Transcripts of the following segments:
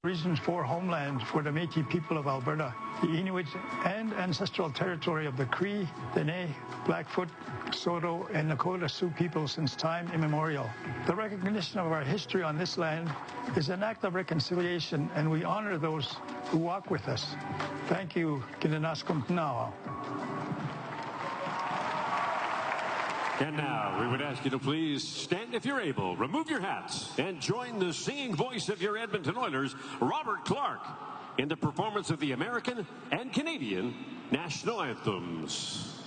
Region 4 homeland for the Métis people of Alberta, the Inuit and ancestral territory of the Cree, Dene, Blackfoot, Saulteaux, and Nakota Sioux people since time immemorial. The recognition of our history on this land is an act of reconciliation, and we honor those who walk with us. Thank you. Kinenaskum Tnawa. And now, we would ask you to please stand if you're able, remove your hats, and join the singing voice of your Edmonton Oilers, Robert Clark, in the performance of the American and Canadian national anthems.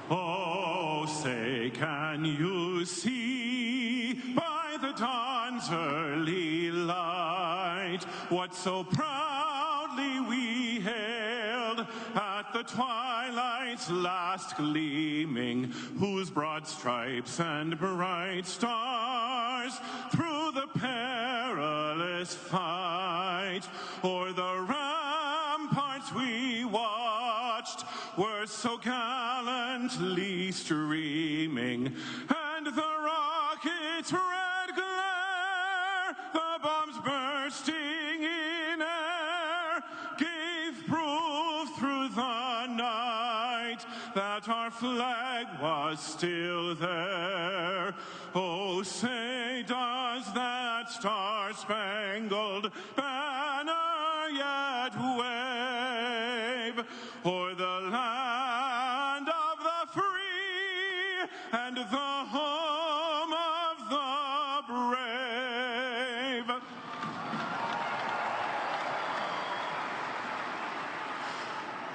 Oh, say, can you see by the dawn's early light what so proudly we hailed at the twilight's last gleaming, whose broad stripes and bright stars through the perilous fight o'er the ramparts we watched were so gallantly streaming, and the rocket's red glare, the bombs bursting in air, gave proof through the night that our flag was still there. Oh, say, does that star-spangled banner yet wave o'er the land of the free and the home of the brave?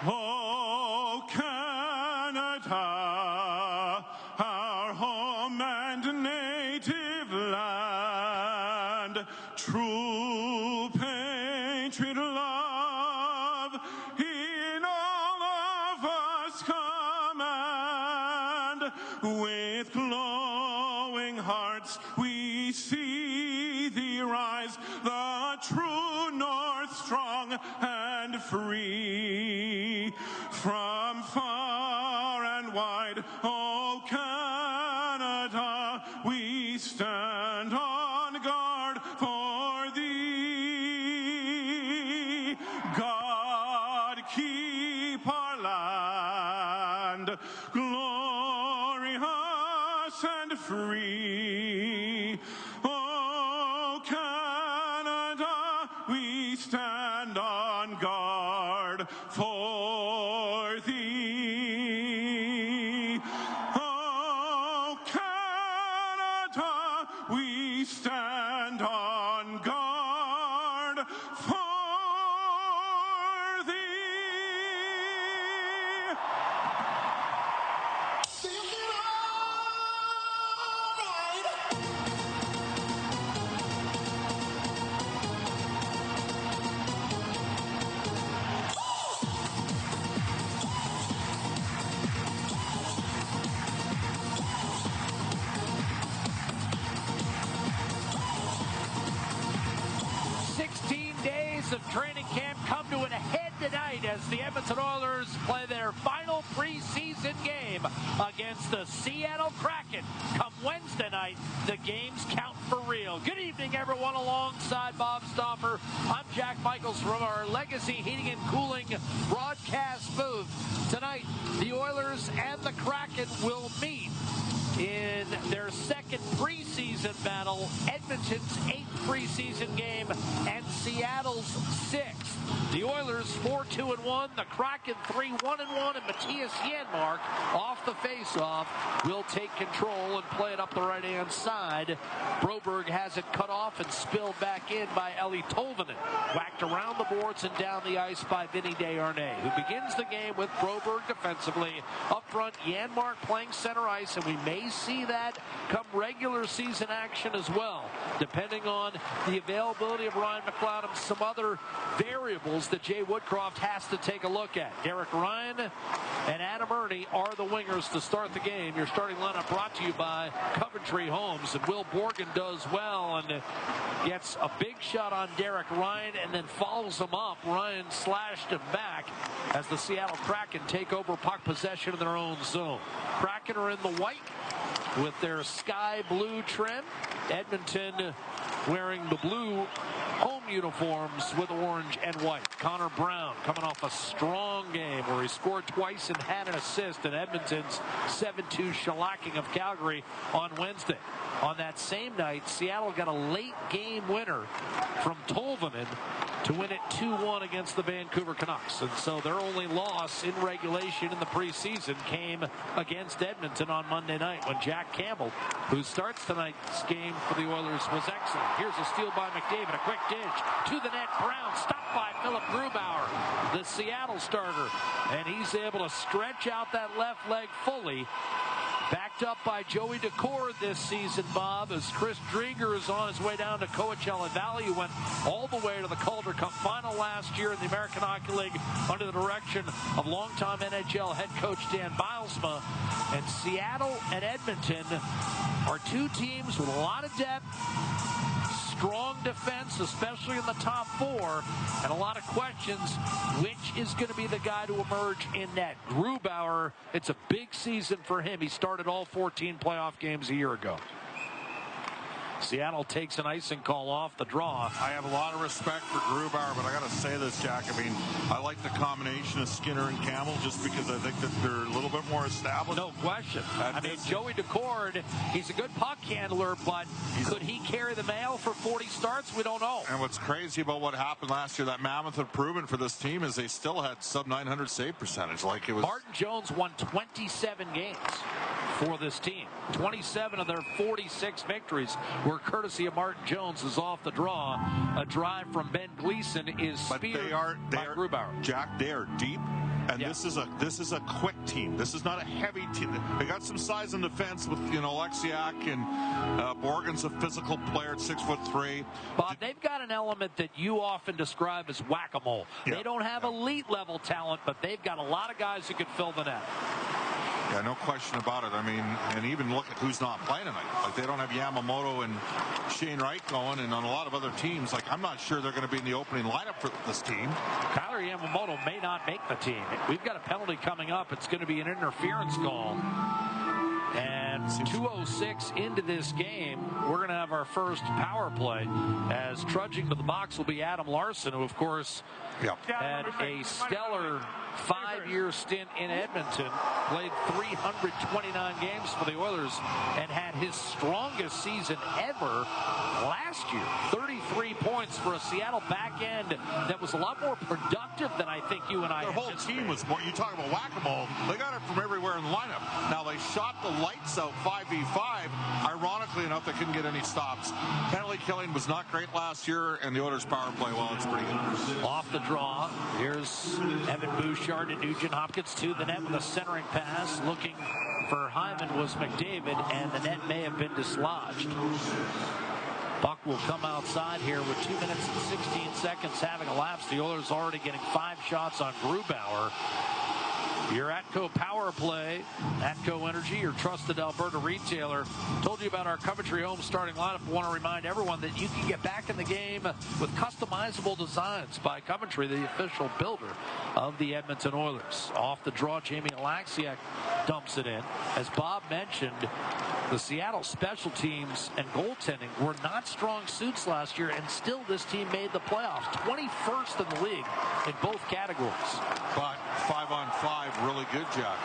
Oh, Canada, our home and native land, true patriot love in all of us command. With glowing hearts we see thee rise, the true north, strong and free. From far and wide, oh Canada, we stand on guard for thee. God keep our land glorious and free. Oh Canada, we stand on guard for thee. Oh Canada, we stand on guard for thee. Of training camp come to an head tonight as the Edmonton Oilers play their final preseason game against the Seattle Kraken. Come Wednesday night, the games count for real. Good evening, everyone. Alongside Bob Stauffer, I'm Jack Michaels from our Legacy Heating and Cooling broadcast booth. Tonight, the Oilers and the Kraken will meet in their second preseason battle, Edmonton's 8th preseason game and Seattle's 6th. The Oilers 4-2-1, the Kraken 3-1-1, and Matthias Janmark off the face-off will take control and play it up the right-hand side. Broberg has it cut off and spilled back in by Eli Tolvanen. Whacked around the boards and down the ice by Vinny Desharnais, who begins the game with Broberg defensively. Up front, Janmark playing center ice, and we may see that come regular season action as well, depending on the availability of Ryan McLeod and some other variables that Jay Woodcroft has to take a look at. Derek Ryan and Adam Ernie are the wingers to start the game. Your starting lineup brought to you by Coventry Homes, and Will Borgen does well and gets a big shot on Derek Ryan and then follows him up. Ryan slashed him back as the Seattle Kraken take over puck possession in their own zone. Kraken are in the white with their sky blue trim. Edmonton wearing the blue home uniforms with orange and white. Connor Brown coming off a strong game where he scored twice and had an assist in Edmonton's 7-2 shellacking of Calgary on Wednesday. On that same night, Seattle got a late game winner from Tolvanen to win it 2-1 against the Vancouver Canucks. And so their only loss in regulation in the preseason came against Edmonton on Monday night when Jack Campbell, who starts tonight's game for the Oilers, was excellent. Here's a steal by McDavid, a quick dish to the net. Brown stopped by Philip Grubauer, the Seattle starter, and he's able to stretch out that left leg fully. Backed up by Joey Decord this season, Bob, as Chris Driedger is on his way down to Coachella Valley, who went all the way to the Calder Cup final last year in the American Hockey League under the direction of longtime NHL head coach Dan Bilesma. And Seattle and Edmonton are two teams with a lot of depth, strong defense, especially in the top four, and a lot of questions. Which is going to be the guy to emerge in net? Grubauer, it's a big season for him. He started all 14 playoff games a year ago. Seattle takes an icing call off the draw. I have a lot of respect for Grubauer, but I got to say this, Jack. I mean, I like the combination of Skinner and Campbell just because I think that they're a little bit more established. No question. I mean, Joey Decord, he's a good puck handler, but could he carry the mail for 40 starts? We don't know. And what's crazy about what happened last year, that mammoth improvement for this team, is they still had sub-900 save percentage. Like it was. Martin Jones won 27 games for this team. 27 of their 46 victories were courtesy of Martin Jones, is off the draw. A drive from Ben Gleason is speared by Grubauer. Jack, they are deep. And this is a quick team. This is not a heavy team. They got some size in defense with Alexiak, and Borgen's a physical player at 6'3". Bob, they've got an element that you often describe as whack-a-mole. They don't have elite level talent, but they've got a lot of guys who could fill the net. Yeah, no question about it. I mean, and even look at who's not playing tonight. Like, they don't have Yamamoto and Shane Wright going, and on a lot of other teams, like, I'm not sure they're going to be in the opening lineup for this team. Kyler Yamamoto may not make the team. We've got a penalty coming up. It's going to be an interference call. And 2:06 into this game, we're going to have our first power play, as trudging to the box will be Adam Larson, who, of course, had a stellar 5-year stint in Edmonton, played 329 games for the Oilers, and had his strongest season ever last year. 33 points for a Seattle back end that was a lot more productive than I think you and I. Their whole team was more. You talk about whack-a-mole. They got it from everywhere in the lineup. Now they shot the lights out 5v5. Ironically enough, they couldn't get any stops. Penalty killing was not great last year, and the Oilers power play, well, it's pretty good. Off the draw, here's Evan Bouchard and Nugent Hopkins to the net with a centering pass. Looking for Hyman was McDavid, and the net may have been dislodged. Puck will come outside here with 2 minutes and 16 seconds having elapsed. The Oilers already getting 5 shots on Grubauer. Your Atco Power Play, Atco Energy, your trusted Alberta retailer. Told you about our Coventry Home starting lineup. I want to remind everyone that you can get back in the game with customizable designs by Coventry, the official builder of the Edmonton Oilers. Off the draw, Jamie Alexiak dumps it in. As Bob mentioned, the Seattle special teams and goaltending were not strong suits last year, and still this team made the playoffs. 21st in the league in both categories. But 5-on-5, really good, Jack.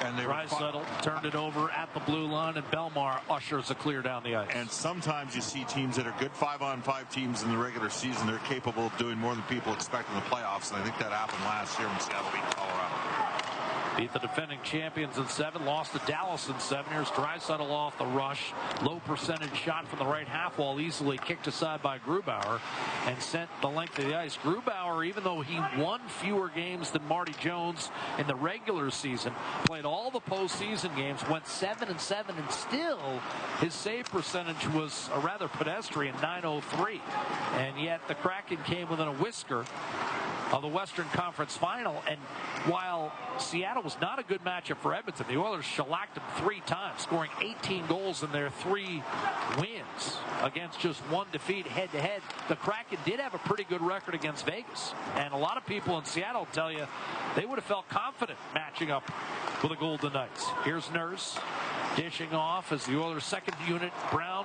And they Draisaitl turned it over at the blue line, and Belmar ushers a clear down the ice. And sometimes you see teams that are good 5-on-5 teams in the regular season. They're capable of doing more than people expect in the playoffs, and I think that happened last year when Seattle beat Colorado. Beat the defending champions in 7, lost to Dallas in 7. Here's Draisaitl off the rush. Low percentage shot from the right half wall, easily kicked aside by Grubauer and sent the length of the ice. Grubauer, even though he won fewer games than Marty Jones in the regular season, played all the postseason games, went 7-7, and still his save percentage was a rather pedestrian 903. And yet the Kraken came within a whisker of the Western Conference Final, and while Seattle was not a good matchup for Edmonton, the Oilers shellacked them 3 times, scoring 18 goals in their 3 wins against just 1 defeat head-to-head. The Kraken did have a pretty good record against Vegas, and a lot of people in Seattle tell you they would have felt confident matching up with the Golden Knights. Here's Nurse dishing off as the Oilers' second unit. Brown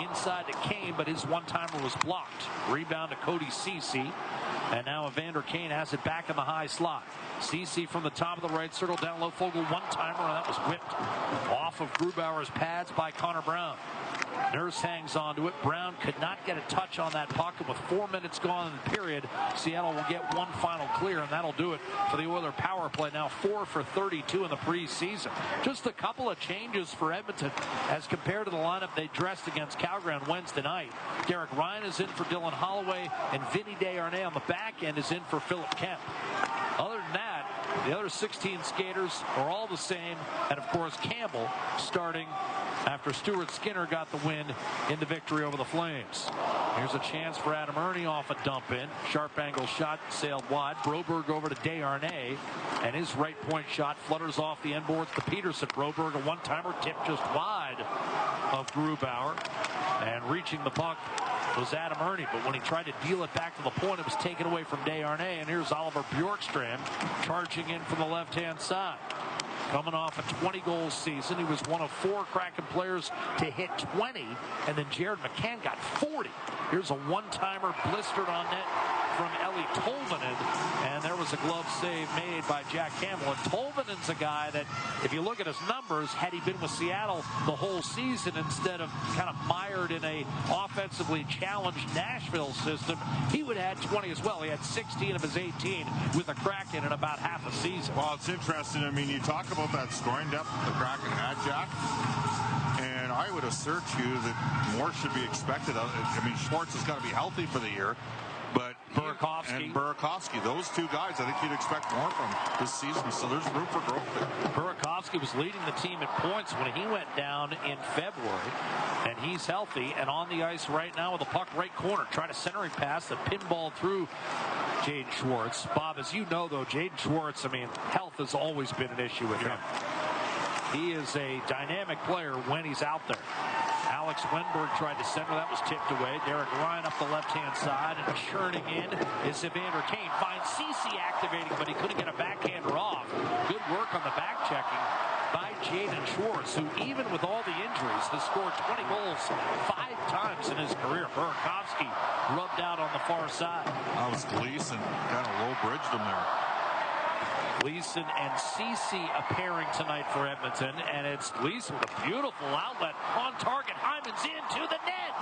inside to Kane, but his one-timer was blocked. Rebound to Cody Ceci. And now Evander Kane has it back in the high slot. Ceci from the top of the right circle, down low, Fogle one-timer, and that was whipped off of Grubauer's pads by Connor Brown. Nurse hangs on to it. Brown could not get a touch on that puck, and with 4 minutes gone in the period, Seattle will get one final clear, and that'll do it for the Oilers power play. Now 4 for 32 in the preseason. Just a couple of changes for Edmonton as compared to the lineup they dressed against Calgary on Wednesday night. Derek Ryan is in for Dylan Holloway, and Vinny Desharnais on the back end is in for Philip Kemp. Other than that, the other 16 skaters are all the same, and of course Campbell starting after Stuart Skinner got the win in the victory over the Flames. Here's a chance for Adam Ernie off a dump in. Sharp angle shot sailed wide. Broberg over to Desharnais, and his right point shot flutters off the end boards to Peterson. Broberg a one-timer tipped just wide of Grubauer, and reaching the puck was Adam Ernie, but when he tried to deal it back to the point, it was taken away from Desharnais, and here's Oliver Bjorkstrand charging in from the left-hand side. Coming off a 20-goal season, he was one of 4 Kraken players to hit 20, and then Jared McCann got 40. Here's a one-timer blistered on net from Eli Tolvanen, and there was a glove save made by Jack Campbell. And Tolvanen's a guy that, if you look at his numbers, had he been with Seattle the whole season instead of kind of mired in a offensively challenged Nashville system, he would have had 20 as well. He had 16 of his 18 with the Kraken in about half a season. Well, it's interesting. I mean, you talk about that scoring depth the Kraken had, Jack, and I would assert to you that more should be expected. I mean, Schwartz has got to be healthy for the year, but Burakovsky, those two guys, I think you'd expect more from this season. So there's room for growth there. Burakovsky was leading the team in points when he went down in February, and he's healthy and on the ice right now with the puck right corner. Tried a centering pass that pinballed through Jaden Schwartz. Bob, as you know, though, Jaden Schwartz, I mean, health has always been an issue with him. He is a dynamic player when he's out there. Alex Wenberg tried to center. That was tipped away. Derek Ryan up the left-hand side, and churning in is Evander Kane. Finds Ceci activating, but he couldn't get a backhander off. Good work on the back-checking by Jaden Schwartz, who even with all the injuries has scored 20 goals 5 times in his career. Burakovsky rubbed out on the far side. That was Gleason. Kind of low-bridged him there. Gleason and Ceci appearing tonight for Edmonton, and it's Gleason with a beautiful outlet on target. Hyman's into the net,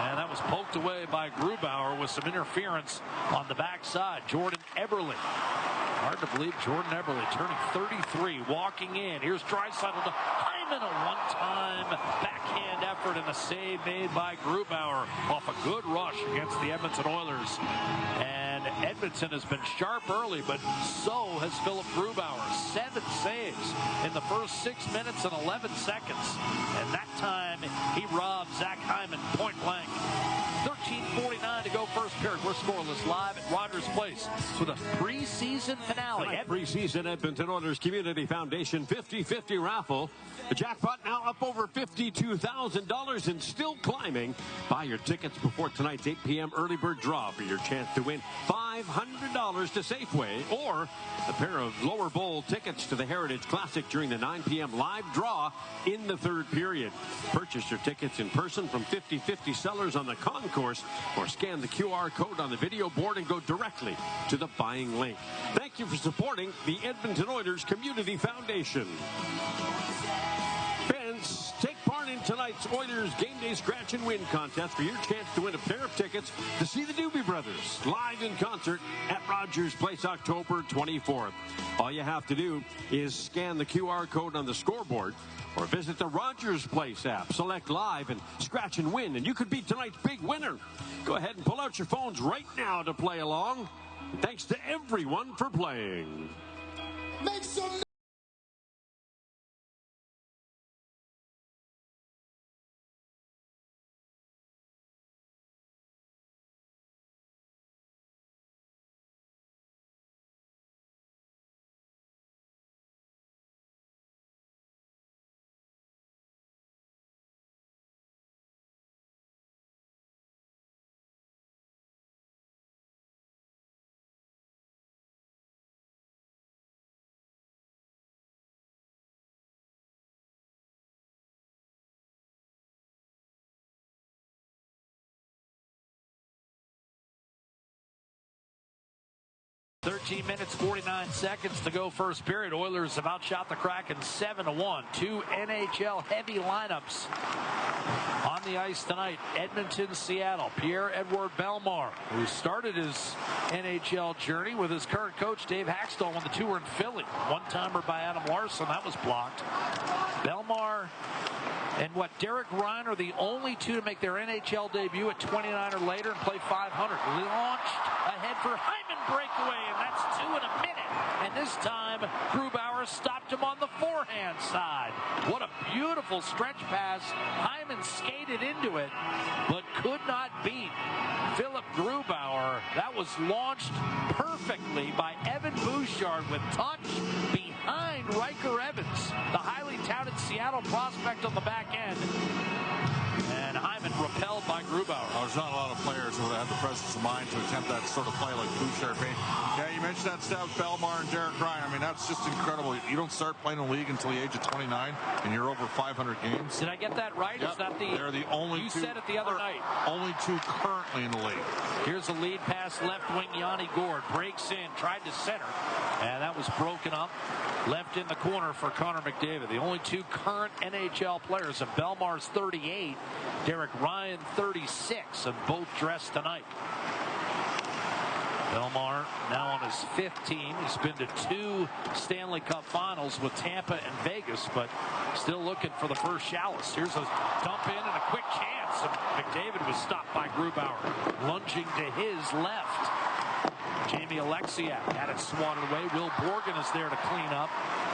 and that was poked away by Grubauer with some interference on the backside. Jordan Eberle. Hard to believe Jordan Eberle turning 33, walking in. Here's Draisaitl to Hyman, a one-time backhand effort and a save made by Grubauer off a good rush against the Edmonton Oilers. And Edmonton has been sharp early, but so has Philip Grubauer. 7 saves in the first 6 minutes and 11 seconds. And that time he robbed Zach Hyman point blank. 13:49 to go first period. We're scoreless live at Rogers Place with a preseason finale. Preseason Edmonton Oilers Community Foundation 50-50 raffle. The jackpot now up over $52,000 and still climbing. Buy your tickets before tonight's 8 p.m. early bird draw for your chance to win $500 to Safeway or a pair of lower bowl tickets to the Heritage Classic during the 9 p.m. live draw in the third period. Purchase your tickets in person from 50-50 sellers on the concourse or scan the QR code on the video board and go directly to the buying link. Thank you for supporting the Edmonton Oilers Community Foundation. Fans, take part in tonight's Oilers Game Day Scratch and Win contest for your chance to win a pair of tickets to see the Doobie Brothers live in concert at Rogers Place October 24th. All you have to do is scan the QR code on the scoreboard or visit the Rogers Place app, select live and scratch and win, and you could be tonight's big winner. Go ahead and pull out your phones right now to play along. Thanks to everyone for playing. Make some 13 minutes, 49 seconds to go first period. Oilers have outshot the Kraken 7-1. Two NHL-heavy lineups on the ice tonight. Edmonton, Seattle. Pierre-Edouard Bellemare, who started his NHL journey with his current coach, Dave Haxtell, when the two were in Philly. One-timer by Adam Larsson. That was blocked. Bellemare and Derek Ryan are the only two to make their NHL debut at 29 or later and play 500. Launched ahead for Hyman breakaway, and that's two in a minute. And this time, Grubauer stopped him on the forehand side. What a beautiful stretch pass. Hyman skated into it, but could not beat Philip Grubauer. That was launched perfectly by Evan Bouchard with touch behind Riker Evans, the highly touted Seattle prospect on the back end. And Hyman repelled by Grubauer. There's not a lot of players who have the presence of mind to attempt that sort of play like Bouchard made. Yeah, you mentioned that stuff, Bellemare and Derek Ryan. I mean, that's just incredible. You don't start playing in the league until the age of 29, and you're over 500 games. Did I get that right? Yep. Is that They're the only you two. You said it the other night. Only two currently in the league. Here's a lead pass, left wing. Yanni Gourde breaks in, tried to center, and that was broken up. Left in the corner for Connor McDavid. The only two current NHL players, and Bellemare's 38, Derek Ryan 36, and both dressed tonight. Bellemare now on his 5th team. He's been to 2 Stanley Cup Finals with Tampa and Vegas, but still looking for the first Chalice. Here's a dump in and a quick chance, and McDavid was stopped by Grubauer. Lunging to his left, Jamie Alexiak had it swatted away. Will Borgen is there to clean up.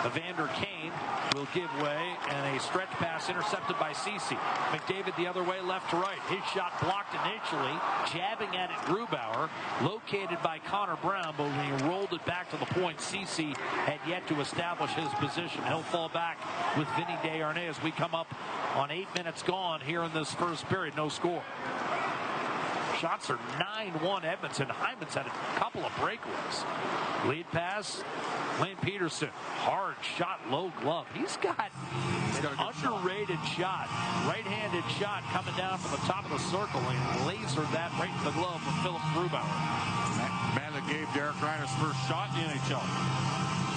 Evander Kane will give way, and a stretch pass intercepted by Ceci. McDavid the other way, left to right. His shot blocked initially, jabbing at it Grubauer, located by Connor Brown, but when he rolled it back to the point, Ceci had yet to establish his position. He'll fall back with Vinny Desharnais as we come up on 8 minutes gone here in this first period. No score. Shots are 9-1 Edmonton. Hyman's had a couple of breakaways. Lead pass, Lane Peterson. Hard shot, low glove. He's got an underrated shot. Right-handed shot coming down from the top of the circle and lasered that right in the glove of Philip Grubauer. Man that gave Derek Ryan his first shot in the NHL.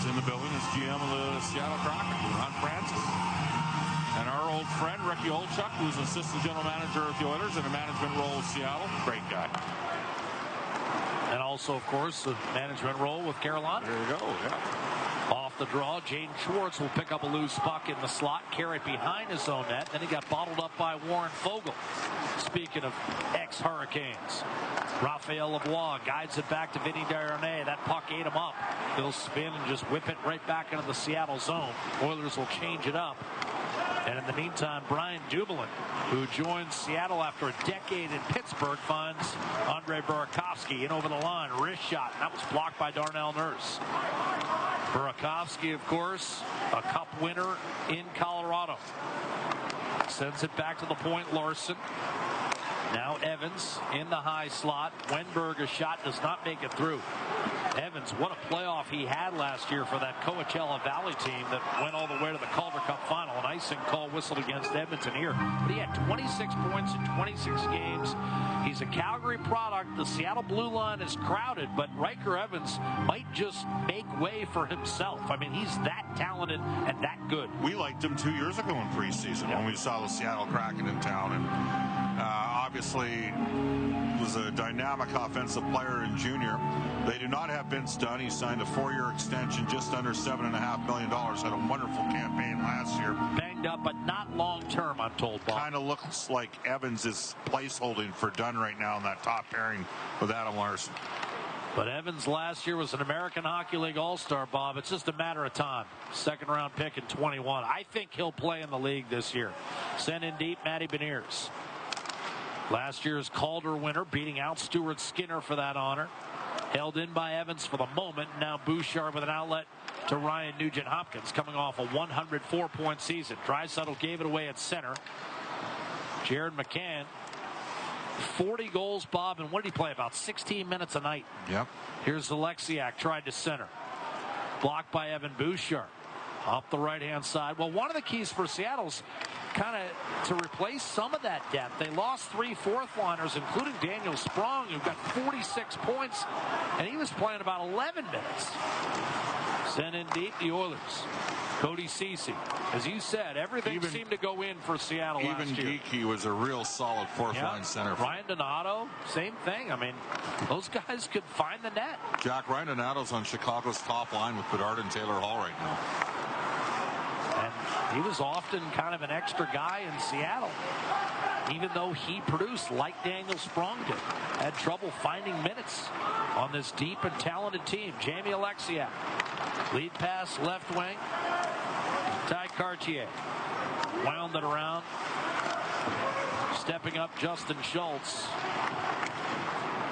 He's in the building as GM of the Seattle Kraken, Ron Francis. And our old friend, Ricky Olchuk, who's assistant general manager of the Oilers in a management role with Seattle. Great guy. And also, of course, a management role with Carolina. There you go, yeah. Off the draw, Jaden Schwartz will pick up a loose puck in the slot, carry it behind his own net. Then he got bottled up by Warren Fogle. Speaking of ex-Hurricanes, Raphael Lavoie guides it back to Vinny Desharnais. That puck ate him up. He'll spin and just whip it right back into the Seattle zone. Oilers will change it up. And in the meantime, Brian Dumoulin, who joins Seattle after a decade in Pittsburgh, finds Andrei Burakovsky in over the line. Wrist shot. That was blocked by Darnell Nurse. Burakovsky, of course, a cup winner in Colorado. Sends it back to the point, Larson. Now Evans in the high slot. Wenberg, a shot does not make it through. Evans, what a playoff he had last year for that Coachella Valley team that went all the way to the Calder Cup final. An icing call whistled against Edmonton here. But he had 26 points in 26 games. He's a Calgary product. The Seattle blue line is crowded, but Riker Evans might just make way for himself. I mean, he's that talented and that good. We liked him 2 years ago in preseason when we saw the Seattle Kraken in town, and obviously was a dynamic offensive player in junior. They do not have Vince Dunn. He signed a 4-year extension, just under $7.5 million. Had a wonderful campaign last year. Banged up, but not long term, I'm told, Bob. Kind of looks like Evans is placeholding for Dunn right now in that top pairing with Adam Larsson. But Evans last year was an American Hockey League All-Star, Bob. It's just a matter of time. Second-round pick in 21. I think he'll play in the league this year. Send in deep, Matty Beniers. Last year's Calder winner, beating out Stuart Skinner for that honor. Held in by Evans for the moment. Now Bouchard with an outlet to Ryan Nugent-Hopkins, coming off a 104-point season. Draisaitl gave it away at center. Jared McCann, 40 goals, Bob, and what did he play? About 16 minutes a night. Yep. Here's Alexiak, tried to center. Blocked by Evan Bouchard. Up the right-hand side. Well, one of the keys for Seattle's kind of to replace some of that depth. They lost 3 fourth-liners, including Daniel Sprong, who got 46 points, and he was playing about 11 minutes. Sent in deep, the Oilers. Cody Ceci. As you said, everything seemed to go in for Seattle last year. Even Geekie was a real solid fourth-line center. Ryan Donato, same thing. I mean, those guys could find the net. Jack, Ryan Donato's on Chicago's top line with Bedard and Taylor Hall right now. And he was often kind of an extra guy in Seattle, even though he produced like Daniel Sprong did. Had trouble finding minutes on this deep and talented team. Jamie Alexiak. Lead pass left wing. Ty Cartier. Wound it around. Stepping up Justin Schultz.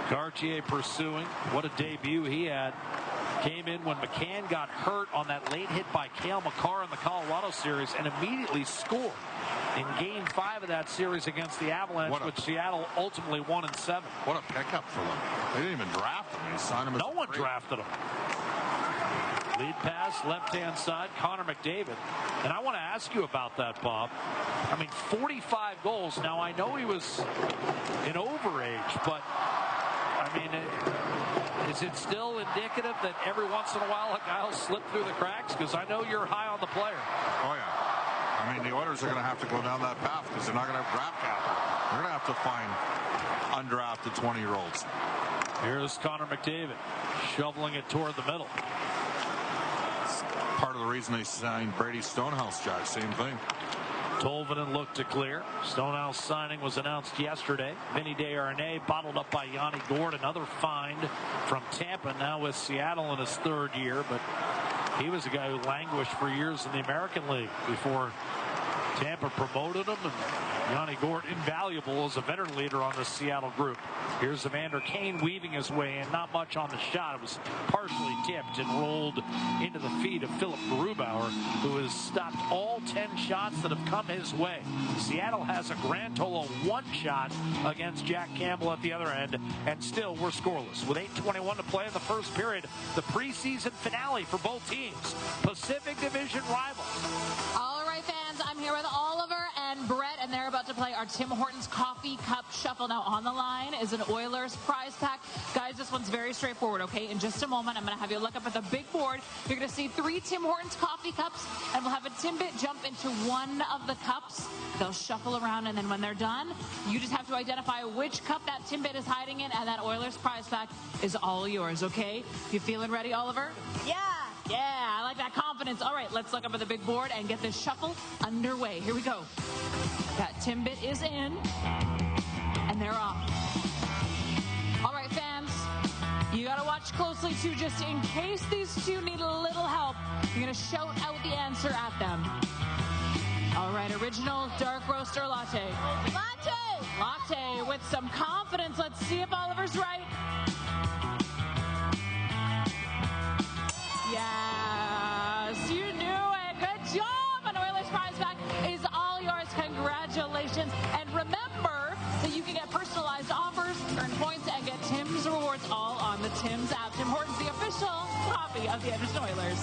Cartier pursuing. What a debut he had. Came in when McCann got hurt on that late hit by Cale Makar in the Colorado series and immediately scored in Game 5 of that series against the Avalanche, which Seattle ultimately won in 7. What a pickup for them. They didn't even draft him. They signed him as no one drafted him. Lead pass, left-hand side, Connor McDavid. And I want to ask you about that, Bob. I mean, 45 goals. Now, I know he was in overage, but, I mean, is it still indicative that every once in a while a guy will slip through the cracks? Because I know you're high on the player. Oh, yeah. I mean, the Oilers are going to have to go down that path because they're not going to have draft capital. They're going to have to find undrafted 20-year-olds. Here's Connor McDavid shoveling it toward the middle. Part of the reason they signed Brady Stonehouse, Jack. Same thing. Tolvanen looked to clear. Stonehouse signing was announced yesterday. Vinny Desharnais bottled up by Yanni Gourde, another find from Tampa, now with Seattle in his 3rd year. But he was a guy who languished for years in the American League before Tampa promoted him. And Yanni Gourde, invaluable as a veteran leader on the Seattle group. Here's Evander Kane weaving his way in. Not much on the shot. It was partially tipped and rolled into the feet of Philip Grubauer, who has stopped all 10 shots that have come his way. Seattle has a grand total of 1 shot against Jack Campbell at the other end, and still we're scoreless. With 8:21 to play in the first period, the preseason finale for both teams. Pacific Division rivals. All right, fans, I'm here with Oliver and Brett, and they're about to play our Tim Hortons Coffee Cup Shuffle. Now, on the line is an Oilers prize pack. Guys, this one's very straightforward, okay? In just a moment, I'm going to have you look up at the big board. You're going to see 3 Tim Hortons coffee cups, and we'll have a Timbit jump into one of the cups. They'll shuffle around, and then when they're done, you just have to identify which cup that Timbit is hiding in, and that Oilers prize pack is all yours, okay? You feeling ready, Oliver? Yeah. Yeah, I like that confidence. All right, let's look up at the big board and get this shuffle underway. Here we go. That Timbit is in, and they're off. All right, fans, you got to watch closely, too, just in case these two need a little help. You're going to shout out the answer at them. All right, original dark roast or latte? Latte. Latte with some confidence. Let's see if Oliver's right. Yes, you knew it. Good job. An Oilers prize pack is all yours. Congratulations. And remember that you can get personalized offers, earn points, and get Tim's rewards all on the Tim's app. Tim Hortons, the official coffee of the Edmonton Oilers.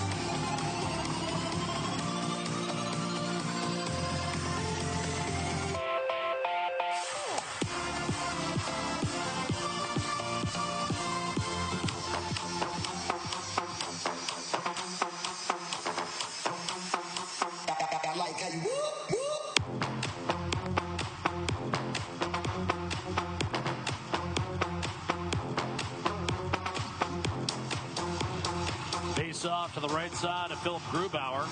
Off to the right side of Philip Grubauer.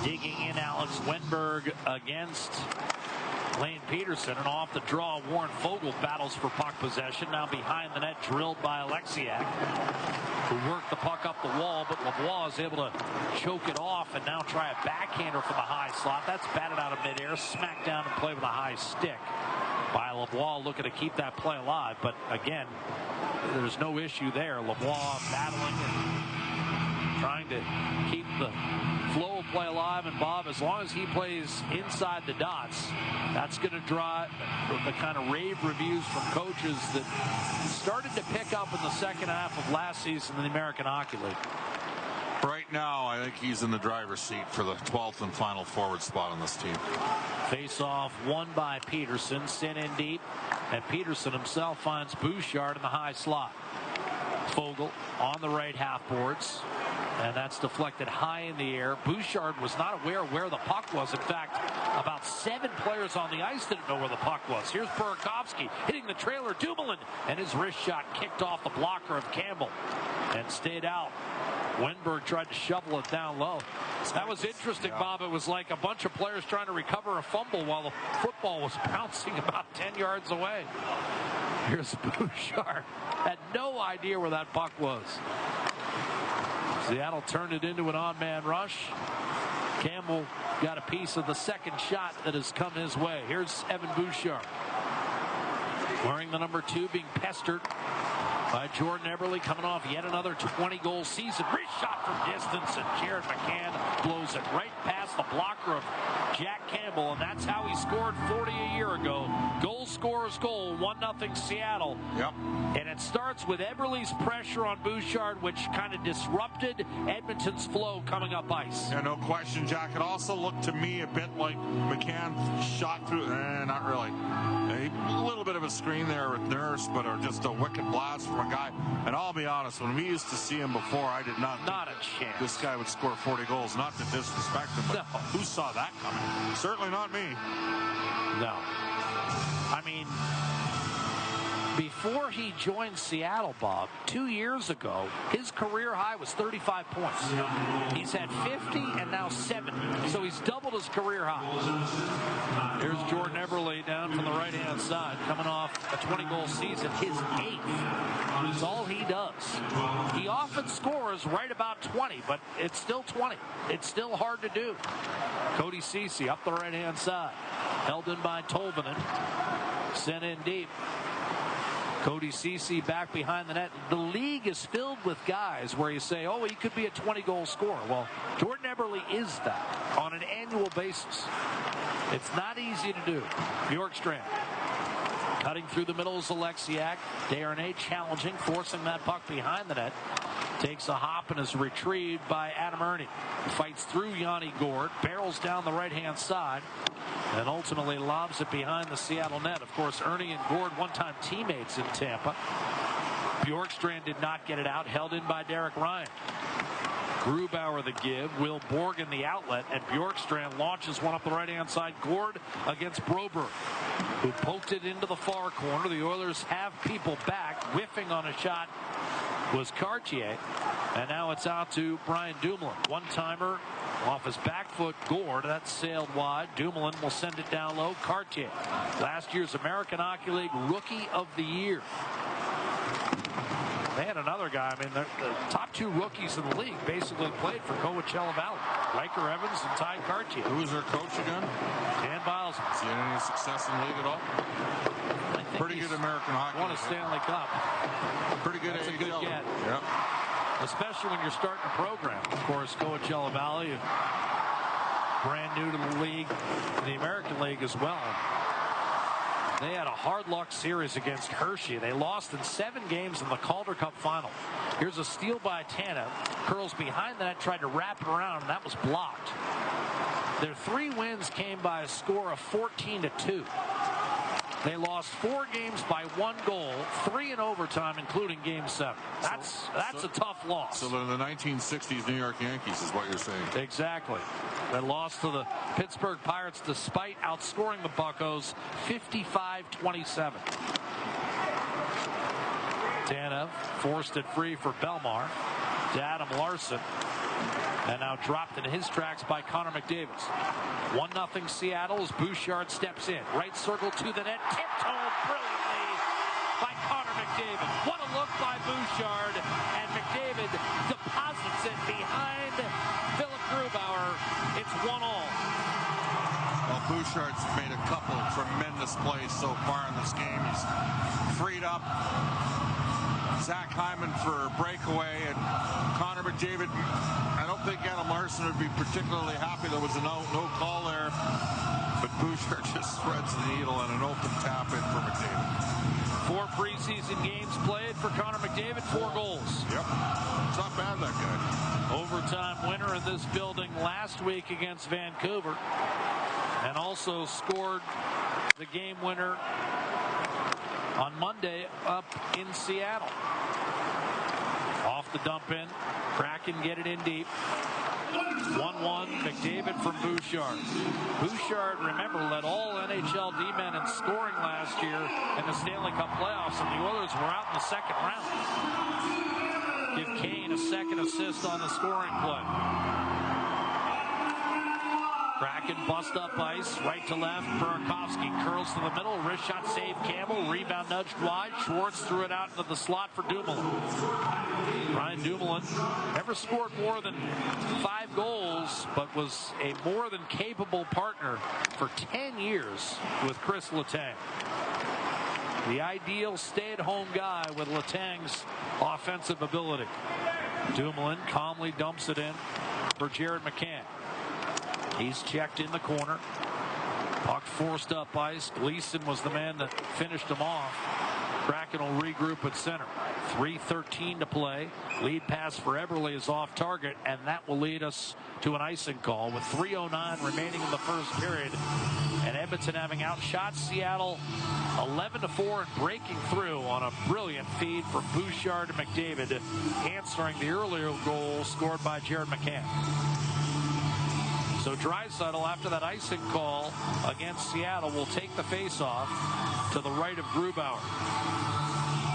Digging in Alex Wenberg against Lane Peterson, and off the draw Warren Foegele battles for puck possession. Now behind the net, drilled by Alexiak, who worked the puck up the wall, but Lavoie is able to choke it off and now try a backhander from the high slot. That's batted out of midair, smacked down and played with a high stick by Lavoie, looking to keep that play alive. But again, there's no issue there. Lavoie battling and trying to keep the flow of play alive. And Bob, as long as he plays inside the dots, that's going to draw the kind of rave reviews from coaches that started to pick up in the second half of last season in the American Hockey League. Right now, I think he's in the driver's seat for the 12th and final forward spot on this team. Face-off won by Peterson, sent in deep, and Peterson himself finds Bouchard in the high slot. Fogle on the right half boards, and that's deflected high in the air. Bouchard was not aware where the puck was. In fact, about 7 players on the ice didn't know where the puck was. Here's Burakovsky hitting the trailer. Dumoulin, and his wrist shot kicked off the blocker of Campbell and stayed out. Wenberg tried to shovel it down low. That was interesting, Bob. It was like a bunch of players trying to recover a fumble while the football was bouncing about 10 yards away. Here's Bouchard. Had no idea where that puck was. Seattle turned it into an on-man rush. Campbell got a piece of the second shot that has come his way. Here's Evan Bouchard. Wearing the number 2, being pestered by Jordan Eberle, coming off yet another 20-goal season. Wrist shot from distance, and Jared McCann blows it right past the blocker of Jack Campbell, and that's how he scored 40 a year ago. Goal scorer's goal, 1-0 Seattle. Yep. And it starts with Eberle's pressure on Bouchard, which kind of disrupted Edmonton's flow coming up ice. Yeah, no question, Jack. It also looked to me a bit like McCann shot through. Not really. A little bit of a screen there with Nurse, but just a wicked blast from a guy. And I'll be honest, when we used to see him before, I did not a chance. This guy would score 40 goals. Not to disrespect him, but who saw that coming? Certainly not me. No. I mean, before he joined Seattle, Bob, 2 years ago, his career high was 35 points. He's had 50 and now 70, so he's doubled his career high. Here's Jordan Eberle down from the right-hand side, coming off a 20-goal season, his 8th. It's all he does. He often scores right about 20, but it's still 20. It's still hard to do. Cody Ceci up the right-hand side, held in by Tolvanen, sent in deep. Cody Ceci back behind the net. The league is filled with guys where you say, oh, he could be a 20-goal scorer. Well, Jordan Eberle is that on an annual basis. It's not easy to do. Bjorkstrand cutting through the middle is Alexiak. Desharnais challenging, forcing that puck behind the net. Takes a hop and is retrieved by Adam Erne. Fights through Yanni Gourde, barrels down the right-hand side, and ultimately lobs it behind the Seattle net. Of course, Erne and Gourde, one-time teammates in Tampa. Bjorkstrand did not get it out, held in by Derek Ryan. Grubauer the give, Will Borgen the outlet, and Bjorkstrand launches one up the right-hand side. Gourde against Broberg, who poked it into the far corner. The Oilers have people back. Whiffing on a shot was Cartier, and now it's out to Brian Dumoulin. One-timer off his back foot. Gourde, that sailed wide. Dumoulin will send it down low. Cartier, last year's American Hockey League Rookie of the Year. They had another guy. I mean, the top 2 rookies in the league basically played for Coachella Valley. Riker Evans and Ty Cartier. Who was their coach again? Dan Biles. Has he had any success in the league at all? Pretty good American hockey. Won a Stanley Cup. Pretty good. That's a good get. Yep. Especially when you're starting a program. Of course, Coachella Valley, brand new to the league, the American League as well. They had a hard luck series against Hershey. They lost in 7 games in the Calder Cup final. Here's a steal by Tanev. Curls behind the net, tried to wrap it around, and that was blocked. Their 3 wins came by a score of 14-2. They lost 4 games by 1 goal, 3 in overtime, including Game 7. That's a tough loss. So they're the 1960s New York Yankees is what you're saying. Exactly. They lost to the Pittsburgh Pirates despite outscoring the Buccos 55-27. Tanev forced it free for Belmar to Adam Larson. And now dropped in his tracks by Connor McDavid. 1-0 Seattle as Bouchard steps in. Right circle to the net. Tiptoed brilliantly by Connor McDavid. What a look by Bouchard. And McDavid deposits it behind Philip Grubauer. It's 1-1. Well, Bouchard's made a couple of tremendous plays so far in this game. He's freed up Zach Hyman for a breakaway, and Connor McDavid. I don't think Adam Larson would be particularly happy there was a no call there, but Bouchard just threads the needle and an open tap in for McDavid. 4 preseason games played for Connor McDavid, 4 goals. Yep, it's not bad, that guy. overtime winner in this building last week against Vancouver, and also scored the game winner on Monday up in Seattle. Off the dump in, Kraken get it in deep. 1-1, McDavid from Bouchard. Bouchard, remember, led all NHL D-men in scoring last year in the Stanley Cup playoffs, and the Oilers were out in the second round. Give Kane a second assist on the scoring play. Kraken bust up ice, right to left. Burakovsky curls to the middle. Wrist shot save Campbell. Rebound nudged wide. Schwartz threw it out into the slot for Dumoulin. Ryan Dumoulin never scored more than 5 goals, but was a more than capable partner for 10 years with Chris Letang. The ideal stay-at-home guy with Letang's offensive ability. Dumoulin calmly dumps it in for Jared McCann. He's checked in the corner. Puck forced up ice. Gleason was the man that finished him off. Kraken will regroup at center. 3:13 to play. Lead pass for Eberle is off target, and that will lead us to an icing call with 3:09 remaining in the first period. And Edmonton having outshot Seattle 11-4 and breaking through on a brilliant feed from Bouchard and McDavid, answering the earlier goal scored by Jared McCann. So Draisaitl, after that icing call against Seattle, will take the face-off to the right of Grubauer.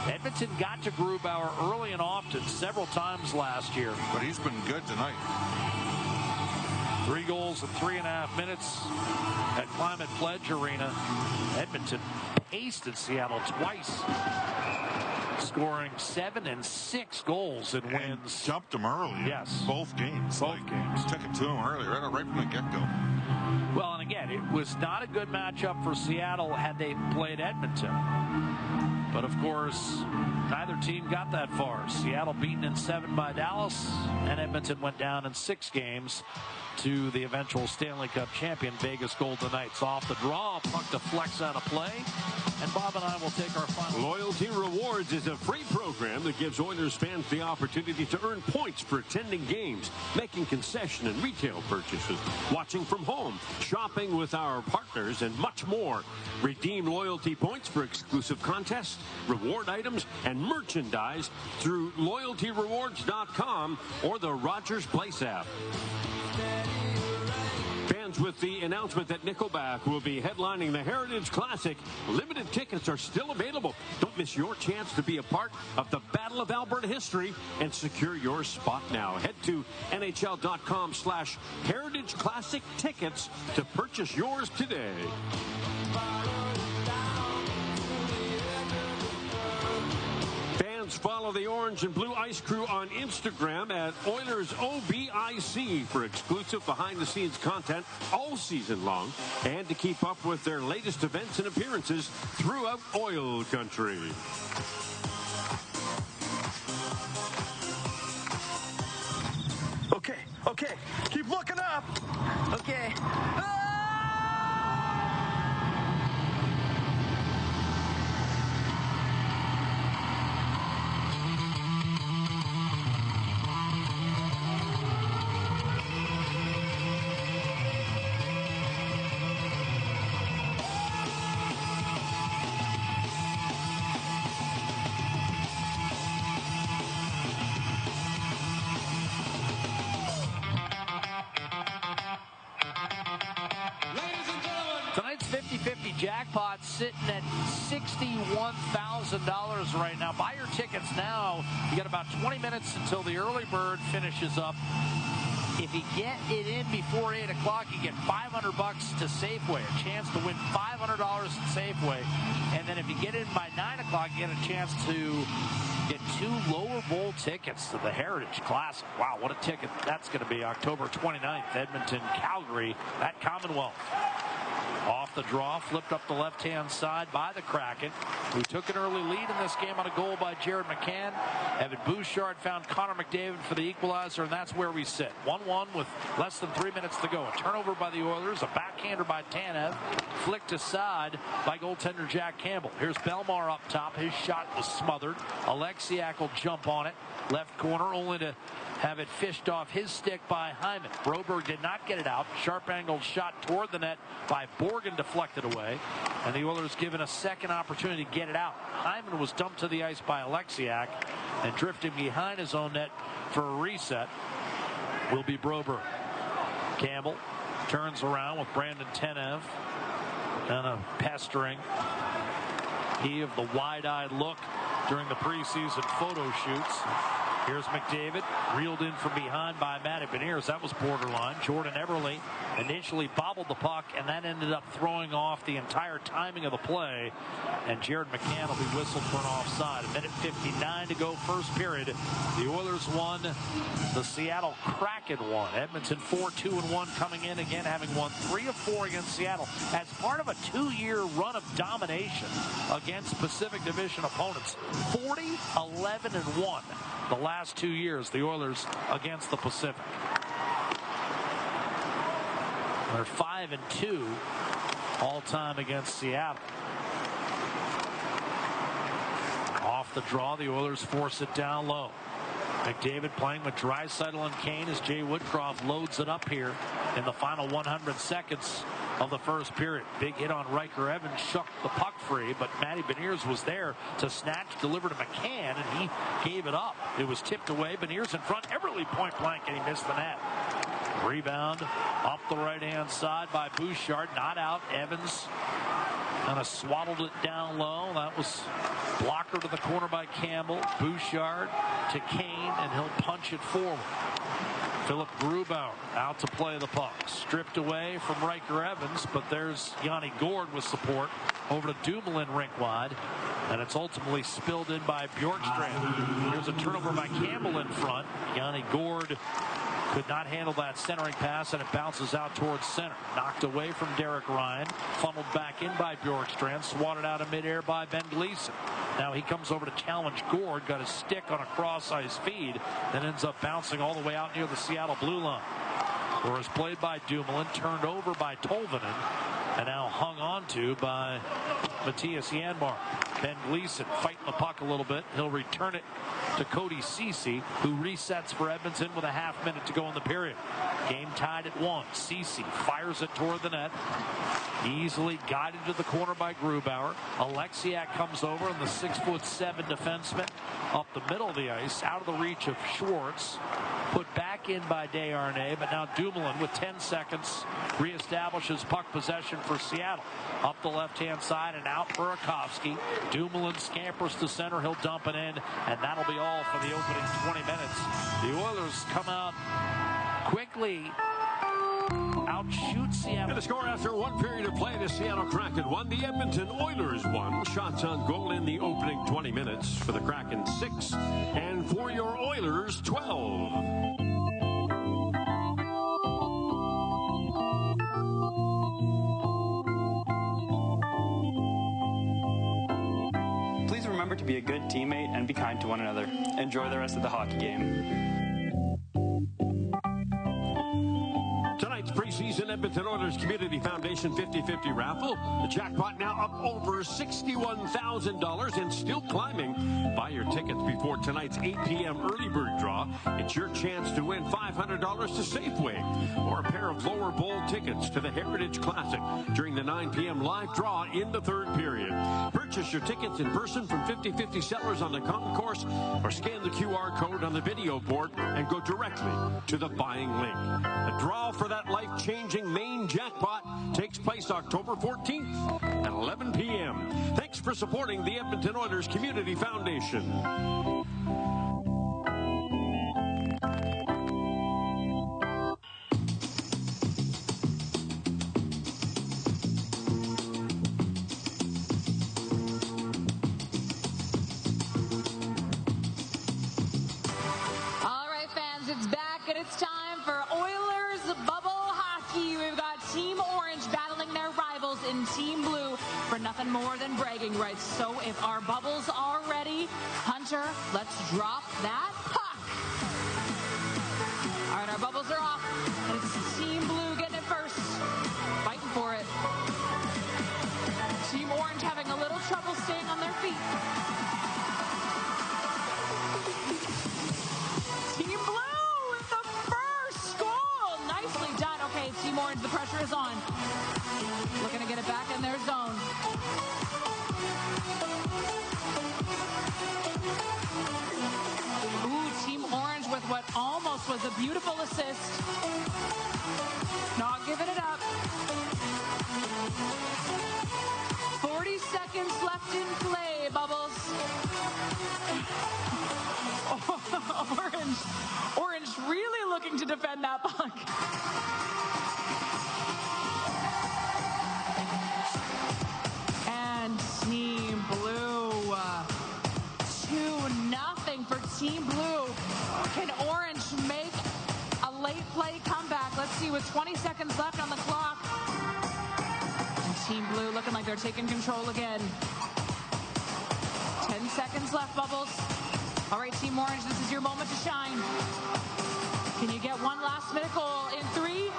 Edmonton got to Grubauer early and often several times last year. But he's been good tonight. 3 goals in 3.5 minutes at Climate Pledge Arena. Edmonton pasted Seattle twice, scoring 7 and 6 goals in wins. Jumped him early. Yes. Both games. Both games. Took it to him early, right from the get-go. Well, and again, it was not a good matchup for Seattle had they played Edmonton. But, of course, neither team got that far. Seattle beaten in 7 by Dallas, and Edmonton went down in 6 games to the eventual Stanley Cup champion Vegas Golden Knights. Off the draw, puck deflects out of play, and Bob and I will take our final. Loyalty Rewards is a free program that gives Oilers fans the opportunity to earn points for attending games, making concession and retail purchases, watching from home, shopping with our partners, and much more. Redeem loyalty points for exclusive contests, reward items, and merchandise through loyaltyrewards.com or the Rogers Place app. Fans, with the announcement that Nickelback will be headlining the Heritage Classic, limited tickets are still available. Don't miss your chance to be a part of the Battle of Alberta history and secure your spot now. Head to NHL.com/Heritage Classic tickets to purchase yours today. Follow the Orange and Blue Ice Crew on Instagram at Oilers OBIC for exclusive behind-the-scenes content all season long and to keep up with their latest events and appearances throughout Oil Country. Okay, keep looking up. Okay. Tonight's 50-50 jackpot sitting at $61,000 right now. Buy your tickets now. You got about 20 minutes until the early bird finishes up. If you get it in before 8 o'clock, you get $500 to Safeway, a chance to win $500 at Safeway. And then if you get in by 9 o'clock, you get a chance to get 2 lower bowl tickets to the Heritage Classic. Wow, what a ticket that's going to be. October 29th, Edmonton, Calgary at Commonwealth. Off the draw, flipped up the left-hand side by the Kraken, who took an early lead in this game on a goal by Jared McCann. Evan Bouchard found Connor McDavid for the equalizer, and that's where we sit. 1-1 with less than 3 minutes to go. A turnover by the Oilers, a backhander by Tanev, flicked aside by goaltender Jack Campbell. Here's Belmar up top. His shot was smothered. Alexiak will jump on it. Left corner, only to have it fished off his stick by Hyman. Broberg did not get it out. Sharp-angled shot toward the net by Borgen, deflected away. And the Oilers given a second opportunity to get it out. Hyman was dumped to the ice by Alexiak, and drifting behind his own net for a reset will be Broberg. Campbell turns around with Brandon Tanev and a pestering. He of the wide-eyed look during the preseason photo shoots. Here's McDavid, reeled in from behind by Matty Beniers. That was borderline. Jordan Eberle initially bobbled the puck, and that ended up throwing off the entire timing of the play. And Jared McCann will be whistled for an offside. 1:59 to go, first period. The Oilers won. The Seattle Kraken won. Edmonton 4-2-1 coming in again, having won 3 of 4 against Seattle as part of a 2-year run of domination against Pacific Division opponents. 40-11-1. The last 2 years, the Oilers against the Pacific. They're 5-2 all time against Seattle. Off the draw, the Oilers force it down low. McDavid playing with Draisaitl and Kane as Jay Woodcroft loads it up here in the final 100 seconds of the first period. Big hit on Riker Evans, shook the puck free, but Matty Beniers was there to snatch, deliver to McCann, and he gave it up. It was tipped away. Beniers in front. Eberle point blank, and he missed the net. Rebound up the right-hand side by Bouchard. Not out. Evans kind of swaddled it down low. That was blocker to the corner by Campbell. Bouchard to Kane, and he'll punch it forward. Philip Grubauer out to play the puck. Stripped away from Riker Evans, but there's Yanni Gourde with support over to Dumoulin rink wide, and it's ultimately spilled in by Bjorkstrand. Here's a turnover by Campbell in front. Yanni Gourde could not handle that centering pass, and it bounces out towards center. Knocked away from Derek Ryan, funneled back in by Bjorkstrand, swatted out of midair by Ben Gleason. Now he comes over to challenge Gourde, got his stick on a cross-ice feed, then ends up bouncing all the way out near the Seattle blue line. Where it's played by Dumoulin, turned over by Tolvanen, and now hung onto by Matthias Janmark. Ben Gleason fighting the puck a little bit. He'll return it to Cody Ceci, who resets for Edmonton with a half minute to go in the period. Game tied at 1. Ceci fires it toward the net. Easily guided to the corner by Grubauer. Alexiak comes over, and the 6'7" defenseman up the middle of the ice, out of the reach of Schwartz. Put back in by Desharnais, but now Dumoulin with 10 seconds reestablishes puck possession for Seattle. Up the left-hand side and out Burakovsky. Dumoulin scampers to center. He'll dump it in, and that'll be all for the opening 20 minutes. The Oilers come out quickly, outshoot Seattle. And the score after 1 period of play, the Seattle Kraken won. The Edmonton Oilers won. Shots on goal in the opening 20 minutes. For the Kraken, 6. And for your Oilers, 12. Please remember to be a good teammate and be kind to one another. Enjoy the rest of the hockey game. Tonight's preseason Edmonton Oilers Community Foundation 50-50 raffle. The jackpot now up over $61,000 and still climbing. Buy your tickets before tonight's 8 p.m. early bird draw. It's your chance to win $500 to Safeway or a pair of lower bowl tickets to the Heritage Classic during the 9 p.m. live draw in the third period. Purchase your tickets in person from 50-50 sellers on the concourse or scan the QR code on the video board and go directly to the buying link. The draw for that life-changing main jackpot takes place October 14th at 11 p.m. Thanks for supporting the Edmonton Oilers Community Foundation. All right, fans, it's back, and it's time for Oilers Bubble Hockey. We've got Team Orange battling their rivals in Team Blue for nothing more than bragging rights. So if our bubbles are ready, Hunter, let's drop that puck. All right, our bubbles are off, and it's Team Blue getting it first, fighting for it. Team Orange having a little trouble staying on their feet. Team Blue Beautiful assist. Not giving it up. 40 seconds left in play, Bubbles. Orange really looking to defend that puck. And Team Blue, 2-0 for Team Blue. Can Orange make a late play comeback? Let's see, with 20 seconds left on the clock. And Team Blue looking like they're taking control again. 10 seconds left, Bubbles. All right, Team Orange, this is your moment to shine. Can you get one last-minute goal in 3, 2,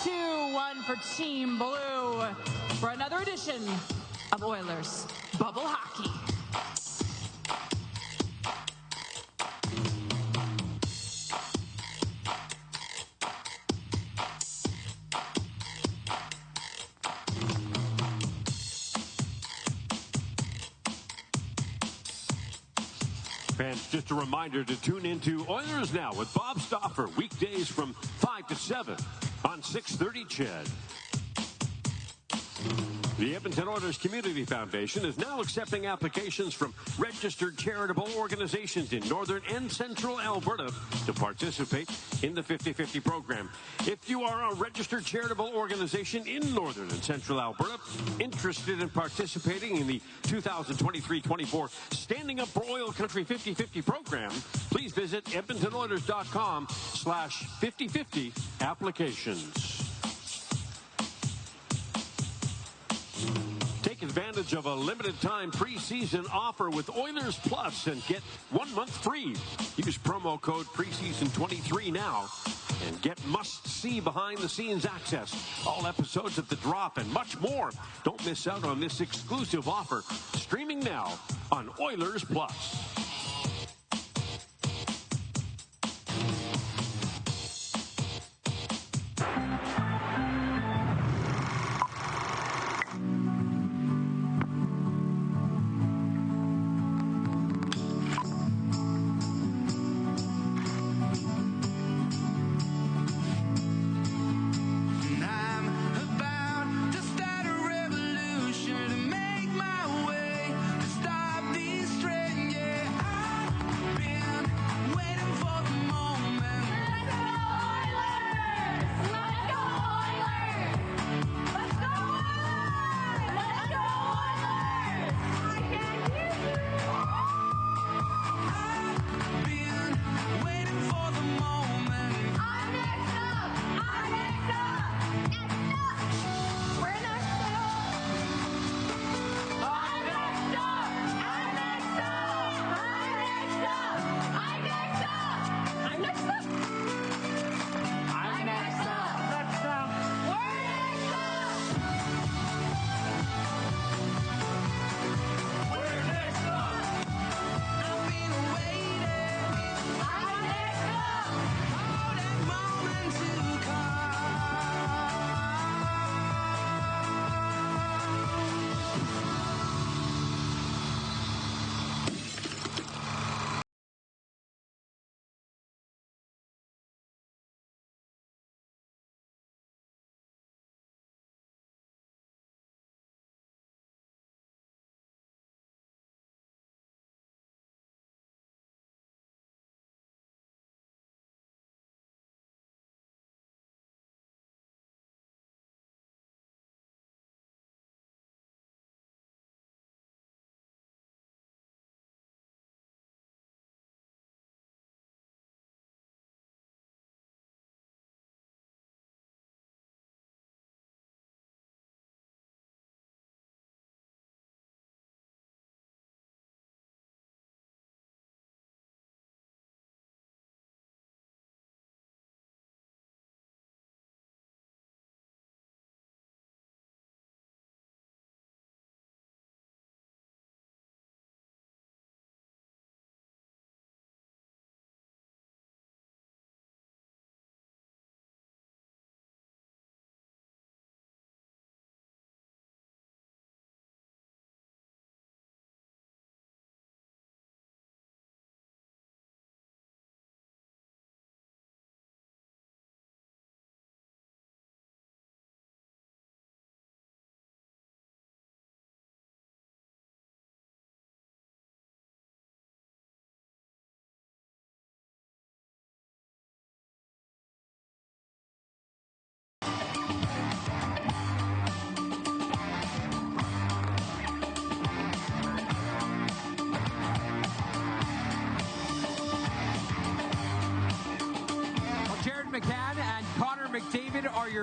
1? 2-1 for Team Blue for another edition of Oilers Bubble Hockey. Fans, just a reminder to tune into Oilers Now with Bob Stauffer, weekdays from 5 to 7 on 630 CHED. The Edmonton Oilers Community Foundation is now accepting applications from registered charitable organizations in northern and central Alberta to participate in the 50-50 program. If you are a registered charitable organization in northern and central Alberta interested in participating in the 2023-24 Standing Up for Oil Country 50-50 program, please visit edmontonoilers.com/5050 applications. Take advantage of a limited-time preseason offer with Oilers Plus and get 1 month free. Use promo code preseason23 now and get must-see behind-the-scenes access, all episodes of The Drop, and much more. Don't miss out on this exclusive offer. Streaming now on Oilers Plus. Yeah.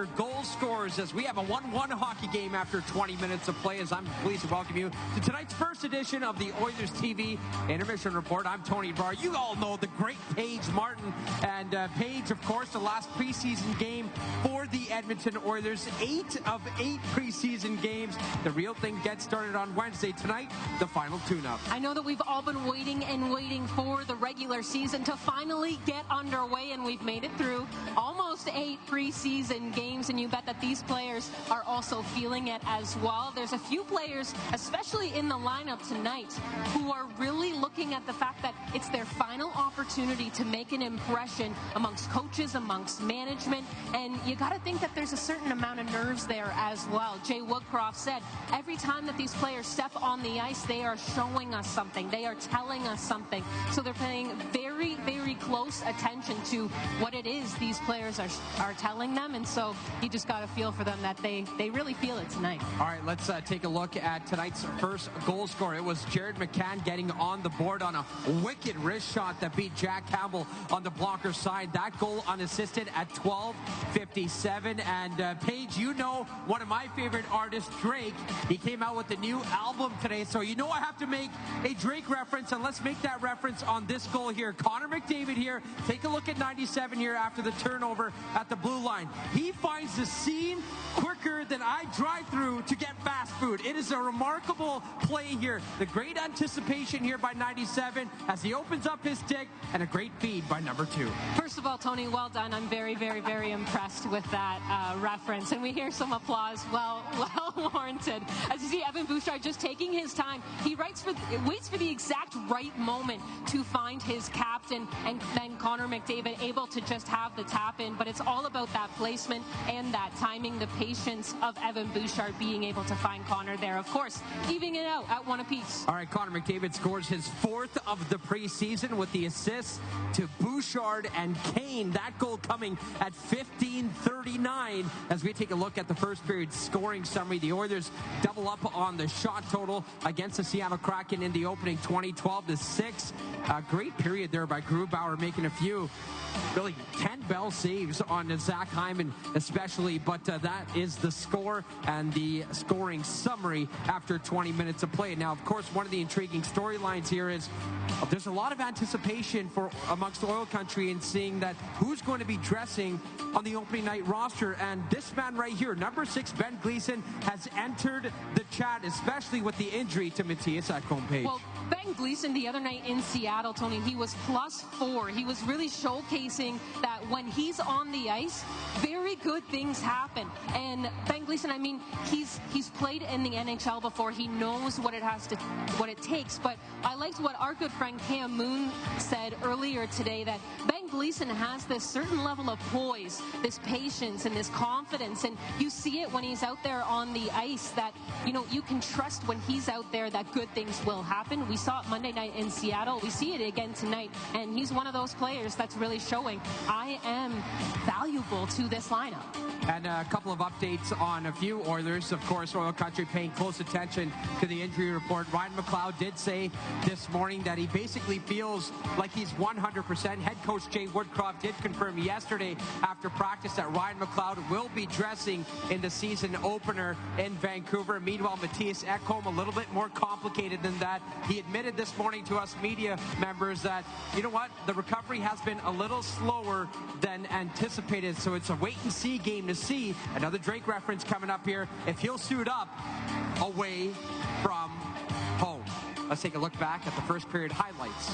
your goal scorers as we have a 1-1 hockey game after 20 minutes of play. As I'm pleased to welcome you to tonight's first edition of the Oilers TV Intermission Report. I'm Tony Barr. You all know the great Paige Martin. And Paige, of course, the last preseason game for the Edmonton Oilers. 8 of 8 preseason games. The real thing gets started on Wednesday. Tonight, the final tune-up. I know that we've all been waiting and waiting for the regular season to finally get underway, and we've made it through almost 8 preseason games, and you bet that these players are also feeling it as well. There's a few players, especially in the lineup tonight, who are really looking at the fact that it's their final opportunity to make an impression amongst coaches, amongst management, and you got to think that there's a certain amount of nerves there as well. Jay Woodcroft said every time that these players step on the ice, they are showing us something. They are telling us something. So they're paying very, very close attention to what it is these players are telling them, and so you just got to feel for them that they really feel it tonight. All right, let's take a look at tonight's first goal scorer. It was Jared McCann getting on the board on a wicked wrist shot that beat Jack Campbell on the blocker side. That goal unassisted at 12:57. And Paige, you know one of my favorite artists, Drake. He came out with a new album today, so you know I have to make a Drake reference, and let's make that reference on this goal here. Connor McDavid here. Take a look at 97 here after the turnover at the blue line. He finds the scene quicker than I drive through to get fast food. It is a remarkable play here. The great anticipation here by 97 as he opens up his stick, and a great feed by number 2. First of all, Tony, well done. I'm very, very, very impressed with that reference, and we hear some applause, well warranted. As you see, Evan Bouchard just taking his time. He waits for the exact right moment to find his captain, and then Connor McDavid able to just have the tap in. But it's all about that placement and that timing, the patience of Evan Bouchard being able to find Connor there. Of course, evening it out at 1 apiece. All right, Connor McDavid scores his 4th of the preseason with the assist to Bouchard and Kane. That goal coming at 15:39 as we take a look at the first period scoring summary. The Oilers double up on the shot total against the Seattle Kraken in the opening 20-12-6. A great period there by Grubauer, making a few really 10 bell saves on Zach Hyman especially, but that is the score and the scoring summary after 20 minutes of play. Now, of course, one of the intriguing storylines here is there's a lot of anticipation for amongst Oil Country in seeing that who's going to be dressing on the opening night roster, and this man right here, number 6, Ben Gleason, has entered the chat, especially with the injury to Matthias Ekholm. Well, Ben Gleason the other night in Seattle, Tony, he was +4. He was really showcasing that when he's on the ice, very good things happen. And Ben Gleason, I mean, he's played in the NHL before. He knows what it takes. But I liked what our good friend Cam Moon said earlier today, that Ben Gleason has this certain level of poise, this patience, and this confidence. And you see it when he's out there on the ice that, you know, you can trust when he's out there that good things will happen. We saw it Monday night in Seattle. We see it again tonight. And he's one of those players that's really showing, I am valuable to this lineup. And a couple of updates on a few Oilers. Of course, Oil Country paying close attention to the injury report. Ryan McLeod did say this morning that he basically feels like he's 100%. Head coach Jay Woodcroft did confirm yesterday after practice that Ryan McLeod will be dressing in the season opener in Vancouver. Meanwhile, Matthias Ekholm, a little bit more complicated than that. He admitted this morning to us media members that, you know what, the recovery has been a little slower than anticipated, so it's a wait-and-see game to see. Another Drake reference coming up here, if he'll suit up away from home. Let's take a look back at the first period highlights.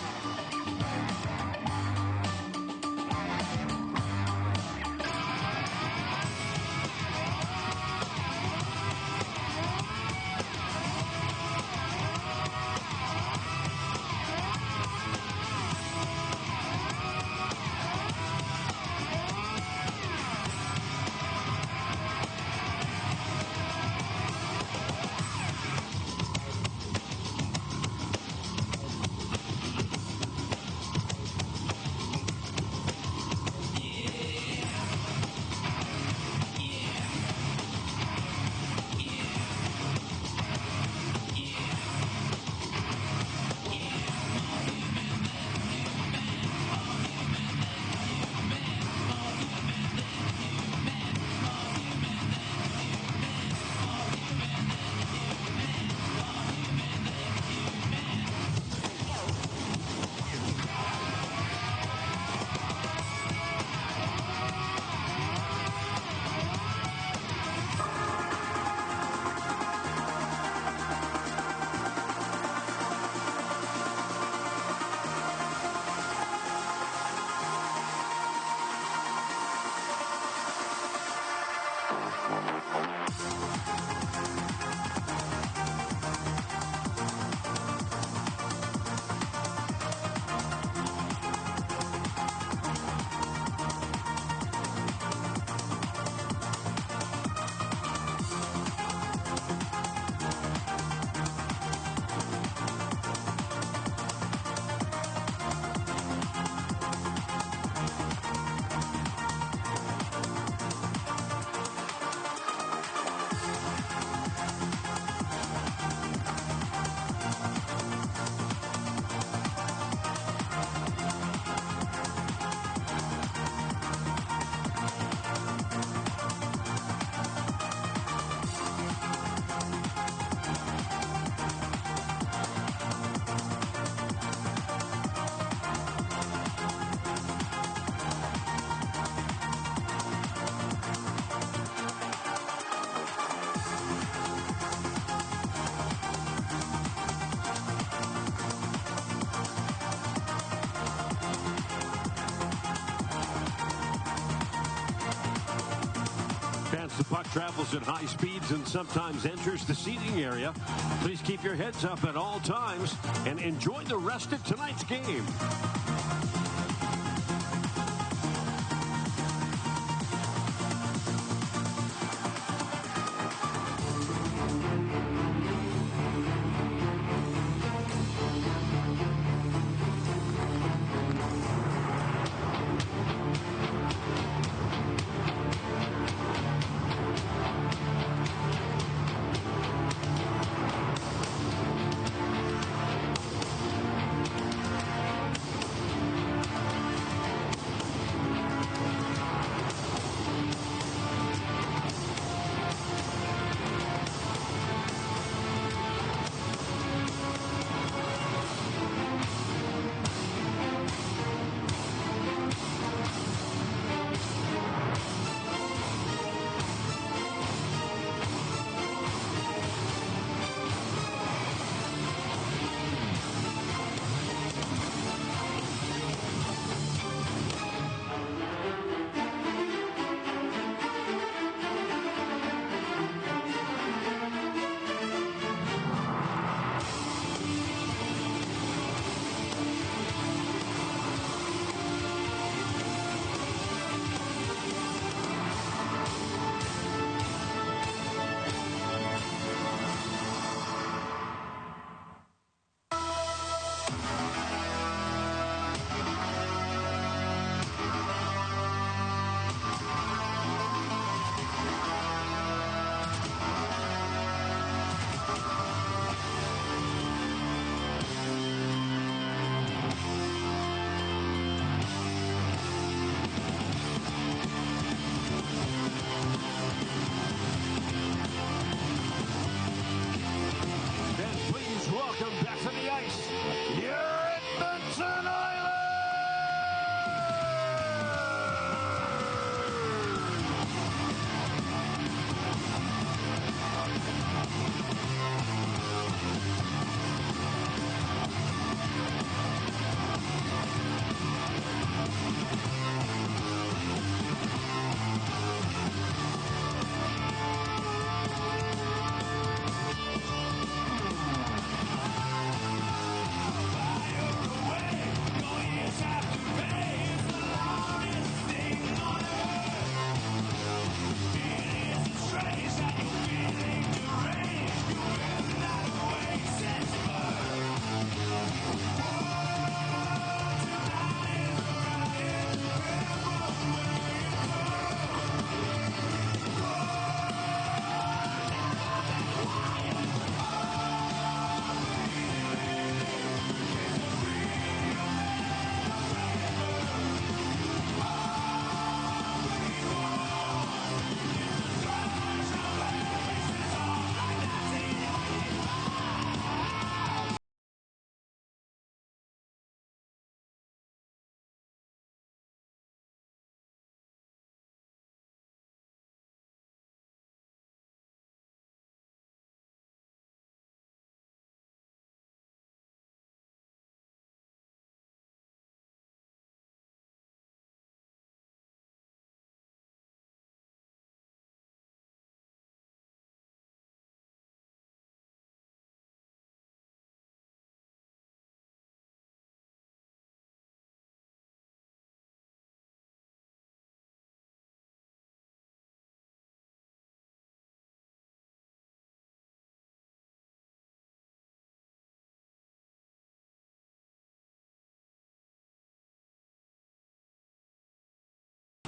The puck travels at high speeds and sometimes enters the seating area. Please keep your heads up at all times and enjoy the rest of tonight's game. Welcome back to the ice, your Edmonton Oilers!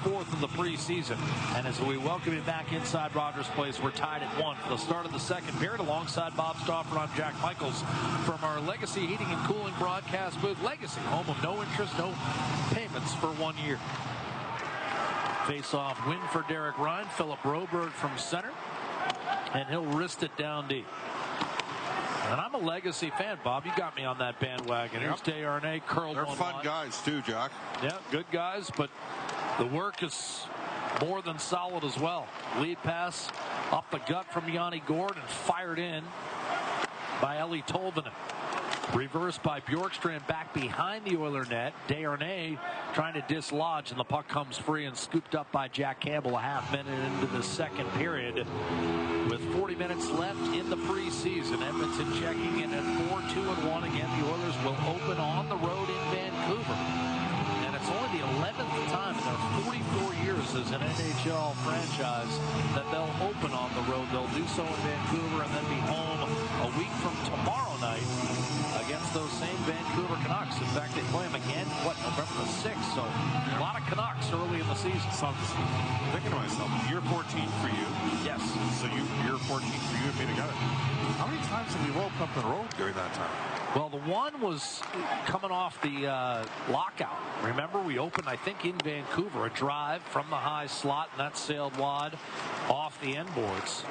Fourth of the preseason. And as we welcome you back inside Rogers Place, we're tied at 1 for the start of the second period alongside Bob Stauffer on Jack Michaels from our Legacy Heating and Cooling broadcast booth. Legacy, home of no interest, no payments for 1 year. Face-off win for Derek Ryan. Philip Broberg from center. And he'll wrist it down deep. And I'm a Legacy fan, Bob. You got me on that bandwagon. Here's Desharnais curled. They're fun guys, too, Jack. Yeah, good guys, but the work is more than solid as well. Lead pass up the gut from Yanni Gord and fired in by Eeli Tolvanen. Reversed by Bjorkstrand back behind the Oiler net. Desharnais trying to dislodge, and the puck comes free and scooped up by Jack Campbell a half minute into the second period. With 40 minutes left in the preseason, Edmonton checking in at 4-2-1. Again, the Oilers will open on the road in Vancouver. And it's only the 11th time in their 44 years as an NHL franchise that they'll open on the road. They'll do so in Vancouver and then be home a week from tomorrow night against those same Vancouver Canucks. In fact, they play them again, November the 6th. So a lot of Canucks early in the season. So I'm thinking to myself, year 14 for you. Yes. So year 14 for you and me together. How many times have we woke up the road during that time? Well, the one was coming off the lockout. Remember, we opened, I think, in Vancouver, a drive from the high slot, and that sailed wide off the end boards.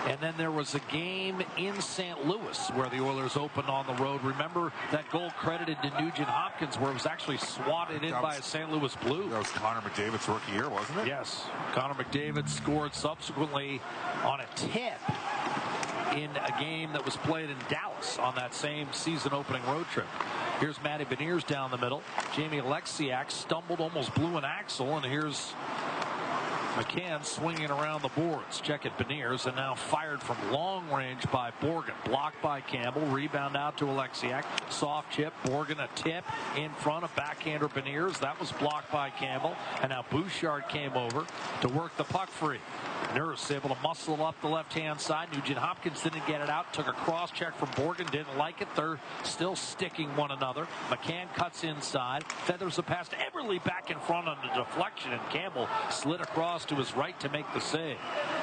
And then there was a game in St. Louis where the Oilers opened on the road. Remember that goal credited to Nugent Hopkins where it was actually swatted in by a St. Louis Blue. That was Connor McDavid's rookie year, wasn't it? Yes. Connor McDavid scored subsequently on a tip in a game that was played in Dallas on that same season opening road trip. Here's Matty Beniers down the middle. Jamie Alexiak stumbled, almost blew an axle, and here's McCann swinging around the boards. Check at Beniers, and now fired from long range by Borgen. Blocked by Campbell. Rebound out to Alexiak. Soft chip. Borgen a tip in front of backhander Beniers. That was blocked by Campbell. And now Bouchard came over to work the puck free. Nurse able to muscle it up the left-hand side. Nugent Hopkins didn't get it out. Took a cross-check from Borgen. Didn't like it. They're still sticking one another. McCann cuts inside. Feathers a pass to Eberle back in front on the deflection. And Campbell slid across to his right to make the save.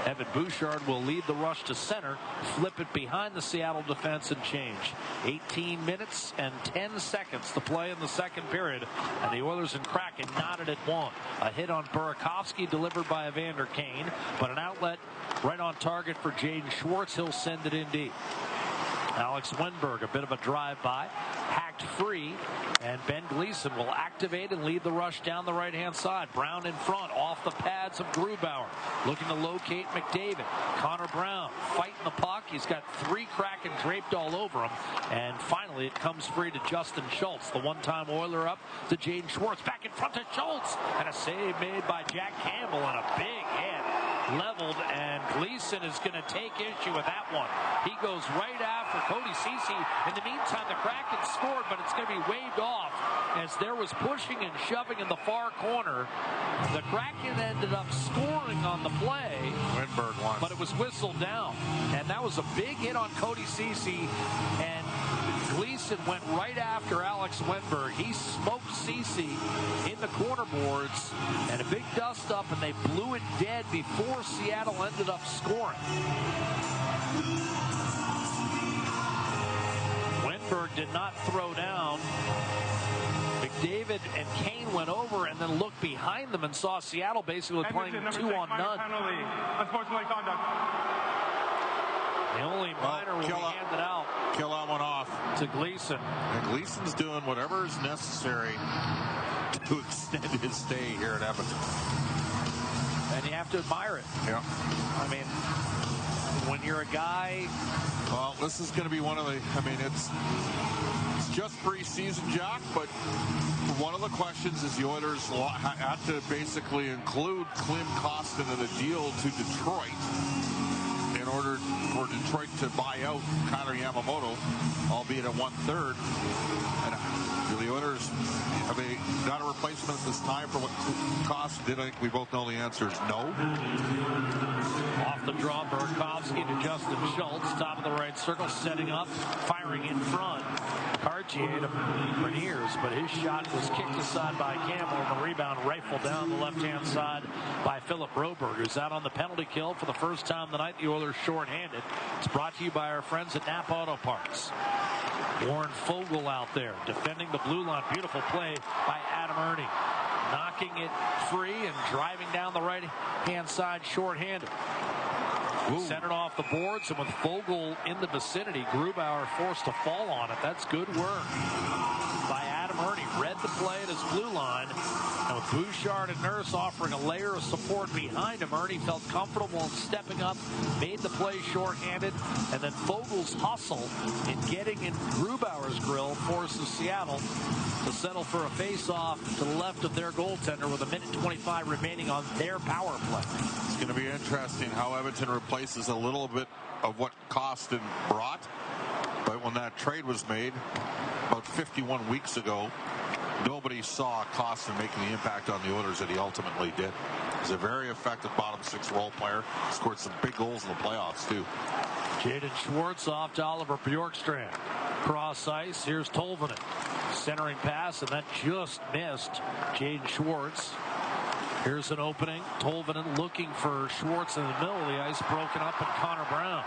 Evan Bouchard will lead the rush to center. Flip it behind the Seattle defense and change. 18 minutes and 10 seconds to play in the second period. And the Oilers and Kraken knotted at one. A hit on Burakovsky delivered by Evander Kane. But an outlet right on target for Jaden Schwartz. He'll send it in deep. Alex Wenberg, a bit of a drive-by, hacked free, and Ben Gleason will activate and lead the rush down the right-hand side. Brown in front, off the pads of Grubauer, looking to locate McDavid. Connor Brown fighting the puck. He's got three Kraken draped all over him, and finally it comes free to Justin Schultz. The one-time Oiler up to Jaden Schwartz, back in front to Schultz, and a save made by Jack Campbell, and a big hit. Leveled, and Gleason is going to take issue with that one. He goes right after Cody Ceci. In the meantime, the Kraken scored, but it's going to be waved off as there was pushing and shoving in the far corner. The Kraken ended up scoring on the play. Wenberg won. But it was whistled down, and that was a big hit on Cody Ceci, and Gleason went right after Alex Wenberg. He smoked Ceci in the corner boards, and a big dust up, and they blew it dead before Seattle ended up scoring. Wenberg did not throw down. McDavid and Kane went over and then looked behind them and saw Seattle basically playing 2-on-none. Unsportsmanlike conduct. The only minor will be handed out. Kill that one off. To Gleason. And Gleason's doing whatever is necessary to extend his stay here at Edmonton. And you have to admire it. Yeah. I mean, when you're a guy... Well, this is going to be one of the... I mean, it's just preseason, Jack, but one of the questions is the Oilers had to basically include Klim Kostin in a deal to Detroit in order for Detroit to buy out Connor Yamamoto, albeit at 1/3. And the Oilers, have they got a replacement at this time for what Kostin did? I think we both know the answer is no. Off the draw, Burakovsky to Justin Schultz, top of the right circle, setting up, firing in front. Cartier to Beniers, but his shot was kicked aside by Campbell, and the rebound rifled down the left-hand side by Philip Broberg, who's out on the penalty kill for the first time tonight. The Oilers shorthanded. It's brought to you by our friends at Napa Auto Parts. Warren Fogle out there defending the blue line. Beautiful play by Adam Ernie, knocking it free and driving down the right-hand side shorthanded. Centered off the boards, and with Fogle in the vicinity, Grubauer forced to fall on it. That's good work by Adam Adam Ernie read the play at his blue line. And with Bouchard and Nurse offering a layer of support behind him, Ernie felt comfortable in stepping up, made the play shorthanded, and then Vogel's hustle in getting in Grubauer's grill forces Seattle to settle for a face-off to the left of their goaltender with 1:25 remaining on their power play. It's going to be interesting how Edmonton replaces a little bit of what Kostin brought. But when that trade was made about 51 weeks ago, nobody saw Kostin making the impact on the Oilers that he ultimately did. He's a very effective bottom six role player. Scored some big goals in the playoffs, too. Jaden Schwartz off to Oliver Bjorkstrand. Cross ice. Here's Tolvanen. Centering pass, and that just missed Jaden Schwartz. Here's an opening. Tolvanen looking for Schwartz in the middle of the ice. Broken up, and Connor Brown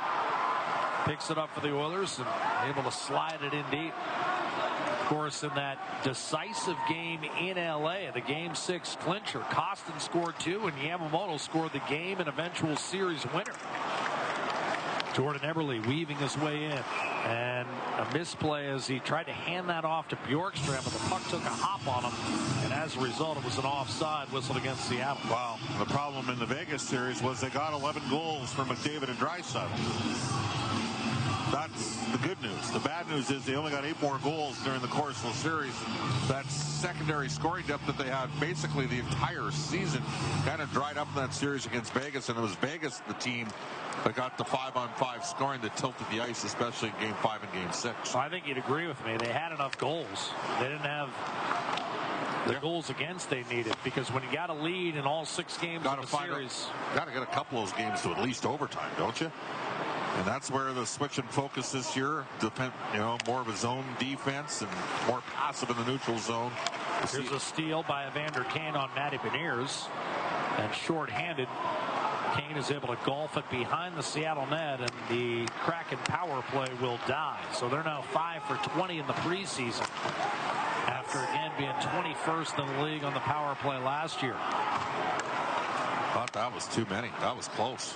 picks it up for the Oilers and able to slide it in deep. Of course, in that decisive game in LA, the Game 6 clincher, Kostin scored 2 and Yamamoto scored the game and eventual series winner. Jordan Eberle weaving his way in, and a misplay as he tried to hand that off to Bjorkstrand, but the puck took a hop on him, and as a result, it was an offside whistled against Seattle. Wow. The problem in the Vegas series was they got 11 goals from McDavid and Draisaitl. That's the good news. The bad news is they only got 8 more goals during the course of the series. That secondary scoring depth that they had basically the entire season kind of dried up in that series against Vegas, and it was Vegas, the team that got the 5-on-5 scoring that tilted the ice, especially in Game 5 and Game 6. I think you'd agree with me. They had enough goals. They didn't have the goals against they needed, because when you got a lead in all 6 games of the series, got to get a couple of those games to at least overtime, don't you? And that's where the switch and focus this year, more of a zone defense and more passive in the neutral zone. Here's a steal by Evander Kane on Matty Beniers, and shorthanded. Kane is able to golf it behind the Seattle net, and the Kraken power play will die. So they're now 5 for 20 in the preseason, after again being 21st in the league on the power play last year. Thought that was too many. That was close.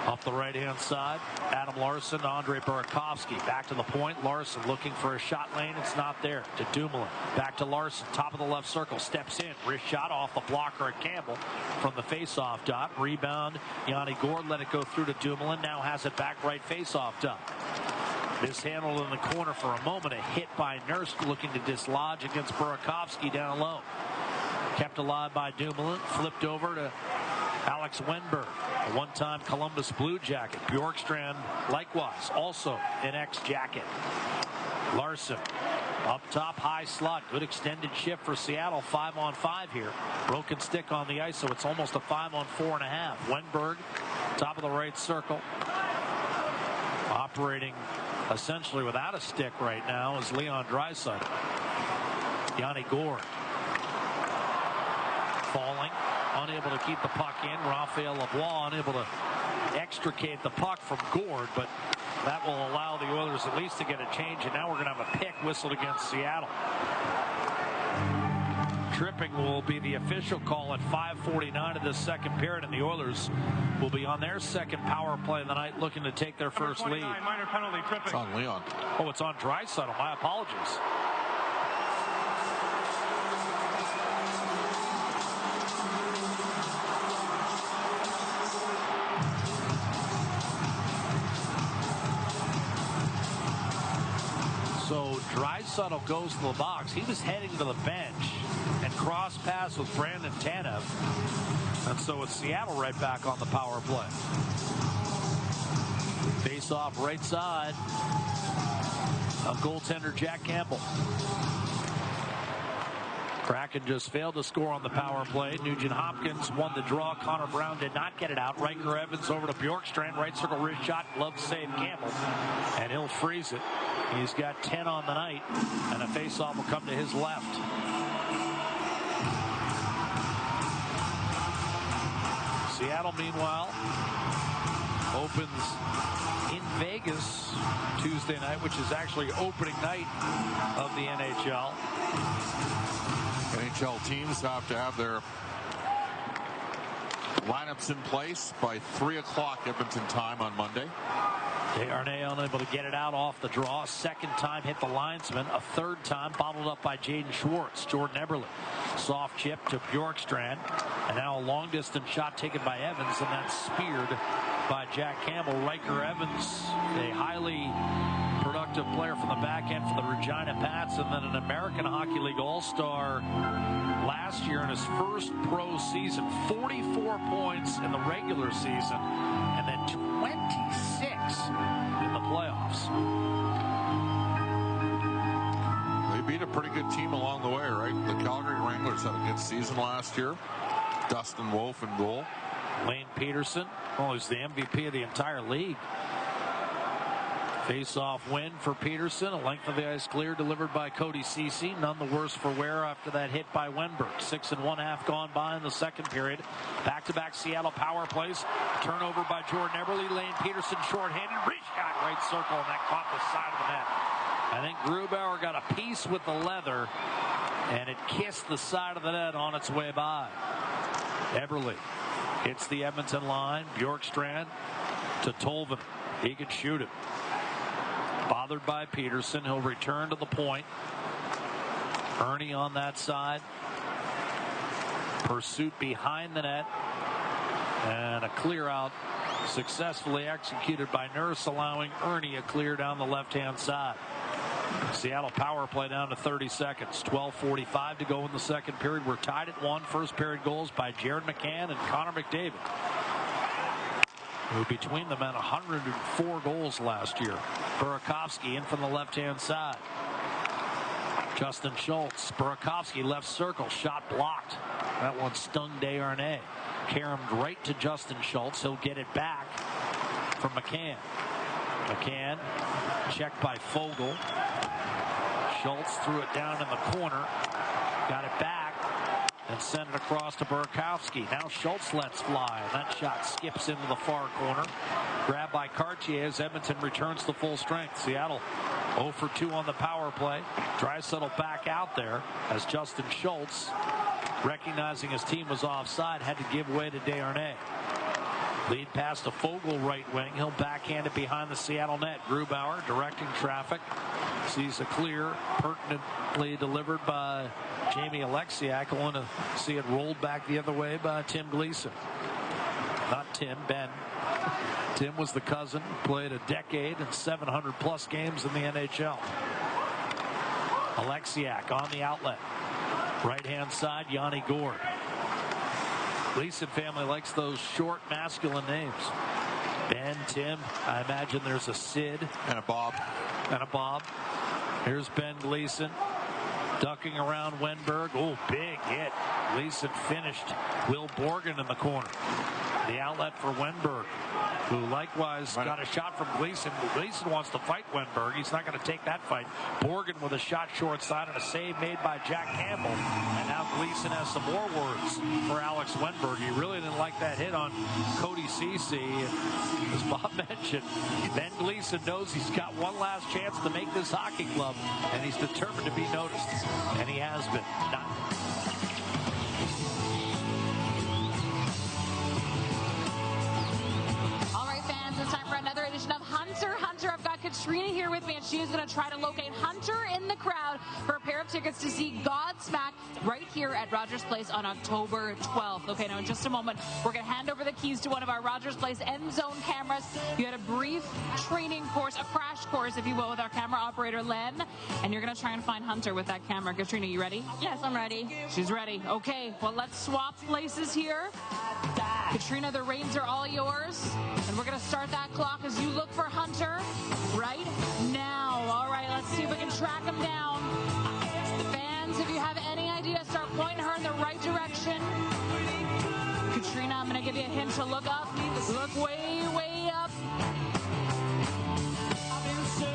Off the right-hand side, Adam Larsson to Andre Burakovsky. Back to the point. Larsson looking for a shot lane. It's not there. To Dumoulin. Back to Larsson. Top of the left circle. Steps in. Wrist shot off the blocker at Campbell from the face-off dot. Rebound. Yanni Gourde let it go through to Dumoulin. Now has it back right face-off dot. Mishandled in the corner for a moment. A hit by Nurse looking to dislodge against Burakovsky down low. Kept alive by Dumoulin. Flipped over to Alex Wenberg, a one-time Columbus Blue Jacket. Bjorkstrand, likewise, also an ex-Jacket. Larsson, up top, high slot. Good extended shift for Seattle. 5-on-5 here. Broken stick on the ice, so it's almost a 5-on-4.5. Wenberg, top of the right circle. Operating essentially without a stick right now is Leon Draisaitl. Yanni Gourde. Falling, unable to keep the puck in. Raphael Lavoie unable to extricate the puck from Gourde, but that will allow the Oilers at least to get a change, and now we're going to have a pick whistled against Seattle. Tripping will be the official call at 5:49 of the second period, and the Oilers will be on their second power play of the night, looking to take their first lead. Minor penalty, tripping. It's on Leon. Oh, it's on Draisaitl. My apologies. So Draisaitl goes to the box. He was heading to the bench and cross pass with Brandon Tanev. And so it's Seattle right back on the power play. Face off right side of goaltender Jack Campbell. Kraken just failed to score on the power play. Nugent Hopkins won the draw. Connor Brown did not get it out. Riker Evans over to Bjorkstrand. Right circle wrist shot. Love to save Campbell. And he'll freeze it. He's got 10 on the night. And a faceoff will come to his left. Seattle, meanwhile, opens in Vegas Tuesday night, which is actually opening night of the NHL. NHL teams have to have their lineups in place by 3 o'clock Edmonton time on Monday. Desharnais unable to get it out off the draw. Second time hit the linesman. A third time bottled up by Jaden Schwartz. Jordan Eberle. Soft chip to Bjorkstrand. And now a long distance shot taken by Evans, and that's speared by Jack Campbell. Riker Evans, a highly productive player from the back end for the Regina Pats, and then an American Hockey League All-Star last year in his first pro season. 44 points in the regular season, and then 26 in the playoffs. They beat a pretty good team along the way, right? The Calgary Wranglers had a good season last year. Dustin Wolf in goal. Lane Peterson, he's the MVP of the entire league. Face-off win for Peterson. A length of the ice clear delivered by Cody Ceci. None the worse for wear after that hit by Wenberg. 6 1/2 gone by in the second period. Back-to-back Seattle power plays. Turnover by Jordan Eberle. Lane Peterson shorthanded. Reshot right circle, and that caught the side of the net. I think Grubauer got a piece with the leather, and it kissed the side of the net on its way by. Eberle hits the Edmonton line. Bjorkstrand to Tolvanen. He can shoot it. Bothered by Peterson. He'll return to the point. Ernie on that side. Pursuit behind the net. And a clear out successfully executed by Nurse, allowing Ernie a clear down the left-hand side. Seattle power play down to 30 seconds. 12:45 to go in the second period. We're tied at 1. First period goals by Jared McCann and Connor McDavid, who between them had 104 goals last year. Burakovsky in from the left-hand side. Justin Schultz. Burakovsky left circle. Shot blocked. That one stung Desharnais. Caromed right to Justin Schultz. He'll get it back from McCann. McCann checked by Fogle. Schultz threw it down in the corner. Got it back and sent it across to Burakovsky. Now Schultz lets fly, and that shot skips into the far corner. Grabbed by Cartier as Edmonton returns to full strength. Seattle 0 for 2 on the power play. Draisaitl back out there as Justin Schultz, recognizing his team was offside, had to give way to Desharnais. Lead pass to Fogle right wing. He'll backhand it behind the Seattle net. Grubauer directing traffic. Sees a clear, pertinently delivered by Jamie Alexiak. I want to see it rolled back the other way by Tim Gleason. Not Tim, Ben. Tim was the cousin, played a decade and 700-plus games in the NHL. Alexiak on the outlet. Right-hand side, Yanni Gourde. Gleason family likes those short, masculine names. Ben, Tim, I imagine there's a Sid. And a Bob. And a Bob. Here's Ben Gleason. Ducking around Wenberg. Oh, big hit. Gleason finished. Will Borgen in the corner. The outlet for Wenberg, who likewise got a shot from Gleason. Gleason wants to fight Wenberg. He's not going to take that fight. Borgen with a shot short side and a save made by Jack Campbell. And now Gleason has some more words for Alex Wenberg. He really didn't like that hit on Cody Ceci. As Bob mentioned, Ben Gleason knows he's got one last chance to make this hockey club, and he's determined to be noticed. And he has been. It's time for another edition of Hunter. I've got Katrina here with me, and she is going to try to locate Hunter in the crowd for a pair of tickets to see Godsmack right here at Rogers Place on October 12th. Okay, now in just a moment, we're going to hand over the keys to one of our Rogers Place end zone cameras. You had a brief training course, a crash course, if you will, with our camera operator, Len, and you're going to try and find Hunter with that camera. Katrina, you ready? Yes, I'm ready. She's ready. Okay, well, let's swap places here. Katrina, the reins are all yours, and we're going to start that clock as you look for Hunter right now. All right, let's see if we can track him down. Fans, if you have any idea, start pointing her in the right direction. Katrina, I'm going to give you a hint to look up. Look way, way up.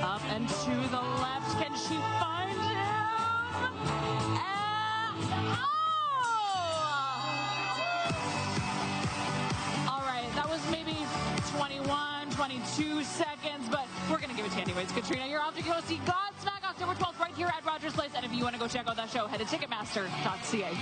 Up and to the left. Can she find him? All right, that was maybe 21, 22 seconds, but we're going to give it to you anyways. Katrina, you're off to go see Godsmack October 12th right here at Rogers Place. And if you want to go check out that show, head to Ticketmaster.ca.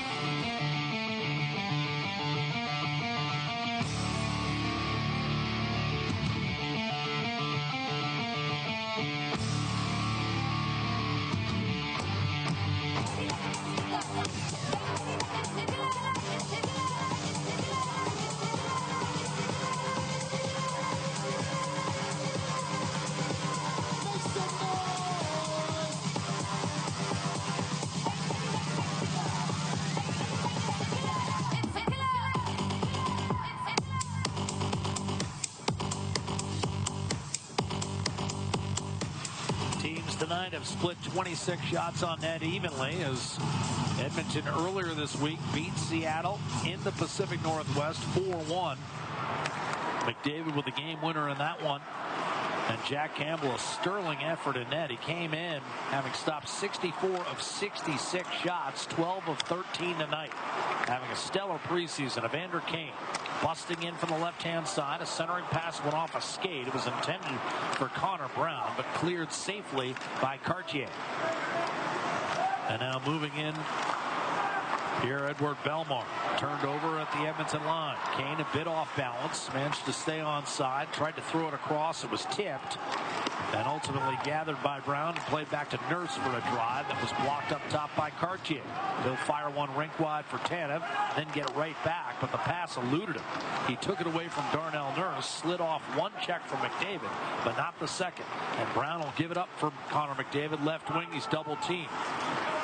have split 26 shots on net evenly, as Edmonton earlier this week beat Seattle in the Pacific Northwest 4-1. McDavid with the game winner in that one. And Jack Campbell, a sterling effort in net. He came in having stopped 64 of 66 shots, 12 of 13 tonight. Having a stellar preseason. Evander Kane busting in from the left-hand side. A centering pass went off a skate. It was intended for Connor Brown, but cleared safely by Cartier. And now moving in, Pierre-Edouard Bellemare turned over at the Edmonton line. Kane a bit off balance, managed to stay on side, tried to throw it across. It was tipped and ultimately gathered by Brown and played back to Nurse for a drive that was blocked up top by Cartier. He'll fire one rink wide for Tanev, then get it right back, but the pass eluded him. He took it away from Darnell Nurse, slid off one check from McDavid, but not the second. And Brown will give it up for Connor McDavid, left wing. He's double teamed.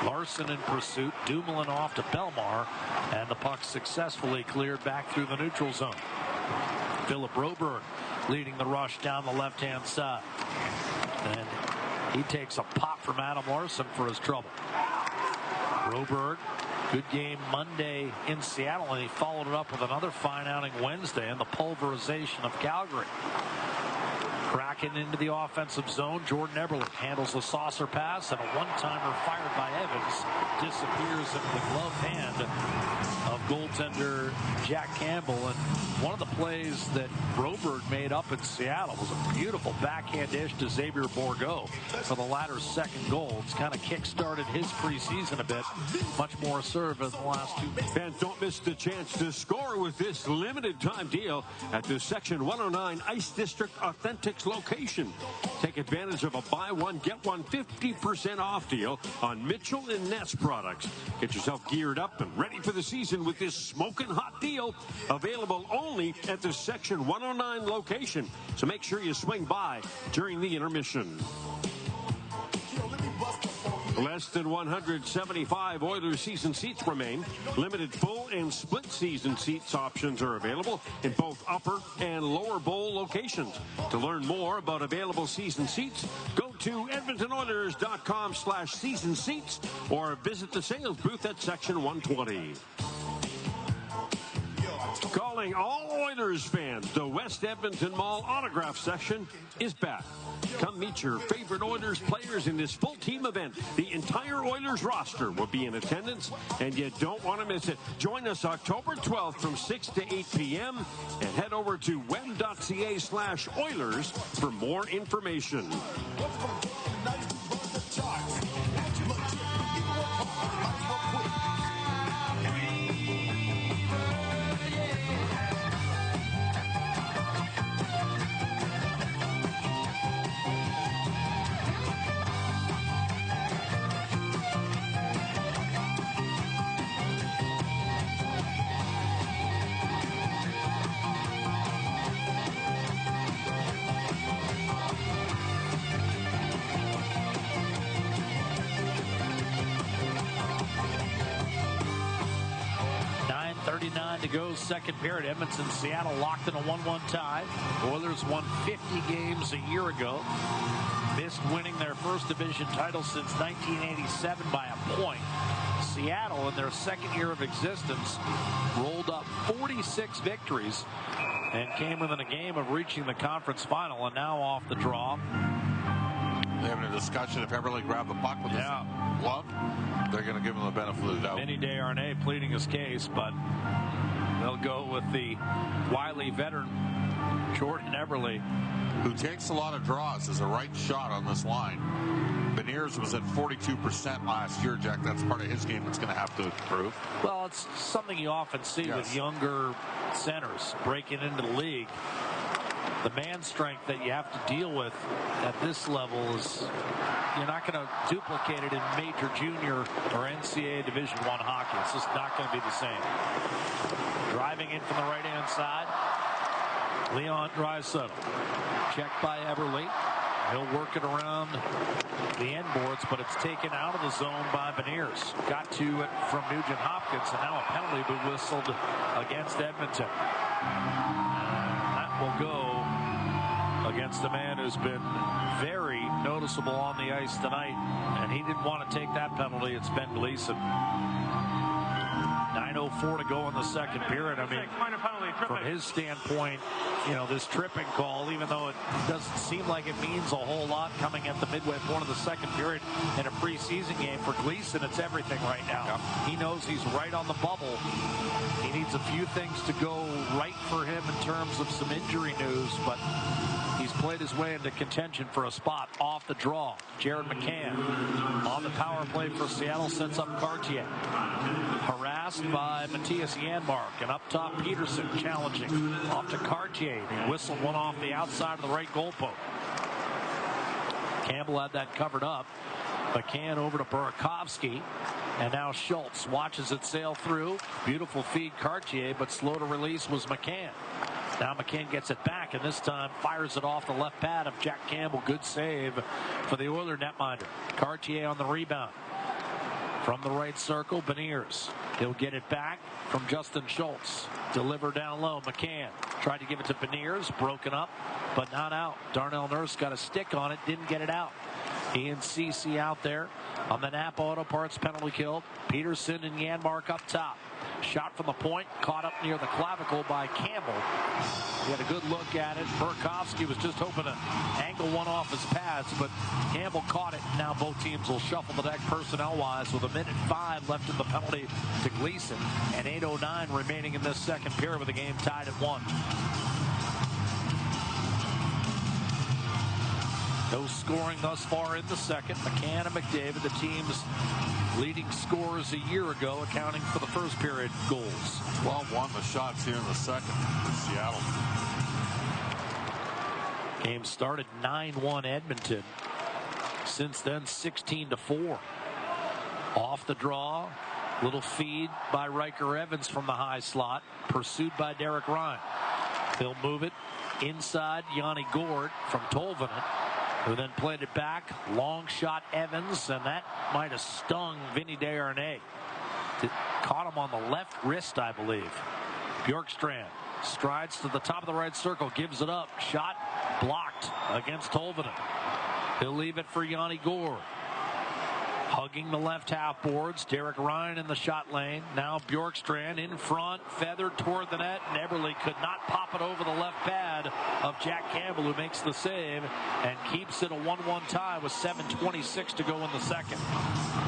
Larson in pursuit, Dumoulin off to Bellemare, and the puck successfully cleared back through the neutral zone. Philip Broberg leading the rush down the left-hand side. And he takes a pop from Adam Larson for his trouble. Broberg, good game Monday in Seattle, and he followed it up with another fine outing Wednesday in the pulverization of Calgary. Kraken into the offensive zone. Jordan Eberle handles the saucer pass, and a one-timer fired by Evans disappears into the glove hand of goaltender Jack Campbell. And one of the plays that Broberg made up in Seattle was a beautiful backhand dish to Xavier Bourgault for the latter's second goal. It's kind of kick-started his preseason a bit. Much more serve in the last two. Fans, don't miss the chance to score with this limited-time deal at the Section 109 Ice District Authentics location. Take advantage of a buy one, get one 50% off deal on Mitchell & Ness products. Get yourself geared up and ready for the season with this smoking hot deal, available only at the Section 109 location. So make sure you swing by during the intermission. Less than 175 Oilers season seats remain. Limited full and split season seats options are available in both upper and lower bowl locations. To learn more about available season seats, go to EdmontonOilers.com/season seats or visit the sales booth at Section 120. Calling all Oilers fans, the West Edmonton Mall autograph section is back. Come meet your favorite Oilers players in this full team event. The entire Oilers roster will be in attendance, and you don't want to miss it. Join us October 12th from 6 to 8 p.m. and head over to web.ca/Oilers for more information. 9:39 to go, second period. Edmonton, Seattle locked in a 1-1 tie. Oilers won 50 games a year ago. Missed winning their first division title since 1987 by a point. Seattle, in their second year of existence, rolled up 46 victories and came within a game of reaching the conference final, and now off the draw. They're having a discussion if Eberle grabbed the puck with his glove. They're going to give him the benefit of the doubt. Vinny Desharnais pleading his case, but they'll go with the wily veteran Jordan Eberle, who takes a lot of draws, as a right shot on this line. Beniers was at 42% last year, Jack. That's part of his game that's going to have to improve. Well, it's something you often see with younger centers breaking into the league. The man strength that you have to deal with at this level is, you're not going to duplicate it in major junior or NCAA Division I hockey. It's just not going to be the same. Driving in from the right-hand side, Leon Draisaitl. Checked by Eberle. He'll work it around the end boards, but it's taken out of the zone by Beniers. Got to it from Nugent Hopkins, and now a penalty will be whistled against Edmonton. That will go against a man who's been very noticeable on the ice tonight, and he didn't want to take that penalty. It's Ben Gleason. 9:04 to go in the second period. I mean, from his standpoint, you know, this tripping call, even though it doesn't seem like it means a whole lot coming at the midway point of the second period in a preseason game, for Gleason, it's everything right now. Yep. He knows he's right on the bubble. He needs a few things to go right for him in terms of some injury news, but he's played his way into contention for a spot off the draw. Jared McCann on the power play for Seattle sets up Cartier. Harassed by Matthias Janmark, and up top Peterson challenging off to Cartier. He whistled one off the outside of the right goal post. Campbell had that covered up. McCann over to Burakovsky, and now Schultz watches it sail through. Beautiful feed Cartier, but slow to release was McCann. Now McCann gets it back, and this time fires it off the left pad of Jack Campbell. Good save for the Oiler netminder. Cartier on the rebound. From the right circle, Beniers. He'll get it back from Justin Schultz. Deliver down low. McCann tried to give it to Beniers. Broken up, but not out. Darnell Nurse got a stick on it. Didn't get it out. He and CC out there on the Napa Auto Parts penalty kill. Peterson and Janmark up top. Shot from the point, caught up near the clavicle by Campbell. He had a good look at it. Burakovsky was just hoping to angle one off his pads, but Campbell caught it. Now both teams will shuffle the deck personnel-wise with 1:05 left in the penalty to Gleason, and 8:09 remaining in this second period with the game tied at 1. No scoring thus far in the second. McCann and McDavid, the team's leading scorers a year ago, accounting for the first period goals. 12-1 the shots here in the second for Seattle. Game started 9-1 Edmonton. Since then, 16-4. Off the draw, little feed by Riker Evans from the high slot, pursued by Derek Ryan. He'll move it inside. Yanni Gourde from Tolvanen, who then played it back. Long shot Evans, and that might have stung Vinny Desharnais. Caught him on the left wrist, I believe. Bjorkstrand strides to the top of the right circle, gives it up. Shot blocked against Tolvanen. He'll leave it for Yanni Gourde. Hugging the left half boards. Derek Ryan in the shot lane. Now Bjorkstrand in front, feathered toward the net, and Eberle could not pop it over the left pad of Jack Campbell, who makes the save and keeps it a 1-1 tie with 7:26 to go in the second.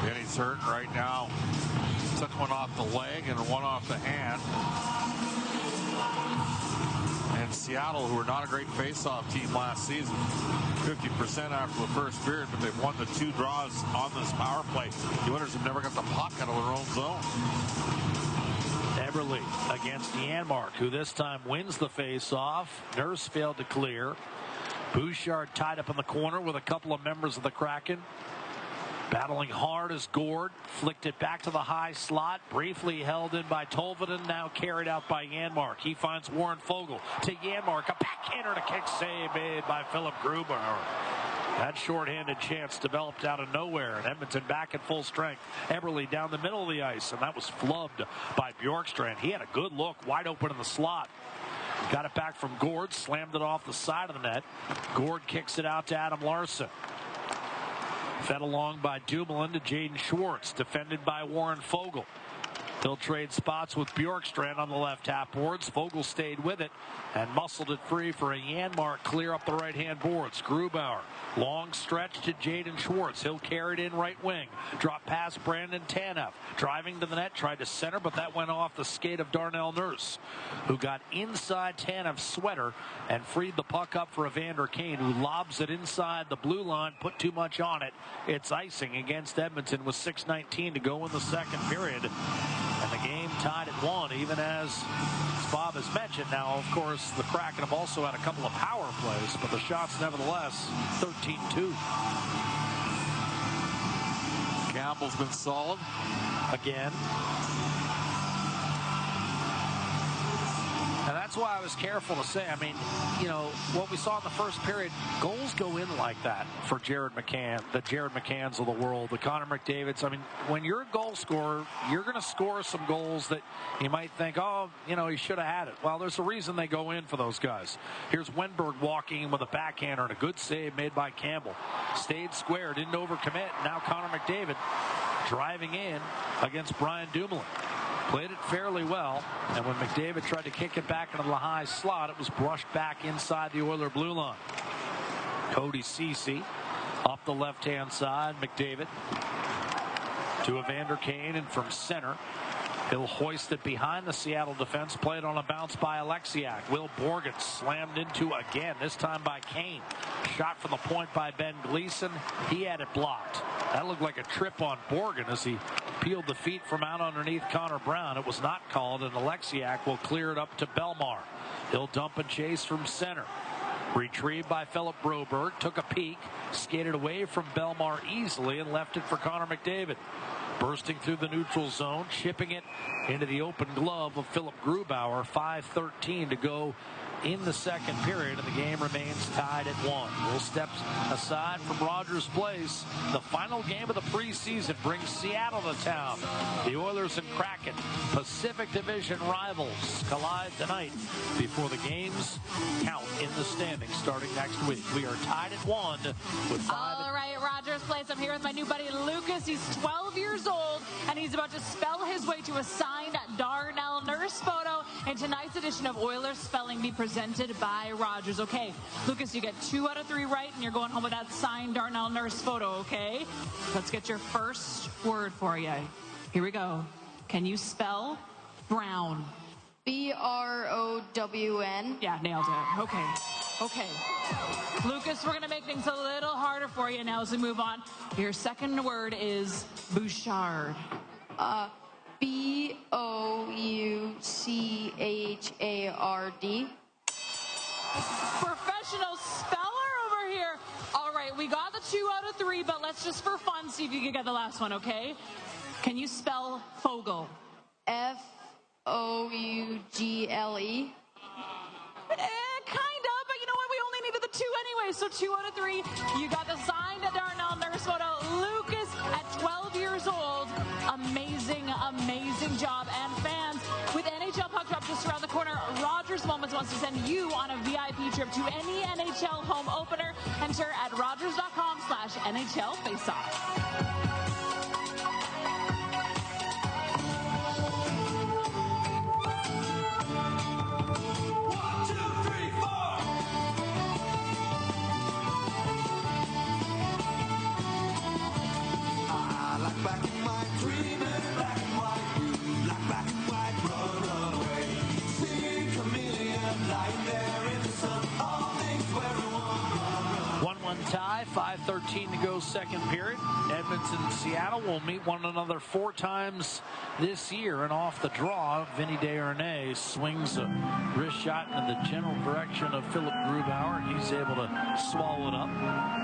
And he's hurt right now. Took one off the leg and one off the hand. And Seattle, who were not a great face-off team last season, 50% after the first period, but they've won the 2 draws on this power play. The Oilers have never got the puck out of their own zone. Eberle against Janmark, who this time wins the face-off. Nurse failed to clear. Bouchard tied up in the corner with a couple of members of the Kraken. Battling hard as Gourde flicked it back to the high slot. Briefly held in by Tolvanen, now carried out by Janmark. He finds Warren Foegele to Janmark. A backhander to kick save made by Philip Grubauer. That shorthanded chance developed out of nowhere, and Edmonton back at full strength. Eberle down the middle of the ice, and that was flubbed by Bjorkstrand. He had a good look, wide open in the slot. Got it back from Gourde, slammed it off the side of the net. Gourde kicks it out to Adam Larsson. Fed along by Dumoulin to Jaden Schwartz, defended by Warren Foegele. He'll trade spots with Bjorkstrand on the left half boards. Foegele stayed with it and muscled it free for a Janmark clear up the right-hand boards. Grubauer, long stretch to Jaden Schwartz. He'll carry it in right wing. Drop past Brandon Tanev. Driving to the net, tried to center, but that went off the skate of Darnell Nurse, who got inside Tanev's sweater and freed the puck up for Evander Kane, who lobs it inside the blue line, put too much on it. It's icing against Edmonton with 6:19 to go in the second period. And the game tied at 1, even as Bob has mentioned. Now, of course, the Kraken have also had a couple of power plays, but the shots, nevertheless, 13-2. Campbell's been solid. Again. And that's why I was careful to say, I mean, you know, what we saw in the first period, goals go in like that for Jared McCann, the Jared McCanns of the world, the Connor McDavids. I mean, when you're a goal scorer, you're going to score some goals that you might think, oh, you know, he should have had it. Well, there's a reason they go in for those guys. Here's Wenberg walking in with a backhander and a good save made by Campbell. Stayed square, didn't overcommit. Now Connor McDavid driving in against Brian Dumoulin. Played it fairly well, and when McDavid tried to kick it back into the high slot, it was brushed back inside the Oiler blue line. Cody Ceci up the left-hand side. McDavid to Evander Kane, and from center, he'll hoist it behind the Seattle defense. Played on a bounce by Alexiak. Will Borgen slammed into again, this time by Kane. Shot from the point by Ben Gleason. He had it blocked. That looked like a trip on Borgen as he peeled the feet from out underneath Connor Brown. It was not called, and Alexiak will clear it up to Belmar. He'll dump and chase from center. Retrieved by Philip Broberg. Took a peek. Skated away from Belmar easily and left it for Connor McDavid. Bursting through the neutral zone, chipping it into the open glove of Philip Grubauer. 5:13 to go in the second period, and the game remains tied at 1. We'll step aside from Rogers Place. The final game of the preseason brings Seattle to town. The Oilers and Kraken, Pacific Division rivals, collide tonight before the games count in the standings starting next week. We are tied at 1 with 5. All right, Rogers Place. I'm here with my new buddy Lucas. He's 12 years old, and he's about to spell his way to a signed Darnell Nurse photo in tonight's edition of Oilers Spelling Bee presented by Rogers. Okay, Lucas, you get 2 out of 3 right, and you're going home with that signed Darnell Nurse photo, okay? Let's get your first word for you. Here we go. Can you spell Brown? B-R-O-W-N. Yeah, nailed it. Okay. Okay. Lucas, we're going to make things a little harder for you now as we move on. Your second word is Bouchard. B-O-U-C-H-A-R-D. Professional speller over here. All right, we got the 2 out of 3, but let's just for fun see if you can get the last one, okay? Can you spell Fogle? F-O-U-G-L-E. Kind of, but you know what? We only needed the 2 anyway, so 2 out of 3. You got the signed Darnell Nurse photo. Lucas, at 12 years old, amazing, amazing job. And fans, with NHL Puck Drop just around the corner, Rogers Moments wants to send you on a VIP trip to any NHL home opener. Enter at rogers.com/NHL Faceoff. Tie, 5:13 to go second period. Edmonton and Seattle will meet one another 4 times this year, and off the draw, Vinny Desharnais swings a wrist shot in the general direction of Philip Grubauer. He's able to swallow it up.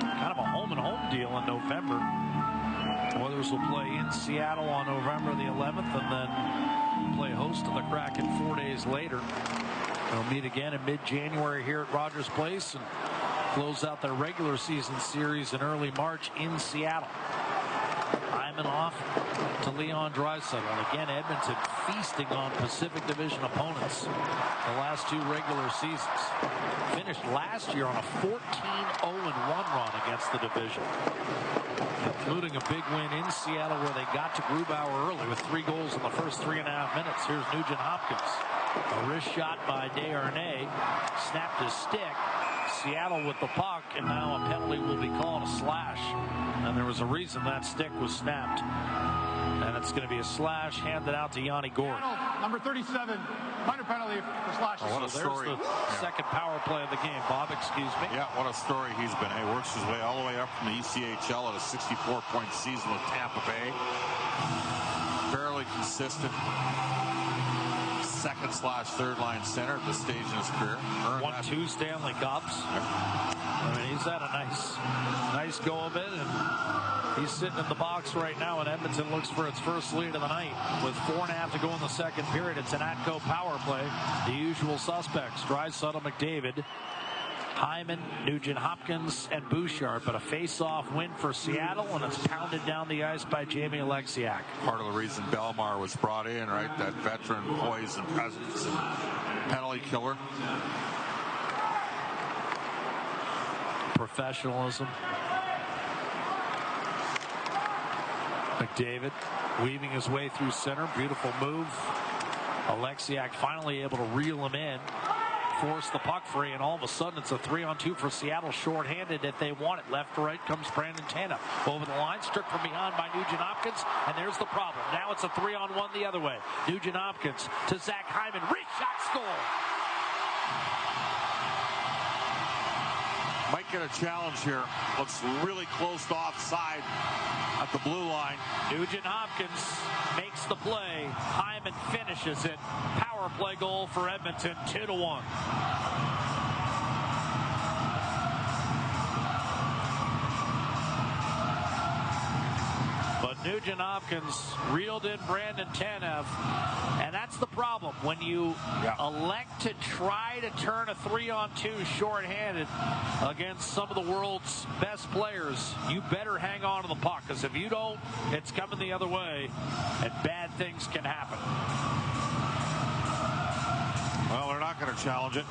Kind of a home-and-home deal in November. Oilers will play in Seattle on November the 11th and then play host to the Kraken 4 days later. They'll meet again in mid-January here at Rogers Place and close out their regular season series in early March in Seattle. Hyman off to Leon Draisaitl. And again, Edmonton feasting on Pacific Division opponents the last 2 regular seasons. Finished last year on a 14-0-1 run against the division, including a big win in Seattle where they got to Grubauer early with 3 goals in the first 3.5 minutes. Here's Nugent Hopkins. A wrist shot by Desharnais. Snapped his stick. Seattle with the puck, and now a penalty will be called, a slash. And there was a reason that stick was snapped. And it's going to be a slash handed out to Yanni Gord. Number 37, minor penalty for slashing. Oh, what a story. There's the second power play of the game. Bob, excuse me. Yeah, what a story he's been. He works his way all the way up from the ECHL at a 64-point season with Tampa Bay. Fairly consistent. Second/third line center at this stage in his career. Won 2 Stanley Cups. I mean, he's had a nice go of it, and he's sitting in the box right now, and Edmonton looks for its first lead of the night. With 4.5 to go in the second period, it's an Atco power play. The usual suspects, Draisaitl, McDavid, Hyman, Nugent-Hopkins, and Bouchard, but a face-off win for Seattle, and it's pounded down the ice by Jamie Alexiak. Part of the reason Bellemare was brought in, right? That veteran poise and presence and penalty killer. Professionalism. McDavid weaving his way through center. Beautiful move. Alexiak finally able to reel him in. Force the puck free, and all of a sudden it's a 3-on-2 for Seattle, shorthanded if they want it. Left to right comes Brandon Tanev. Over the line, stripped from behind by Nugent-Hopkins, and there's the problem. Now it's a 3-on-1 the other way. Nugent-Hopkins to Zach Hyman. Reach shot, score! Might get a challenge here. Looks really close to offside at the blue line. Nugent-Hopkins makes the play. Hyman finishes it. Power play goal for Edmonton, 2-1. But Nugent-Hopkins reeled in Brandon Tanev, and that's the problem. When you elect to try to turn a 3-on-2 shorthanded against some of the world's best players, you better hang on to the puck, because if you don't, it's coming the other way, and bad things can happen. Well, they're not going to challenge it.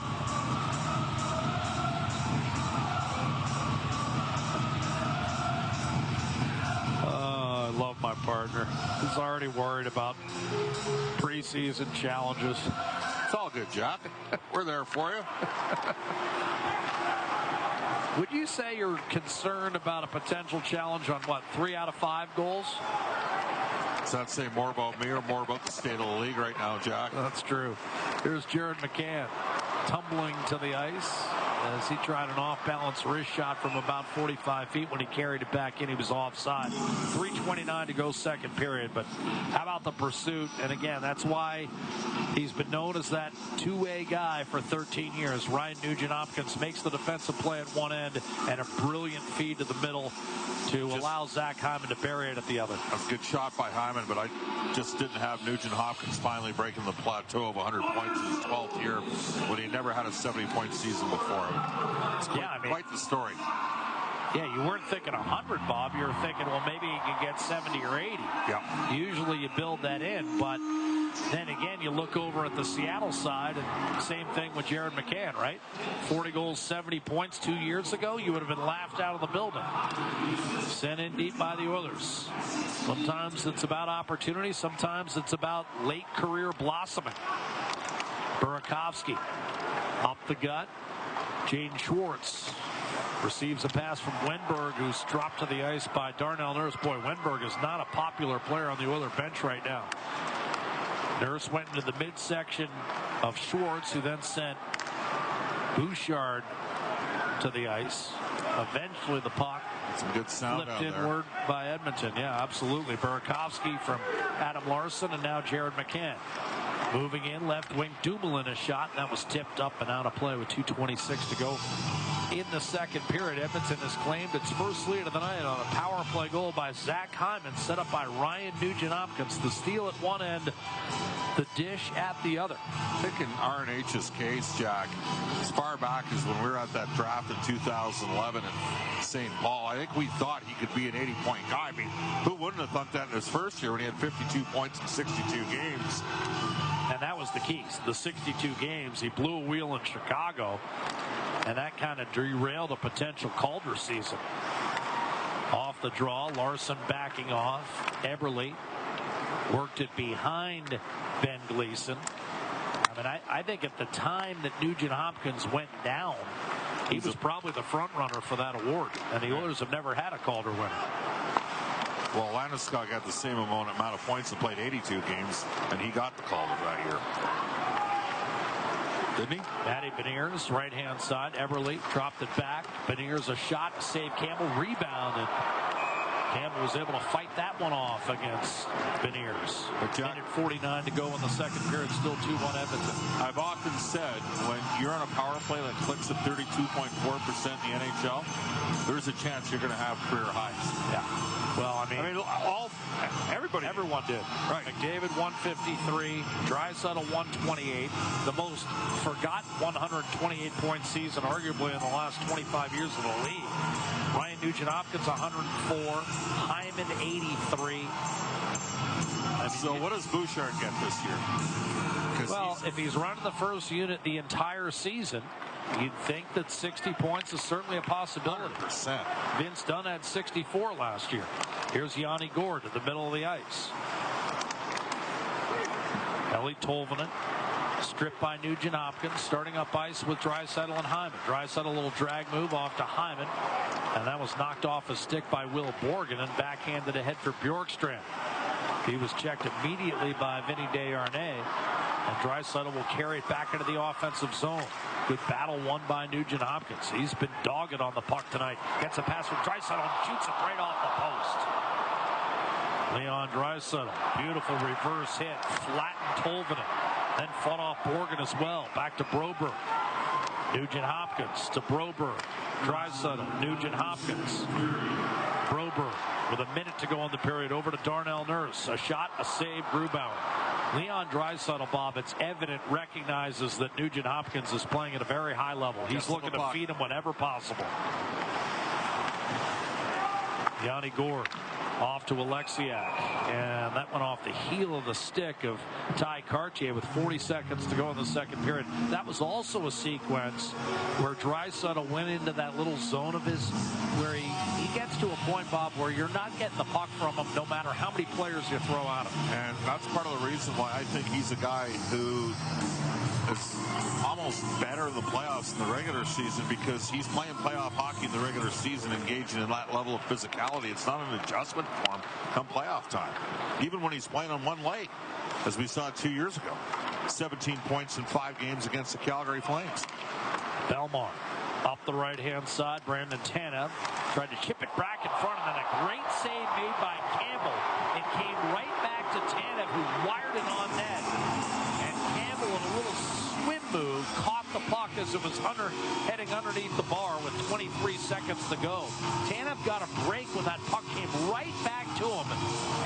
I love my partner. He's already worried about preseason challenges. It's all good, Jack. We're there for you. Would you say you're concerned about a potential challenge on, what, 3 out of 5 goals? Does that say more about me or more about the state of the league right now, Jack? That's true. Here's Jared McCann tumbling to the ice as he tried an off-balance wrist shot from about 45 feet. When he carried it back in, he was offside. 3:29 to go second period, but how about the pursuit? And again, that's why he's been known as that two-way guy for 13 years. Ryan Nugent-Hopkins makes the defensive play at one end and a brilliant feed to the middle to allow Zach Hyman to bury it at the other. That's a good shot by Hyman, but I just didn't have Nugent-Hopkins finally breaking the plateau of 100 points in his 12th year when he never had a 70-point season before. It's quite the story. Yeah, you weren't thinking 100, Bob. You were thinking, well, maybe you can get 70 or 80. Yeah. Usually you build that in, but then again, you look over at the Seattle side, and same thing with Jared McCann, right? 40 goals, 70 points 2 years ago. You would have been laughed out of the building. Sent in deep by the Oilers. Sometimes it's about opportunity. Sometimes it's about late career blossoming. Burakovsky up the gut. Jaden Schwartz receives a pass from Wenberg, who's dropped to the ice by Darnell Nurse. Boy, Wenberg is not a popular player on the Oiler bench right now. Nurse went into the midsection of Schwartz, who then sent Bouchard to the ice. Eventually the puck some good sound flipped inward by Edmonton. Yeah, absolutely. Burakovsky from Adam Larson, and now Jared McCann. Moving in, left wing, Dumoulin a shot, and that was tipped up and out of play with 2:26 to go in the second period. Edmonton has claimed its first lead of the night on a power play goal by Zach Hyman, set up by Ryan Nugent-Hopkins. The steal at one end, the dish at the other. I think in R&H's case, Jack, as far back as when we were at that draft in 2011 in St. Paul, I think we thought he could be an 80-point guy. I mean, who wouldn't have thought that in his first year when he had 52 points in 62 games? And that was the key. The 62 games, he blew a wheel in Chicago, and that kind of derailed a potential Calder season. Off the draw, Larson backing off. Eberle worked it behind Ben Gleason. I mean, I think at the time that Nugent-Hopkins went down, he was probably the front runner for that award, and the Oilers have never had a Calder winner. Well, Landeskog got the same amount of points and played 82 games, and he got the Calder that year. Didn't he? Matty Beniers, right-hand side. Eberle dropped it back. Beniers a shot to save Campbell. Rebounded Campbell was able to fight that one off against Beniers. Minute 49 to go in the second period, still 2-1 Edmonton. I've often said when you're on a power play that clicks at 32.4% in the NHL, there's a chance you're going to have career highs. Yeah. Well, everyone did. Right. McDavid 153, Draisaitl 128, the most forgotten 128-point season arguably in the last 25 years of the league. Ryan Nugent-Hopkins 104, Hyman 83. So what does Bouchard get this year? Well, if he's running the first unit the entire season, you'd think that 60 points is certainly a possibility. 100%. Vince Dunn had 64 last year. Here's Yanni Gourde at the middle of the ice. Ellie Tolvanen stripped by Nugent-Hopkins, starting up ice with Draisaitl and Hyman. Draisaitl, a little drag move off to Hyman, and that was knocked off a stick by Will Borgen and backhanded ahead for Bjorkstrand. He was checked immediately by Vinny Desharnais, and Draisaitl will carry it back into the offensive zone. Good battle won by Nugent-Hopkins. He's been dogged on the puck tonight. Gets a pass from Draisaitl and shoots it right off the post. Leon Draisaitl, beautiful reverse hit, flattened Tolvanen, then fought off Borgen as well. Back to Broberg. Nugent-Hopkins to Broberg. Draisaitl, Nugent-Hopkins. Broberg with a minute to go in the period. Over to Darnell Nurse. A shot, a save, Grubauer. Leon Draisaitl, Bob, it's evident, recognizes that Nugent-Hopkins is playing at a very high level. He's looking to feed him whenever possible. Yanni Gourde off to Alexiak, and that went off the heel of the stick of Ty Cartier with 40 seconds to go in the second period. That was also a sequence where Draisaitl went into that little zone of his where he gets to a point, Bob, where you're not getting the puck from him no matter how many players you throw at him. And that's part of the reason why I think he's a guy who is almost better in the playoffs in the regular season, because he's playing playoff hockey in the regular season, engaging in that level of physicality. It's not an adjustment for him come playoff time. Even when he's playing on one leg, as we saw 2 years ago. 17 points in 5 games against the Calgary Flames. Belmar up the right-hand side. Brandon Tanev tried to chip it back in front, and then a great save made by Campbell. It came right back to Tanev, who wired it on net. And Campbell, in a little swim move, caught the puck as it was heading underneath the bar with 23 seconds to go. Tanev got a break when that puck came right back to him,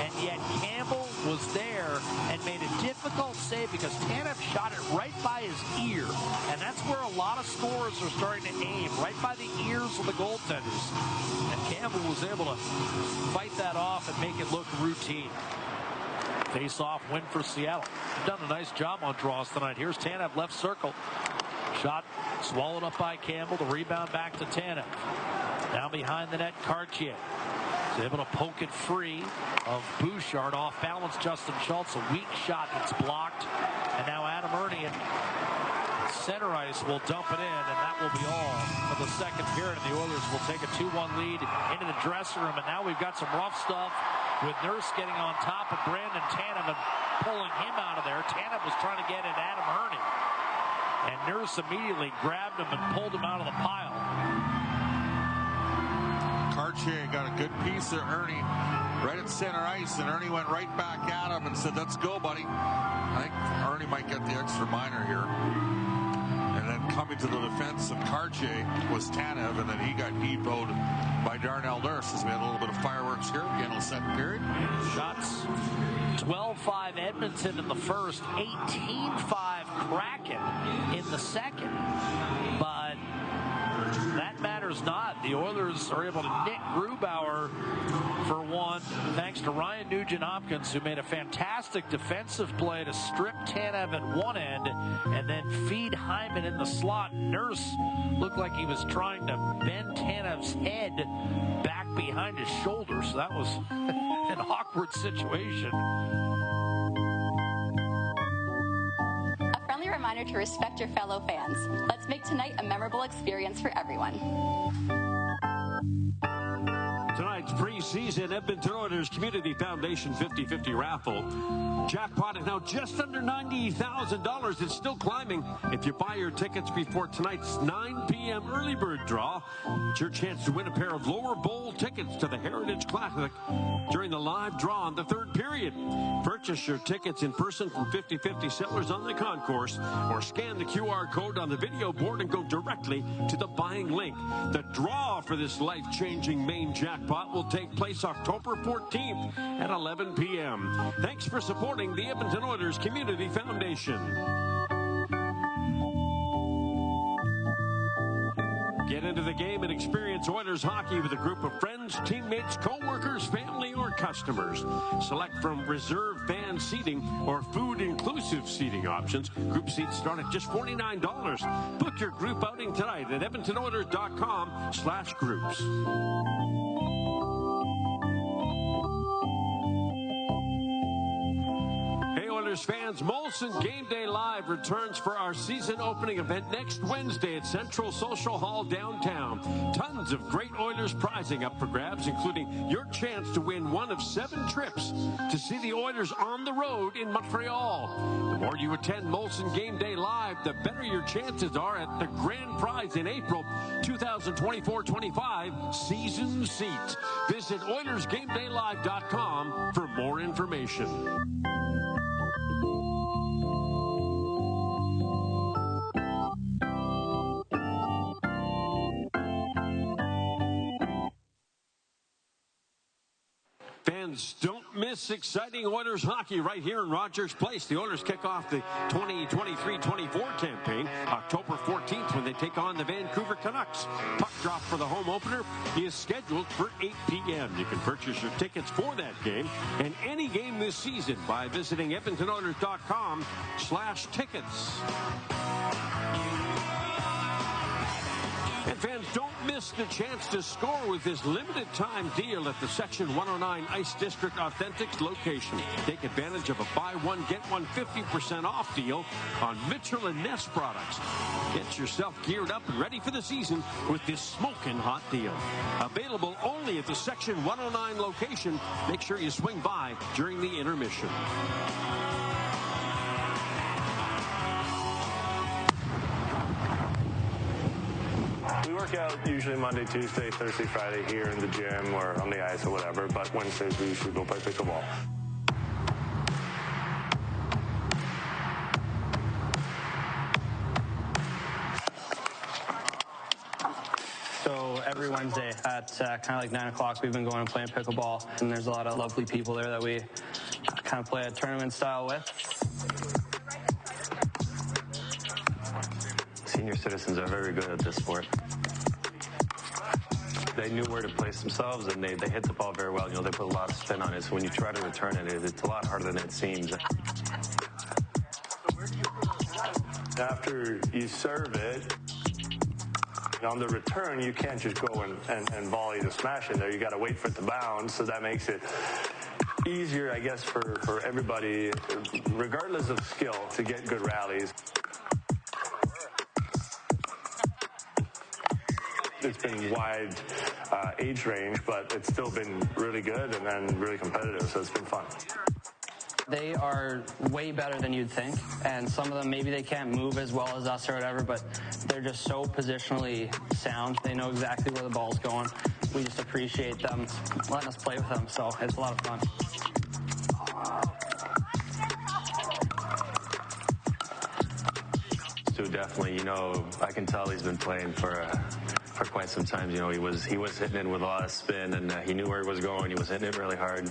and yet Campbell was there and made a difficult save because Tanev shot it right by his ear, and that's where a lot of scorers are starting to aim, right by the ears of the goaltenders. And Campbell was able to fight that off and make it look routine. Face-off win for Seattle. They've done a nice job on draws tonight. Here's Tanev, left circle. Shot swallowed up by Campbell. The rebound back to Tanev. Now behind the net, Cartier is able to poke it free of Bouchard. Off balance, Justin Schultz. A weak shot that's blocked. And now Adam Ernie at center ice will dump it in, and that will be all for the second period. The Oilers will take a 2-1 lead into the dressing room, and now we've got some rough stuff with Nurse getting on top of Brandon Tanev and pulling him out of there. Tanev was trying to get at Adam Ernie, and Nurse immediately grabbed him and pulled him out of the pile. Cartier got a good piece of Ernie right at center ice, and Ernie went right back at him and said, "Let's go, buddy." I think Ernie might get the extra minor here. And then coming to the defense of Cartier was Tanev, and then he got depoted by Darnell Nurse as we had a little bit of fireworks here again in the second period. Shots 12-5 Edmonton in the first, 18-5 Kraken in the second. But that matters not. The Oilers are able to nick Grubauer for one, thanks to Ryan Nugent-Hopkins, who made a fantastic defensive play to strip Tanev at one end and then feed Hyman in the slot. Nurse looked like he was trying to bend Tanev's head back behind his shoulder, so that was an awkward situation. A friendly reminder to respect your fellow fans. Let's make tonight a memorable experience for everyone. Tonight's preseason Edmonton Oilers Community Foundation 50-50 raffle. Jackpot is now just under $90,000. It's still climbing. If you buy your tickets before tonight's 9 p.m. early bird draw, it's your chance to win a pair of lower bowl tickets to the Heritage Classic during the live draw on the third period. Purchase your tickets in person from 50-50 Settlers on the concourse, or scan the QR code on the video board and go directly to the buying link. The draw for this life-changing main jackpot will take place October 14th at 11 p.m. Thanks for supporting the Edmonton Oilers Community Foundation. Get into the game and experience Oilers hockey with a group of friends, teammates, co-workers, family, or customers. Select from reserve fan seating or food-inclusive seating options. Group seats start at just $49. Book your group outing tonight at EdmontonOilers.com/groups. Fans, Molson Game Day Live returns for our season opening event next Wednesday at Central Social Hall downtown. Tons of great Oilers prizing up for grabs, including your chance to win one of 7 trips to see the Oilers on the road in Montreal. The more you attend Molson Game Day Live, the better your chances are at the grand prize in April 2024-25 season seats. Visit OilersGameDayLive.com for more information. Fans, don't miss exciting Oilers hockey right here in Rogers Place. The Oilers kick off the 2023-24 campaign October 14th when they take on the Vancouver Canucks. Puck drop for the home opener is scheduled for 8 p.m. You can purchase your tickets for that game and any game this season by visiting EdmontonOilers.com/tickets. And fans, don't miss the chance to score with this limited time deal at the Section 109 Ice District Authentics location. Take advantage of a buy one, get one 50% off deal on Mitchell & Ness products. Get yourself geared up and ready for the season with this smoking hot deal. Available only at the Section 109 location. Make sure you swing by during the intermission. We work out usually Monday, Tuesday, Thursday, Friday here in the gym or on the ice or whatever, but Wednesdays we usually go play pickleball. So every Wednesday at kind of like 9 o'clock, we've been going and playing pickleball, and there's a lot of lovely people there that we kind of play a tournament style with. Senior citizens are very good at this sport. They knew where to place themselves, and they hit the ball very well. You know, they put a lot of spin on it, so when you try to return it, it's a lot harder than it seems. After you serve it, on the return, you can't just go and volley the smash in there. You got to wait for it to bounce, so that makes it easier, I guess, for everybody, regardless of skill, to get good rallies. It's been wide age range, but it's still been really good and then really competitive, so it's been fun. They are way better than you'd think, and some of them, maybe they can't move as well as us or whatever, but they're just so positionally sound. They know exactly where the ball's going. We just appreciate them letting us play with them, so it's a lot of fun. So definitely, you know, I can tell he's been playing for quite some time. You know, he was hitting it with a lot of spin, and he knew where he was going. He was hitting it really hard.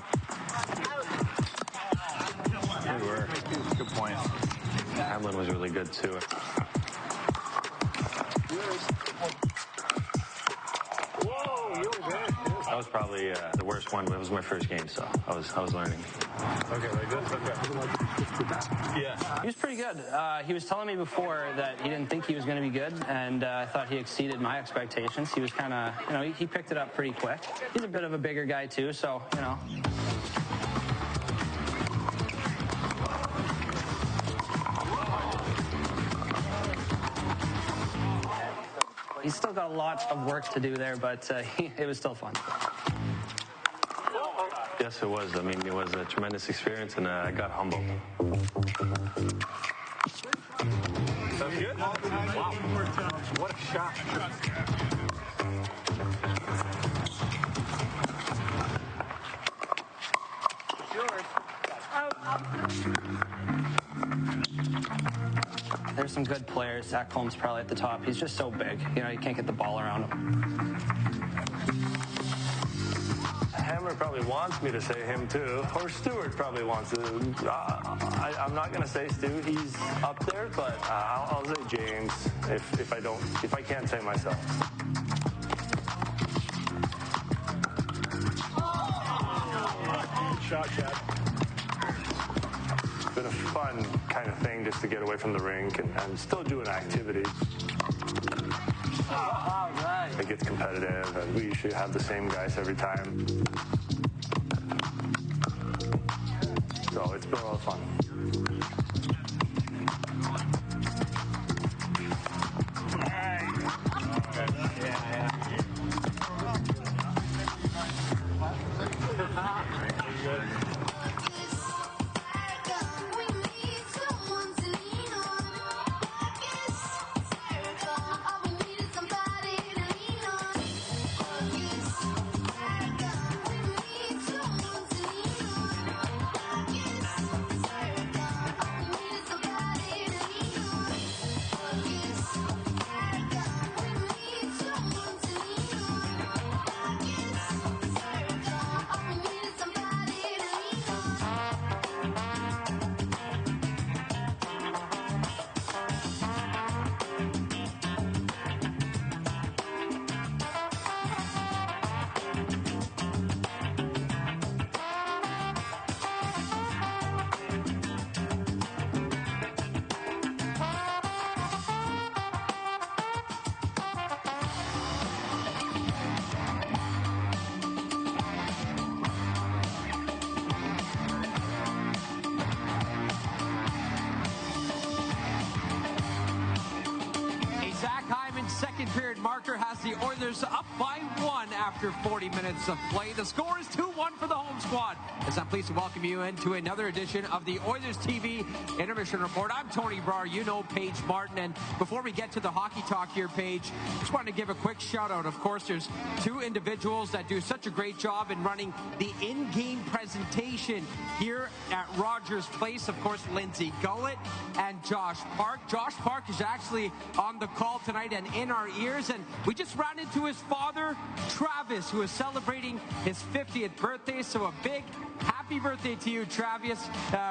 Good work. Good point. Hamlin was really good too. That was probably the worst one. It was my first game, so I was learning. Okay, like this. Okay. Yeah. He was pretty good. He was telling me before that he didn't think he was going to be good, and I thought he exceeded my expectations. He was kind of, you know, he picked it up pretty quick. He's a bit of a bigger guy too, so, you know. He's still got a lot of work to do there, but it was still fun. Yes, it was. I mean, it was a tremendous experience, and I got humbled. Sounds good? Wow. What a shot. There's some good players. Zach Holmes probably at the top. He's just so big. You know, you can't get the ball around him. Hammer probably wants me to say him too, or Stewart probably wants to. I'm not going to say Stu. He's up there, but I'll say James if I can't say myself. Good shot, Chad. It's been a fun kind of thing just to get away from the rink and still do an activity. All right. It gets competitive, and we usually have the same guys every time. So it's been a lot of fun. Second period marker has the Oilers up by 1 after 40 minutes of play. The score is 2-1 for the home squad. As I'm pleased to welcome you into another edition of the Oilers TV Intermission Report. I'm Tony Brar. You know Paige Martin. And before we get to the hockey talk here, Paige, just wanted to give a quick shout out. Of course, there's two individuals that do such a great job in running the in-game presentation here at Rogers Place. Of course, Lindsay Gullett and Josh Park. Josh Park is actually on the call tonight and in our ears, and we just ran into his father, Travis, who is celebrating his 50th birthday. So a big happy birthday to you, Travis.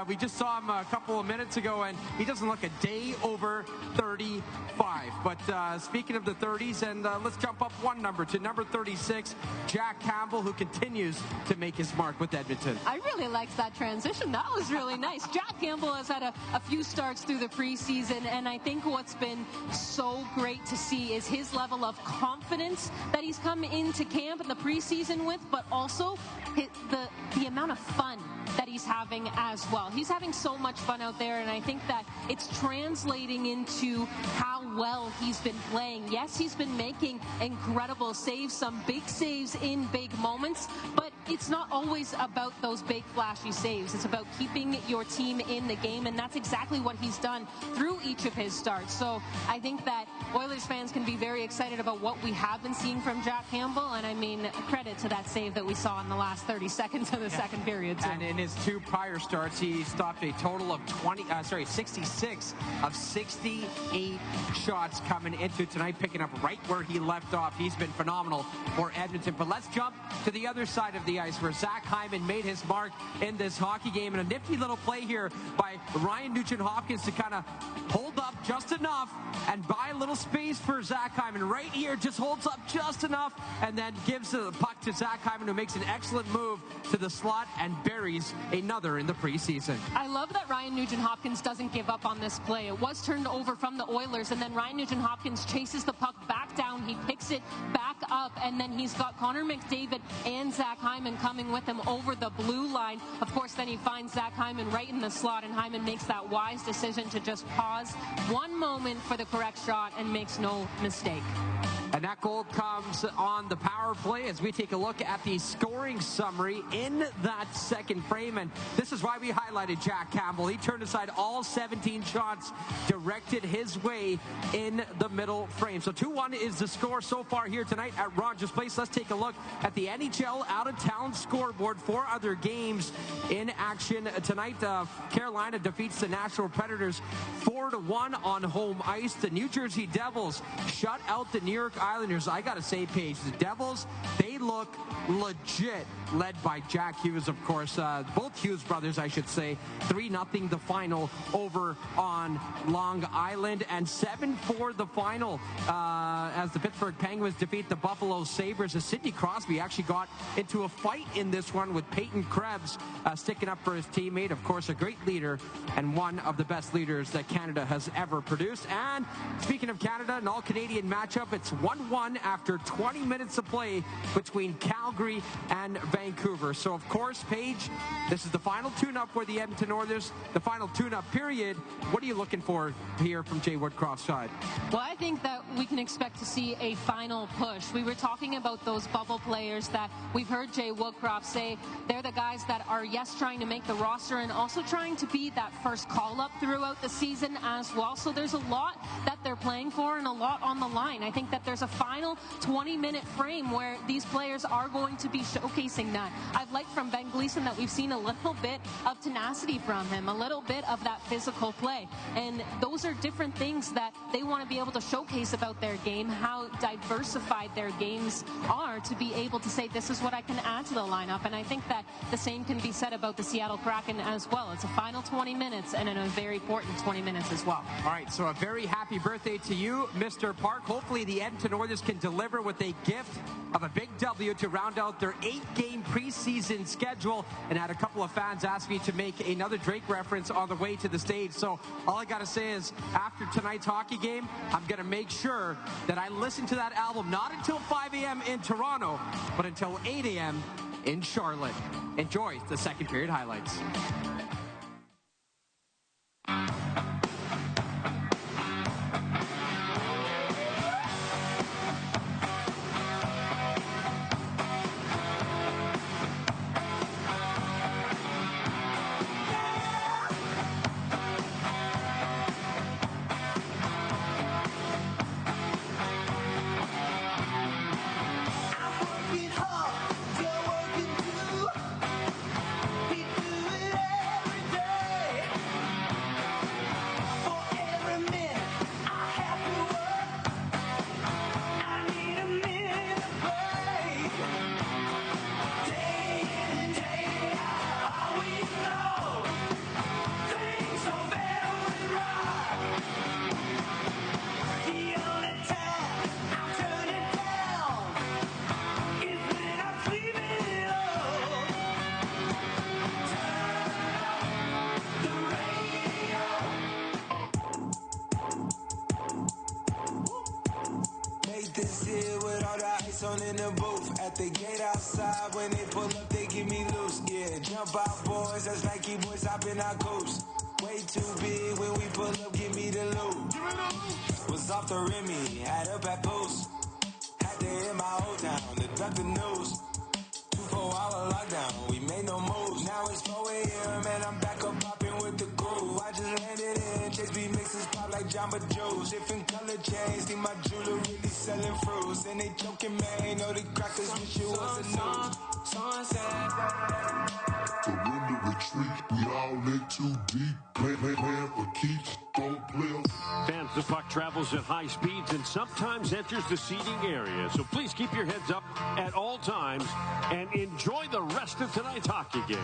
We just saw him a couple of minutes ago, and he doesn't look a day over 35. But speaking of the 30s, and let's jump up one number to number 36, Jack Campbell, who continues to make his mark with Edmonton. I really liked that transition. That was really nice. Jack Campbell has had a few starts through the preseason, and I think what's been so great to see is his level of confidence that he's come into camp in the preseason with, but also the amount of fun that he's having as well. He's having so much fun out there, and I think that it's translating into how well he's been playing. Yes, he's been making incredible saves, some big saves in big moments, but it's not always about those big flashy saves. It's about keeping your team in the game, and that's exactly what he's done through each of his starts. So I think that Oilers fans can be very excited about what we have been seeing from Jack Campbell, and I mean, credit to that save that we saw in the last 30 seconds of the second period too. And in his two prior starts, he stopped a total of 66 of 68 shots coming into tonight, picking up right where he left off. He's been phenomenal for Edmonton. But let's jump to the other side of the ice, where Zach Hyman made his mark in this hockey game, and a nifty little play here by Ryan Nugent-Hopkins to kind of hold up just enough and buy a little space for Zach Hyman. Right here, just holds up just enough and then gives the puck to Zach Hyman, who makes an excellent move to the slot and buries another in the preseason. I love that Ryan Nugent-Hopkins doesn't give up on this play. It was turned over from the Oilers, and then Ryan Nugent-Hopkins chases the puck back down. He picks it back up, and then he's got Connor McDavid and Zach Hyman coming with him over the blue line. Of course, then he finds Zach Hyman right in the slot, and Hyman makes that wise decision to just pause one moment for the correct shot and makes no mistake. And that goal comes on the power play as we take a look at the scoring summary in that second frame. And this is why we highlighted Jack Campbell. He turned aside all 17 shots directed his way in the middle frame. So 2-1 is the score so far here tonight at Rogers Place. Let's take a look at the NHL out-of-town scoreboard. 4 other games in action tonight. Carolina defeats the Nashville Predators 4-1 on home ice. The New Jersey Devils shut out the New York Islanders. I gotta say, Paige, the Devils, they look legit, led by Jack Hughes, of course. Both Hughes brothers, I should say. 3-0 the final over on Long Island, and 7-4 the final as the Pittsburgh Penguins defeat the Buffalo Sabres. As Sidney Crosby actually got into a fight in this one with Peyton Krebs sticking up for his teammate. Of course, a great leader and one of the best leaders that Canada has ever produced. And speaking of Canada, an all-Canadian matchup. It's 1-1 after 20 minutes of play between Calgary and Vancouver. So, of course, Paige, this is the final tune-up for the Edmonton Oilers, the final tune-up period. What are you looking for here from Jay Woodcroft's side? Well, I think that we can expect to see a final push. We were talking about those bubble players that we've heard Jay Woodcroft say they're the guys that are, yes, trying to make the roster and also trying to be that first call-up throughout the season as well. So there's a lot that they're playing for and a lot on the line. I think that there's a final 20-minute frame where these players are going to be showcasing that. I've liked from Ben Gleason that we've seen a little bit of tenacity from him, a little bit of that physical play. And those are different things that they want to be able to showcase about their game, how diversified their games are, to be able to say, this is what I can add to the lineup. And I think that the same can be said about the Seattle Kraken as well. It's a final 20 minutes and in a very important 20 minutes as well. All right, so a very happy birthday to you, Mr. Park. Hopefully the Edmonton Oilers can deliver with a gift of a big W to round out their 8-game preseason schedule. And I had a couple of fans ask me to make another Drake reference on the way to the stage. So all I got to say is, after tonight's hockey game, I'm going to make sure that I listen to that album not until 5 a.m. in Toronto, but until 8 a.m. in Charlotte. Enjoy the second period highlights. In the booth at the gate outside, when they pull up, they give me loose. Yeah, jump out, boys. That's Nike boys hopping our coast. Way too big when we pull up, give me the loot. Was off the Remy, had up at post. Had to hit my old town to duck the news. 24-hour lockdown, we made no moves. Now it's 4 a.m. and I'm back up popping with the groove. I just landed in, Chase B mixes pop like Jamba Joe's. Different color chains, think my jewelry really selling fruits. And they joking, man, know the crackers wish it was a news. Surrender, retreat, we all in too deep. Playing for keeps, don't play. Fans, the puck travels at high speeds and sometimes enters the seating area. So please keep your heads up at all times and enjoy the rest of tonight's hockey game.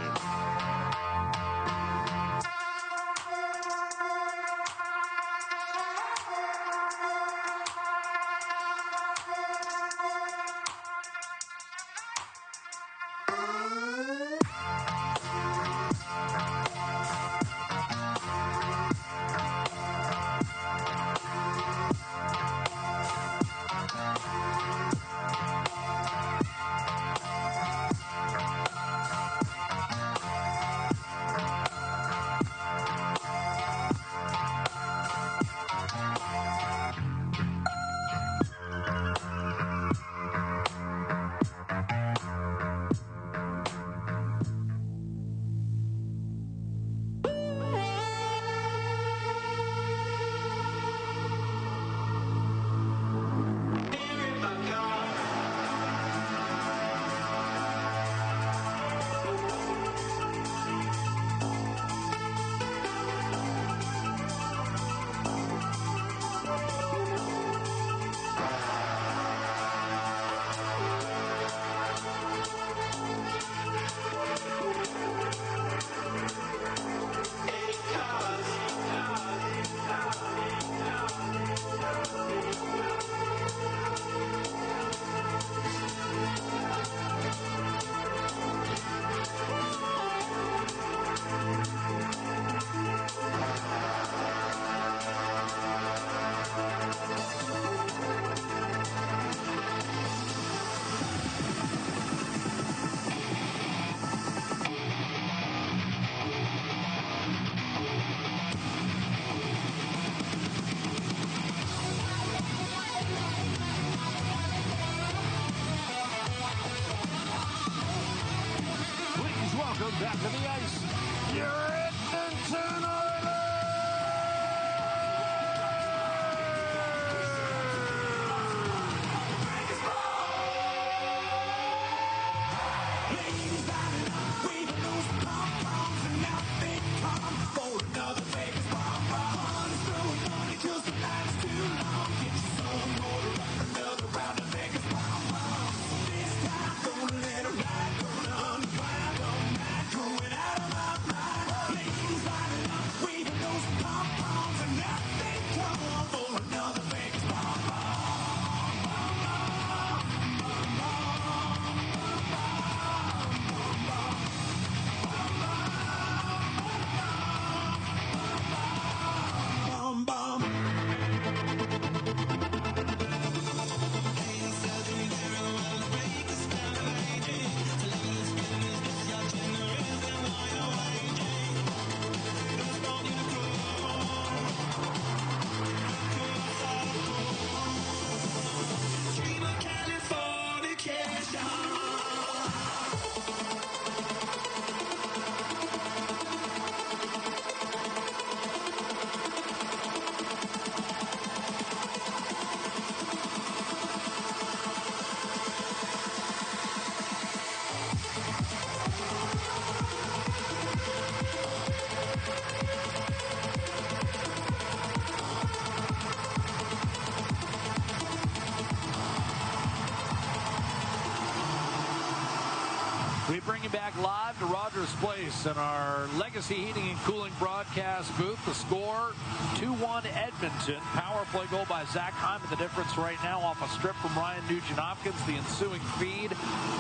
back live to Rogers Place in our Legacy Heating and Cooling broadcast booth. The score, 2-1 Edmonton. Power play goal by Zach Hyman. The difference right now off a strip from Ryan Nugent-Hopkins. The ensuing feed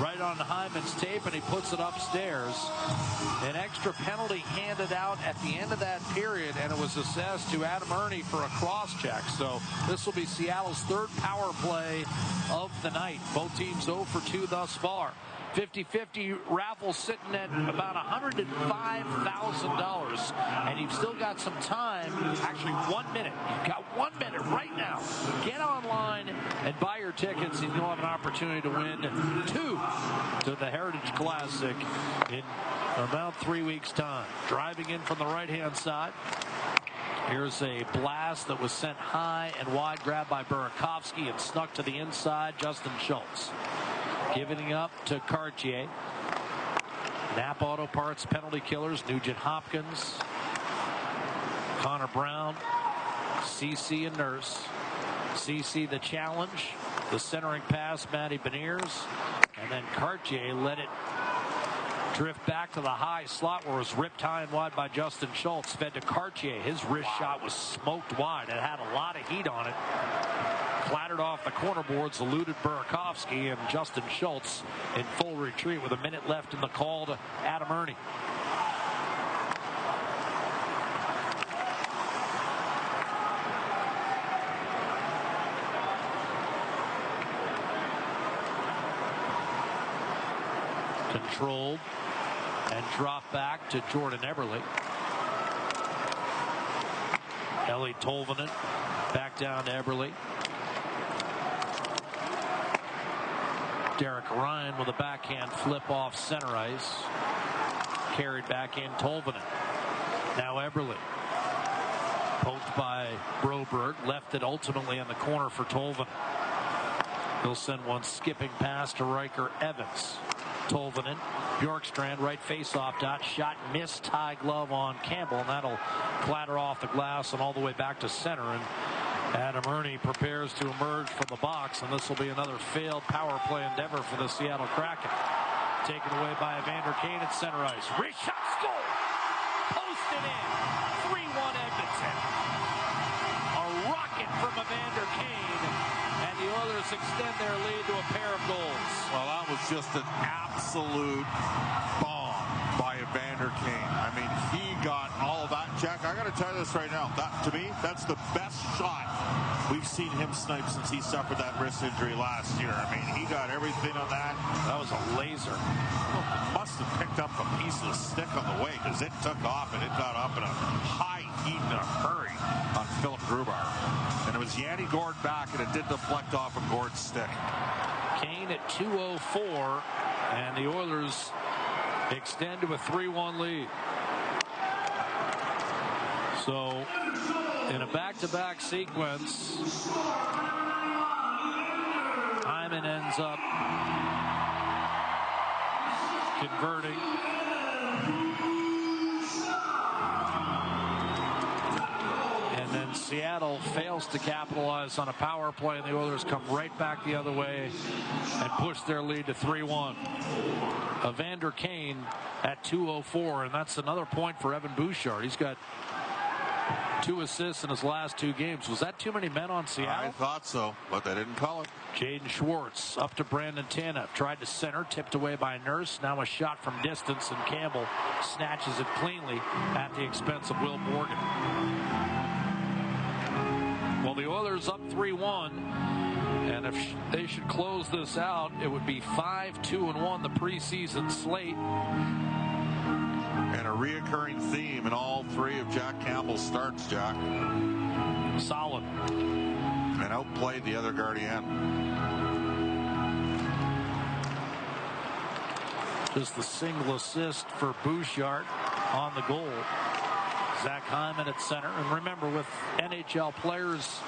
right on Hyman's tape, and he puts it upstairs. An extra penalty handed out at the end of that period, and it was assessed to Adam Ernie for a cross-check. So this will be Seattle's third power play of the night. Both teams 0 for 2 thus far. 50-50 raffle sitting at about $105,000, and you've still got some time, actually 1 minute. You've got 1 minute right now. Get online and buy your tickets, and you'll have an opportunity to win 2 to the Heritage Classic in about 3 weeks' time. Driving in from the right-hand side. Here's a blast that was sent high and wide, grabbed by Burakovsky and snuck to the inside. Justin Schultz giving up to Cartier. Napa Auto Parts penalty killers, Nugent-Hopkins, Connor Brown, CC and Nurse. CC the challenge, the centering pass, Matty Beniers, and then Cartier let it drift back to the high slot where it was ripped high and wide by Justin Schultz. Fed to Cartier. His wrist shot was smoked wide. It had a lot of heat on it. Clattered off the corner boards, eluded Burakovsky, and Justin Schultz in full retreat with a minute left in the call to Adam Ernie. Controlled and dropped back to Jordan Eberle. Ellie Tolvanen back down to Eberle. Derek Ryan with a backhand flip off center ice. Carried back in Tolvanen. Now Eberle. Poked by Broberg. Left it ultimately in the corner for Tolvanen. He'll send one skipping pass to Riker Evans. Tolvanen. Bjorkstrand right face-off dot. Shot missed. High glove on Campbell, and that'll clatter off the glass and all the way back to center. And Adam Ernie prepares to emerge from the box, and this will be another failed power play endeavor for the Seattle Kraken. Taken away by Evander Kane at center ice. Wrist shot, score! Posted in. 3-1 Edmonton. A rocket from Evander Kane, and the Oilers extend their lead to a pair of goals. Well, that was just an absolute bomb by Evander Kane. I mean, he got all of that. Jack, I got to tell you this right now. That, to me, that's the best shot we've seen him snipe since he suffered that wrist injury last year. I mean, he got everything on that. That was a laser. Must have picked up a piece of the stick on the way, because it took off and it got up in a high heat in a hurry on Philip Grubauer. And it was Yanni Gord back, and it did deflect off of Gord's stick. Kane at 2:04, and the Oilers extend to a 3-1 lead. So, in a back-to-back sequence, Hyman ends up converting. And then Seattle fails to capitalize on a power play, and the Oilers come right back the other way and push their lead to 3-1. Evander Kane at 2:04, and that's another point for Evan Bouchard. He's got 2 assists in his last 2 games. Was that too many men on Seattle? I thought so, but they didn't call it. Jaden Schwartz up to Brandon Tanev. Tried to center, tipped away by Nurse. Now a shot from distance, and Campbell snatches it cleanly at the expense of Will Morgan. Well, the Oilers up 3-1, and if they should close this out, it would be 5-2-1, the preseason slate. And a reoccurring theme in all 3 of Jack Campbell's starts, Jack. Solid. And outplayed the other Guardian. Just the single assist for Bouchard on the goal. Zach Hyman at center. And remember, with NHL players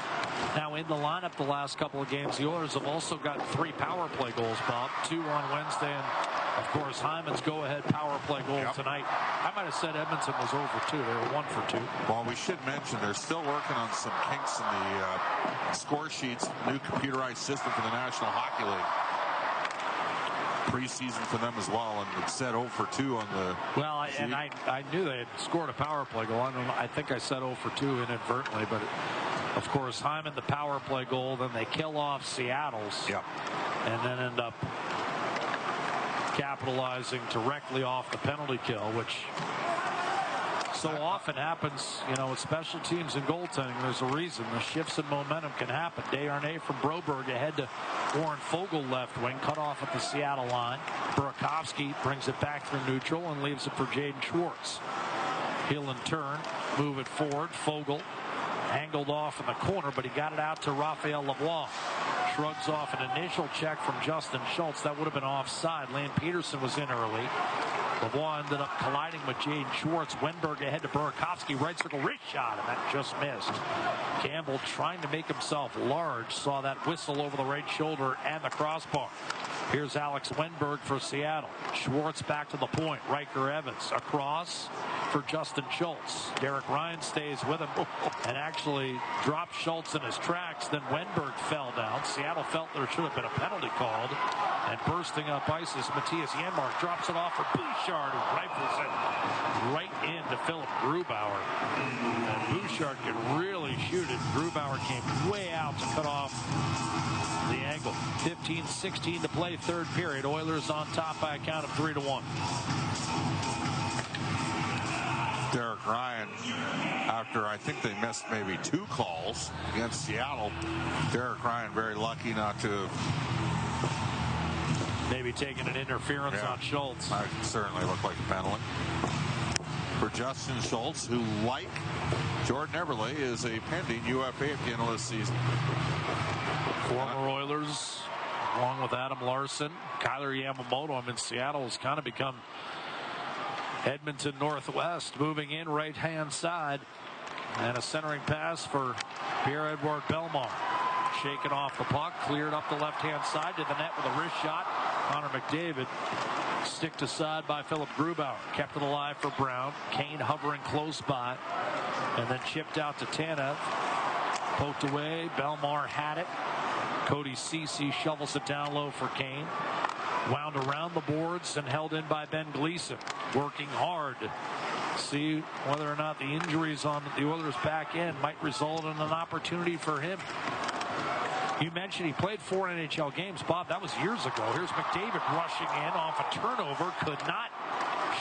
now in the lineup the last couple of games, the Oilers have also gotten 3 power play goals, Bob. 2 on Wednesday, and of course Hyman's go-ahead power play goal tonight. I might have said Edmonton was 0 for 2. They were 1 for 2. Well, we should mention they're still working on some kinks in the score sheets, new computerized system for the National Hockey League. preseason for them as well, and it said 0 for 2 on the. Well, I knew they had scored a power play goal. I think I said 0 for 2 inadvertently, but of course Hyman the power play goal. Then they kill off Seattle's. Yep. And then end up capitalizing directly off the penalty kill, which so often happens, with special teams and goaltending. There's a reason. The shifts in momentum can happen. Desharnais from Broberg ahead to Warren Foegele left wing, cut off at the Seattle line. Burakovsky brings it back through neutral and leaves it for Jaden Schwartz. He'll in turn move it forward. Foegele angled off in the corner, but he got it out to Raphael Lavoie. Shrugs off an initial check from Justin Schultz. That would have been offside. Lane Peterson was in early. Lavoie ended up colliding with Jaden Schwartz. Wenberg ahead to Burakovsky. Right circle wrist shot, and that just missed. Campbell trying to make himself large. Saw that whistle over the right shoulder and the crossbar. Here's Alex Wenberg for Seattle. Schwartz back to the point. Riker Evans across for Justin Schultz. Derek Ryan stays with him and actually dropped Schultz in his tracks. Then Wenberg fell down. Seattle felt there should have been a penalty called. And bursting up ice is Matthias Janmark. Drops it off for Bouchard, who rifles it right into Philip Grubauer. And Bouchard can really shoot it. Grubauer came way out to cut off the angle. 15-16 to play, third period. Oilers on top by a count of 3-1. Derek Ryan, after I think they missed maybe 2 calls against Seattle, Derek Ryan very lucky not to maybe taking an interference on Schultz. That certainly looked like a penalty. For Justin Schultz, who, like Jordan Eberle, is a pending UFA at the end of this season. Former Oilers, along with Adam Larson, Kyler Yamamoto. In Seattle has kind of become Edmonton Northwest, moving in right-hand side. And a centering pass for Pierre-Edouard Bellemare. Shaken off the puck, cleared up the left-hand side to the net with a wrist shot. Connor McDavid sticked aside by Philip Grubauer. Kept it alive for Brown. Kane hovering close by. And then chipped out to Tanev. Poked away. Bellemare had it. Cody Ceci shovels it down low for Kane. Wound around the boards and held in by Ben Gleason. Working hard. See whether or not the injuries on the Oilers' back end might result in an opportunity for him. You mentioned he played 4 NHL games. Bob, that was years ago. Here's McDavid rushing in off a turnover. Could not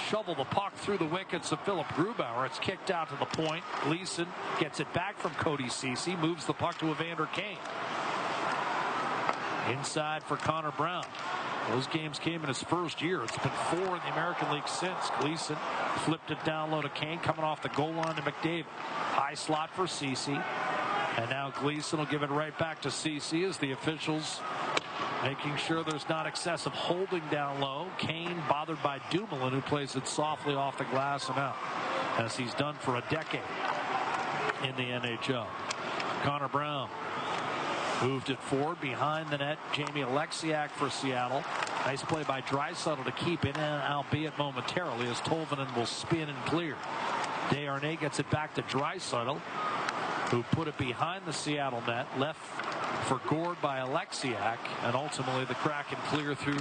shovel the puck through the wickets of Philip Grubauer. It's kicked out to the point. Gleason gets it back from Cody Ceci. Moves the puck to Evander Kane. Inside for Connor Brown. Those games came in his first year. It's been 4 in the American League since. Gleason flipped it down low to Kane, coming off the goal line to McDavid. High slot for Ceci. And now Gleason will give it right back to Ceci as the officials making sure there's not excessive holding down low. Kane bothered by Dumoulin, who plays it softly off the glass and out, as he's done for a decade in the NHL. Connor Brown moved it forward behind the net. Jamie Alexiak for Seattle. Nice play by Draisaitl to keep it in, albeit momentarily, as Tolvanen will spin and clear. Desharnais gets it back to Draisaitl, who put it behind the Seattle net, left for Gord by Alexiak, and ultimately the Kraken clear through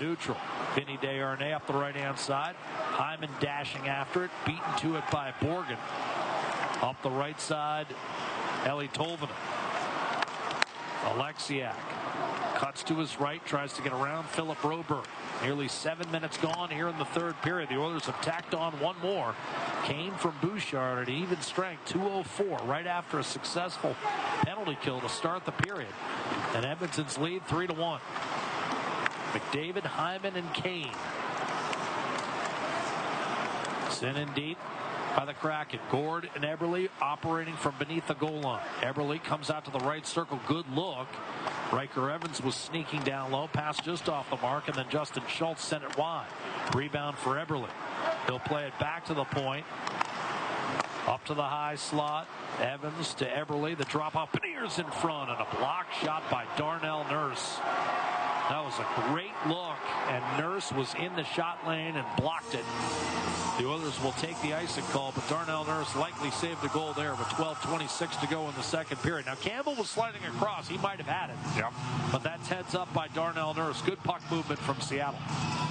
neutral. Vinny Desharnais up the right-hand side. Hyman dashing after it, beaten to it by Borgen. Up the right side, Eeli Tolvanen. Alexiak cuts to his right, tries to get around Philip Broberg. Nearly 7 minutes gone here in the third period. The Oilers have tacked on one more. Kane from Bouchard at even strength, 2:04, right after a successful penalty kill to start the period. And Edmonton's lead 3-1. McDavid, Hyman, and Kane. Sent in deep by the Kraken. Gord and Eberle operating from beneath the goal line. Eberle comes out to the right circle. Good look. Riker Evans was sneaking down low. Pass just off the mark, and then Justin Schultz sent it wide. Rebound for Eberle. He'll play it back to the point. Up to the high slot. Evans to Eberle. The drop off. Beniers in front, and a block shot by Darnell Nurse. That was a great look, and Nurse was in the shot lane and blocked it. The Oilers will take the icing call, but Darnell Nurse likely saved the goal there with 12:26 to go in the second period. Now, Campbell was sliding across. He might have had it. Yep. But that's heads up by Darnell Nurse. Good puck movement from Seattle.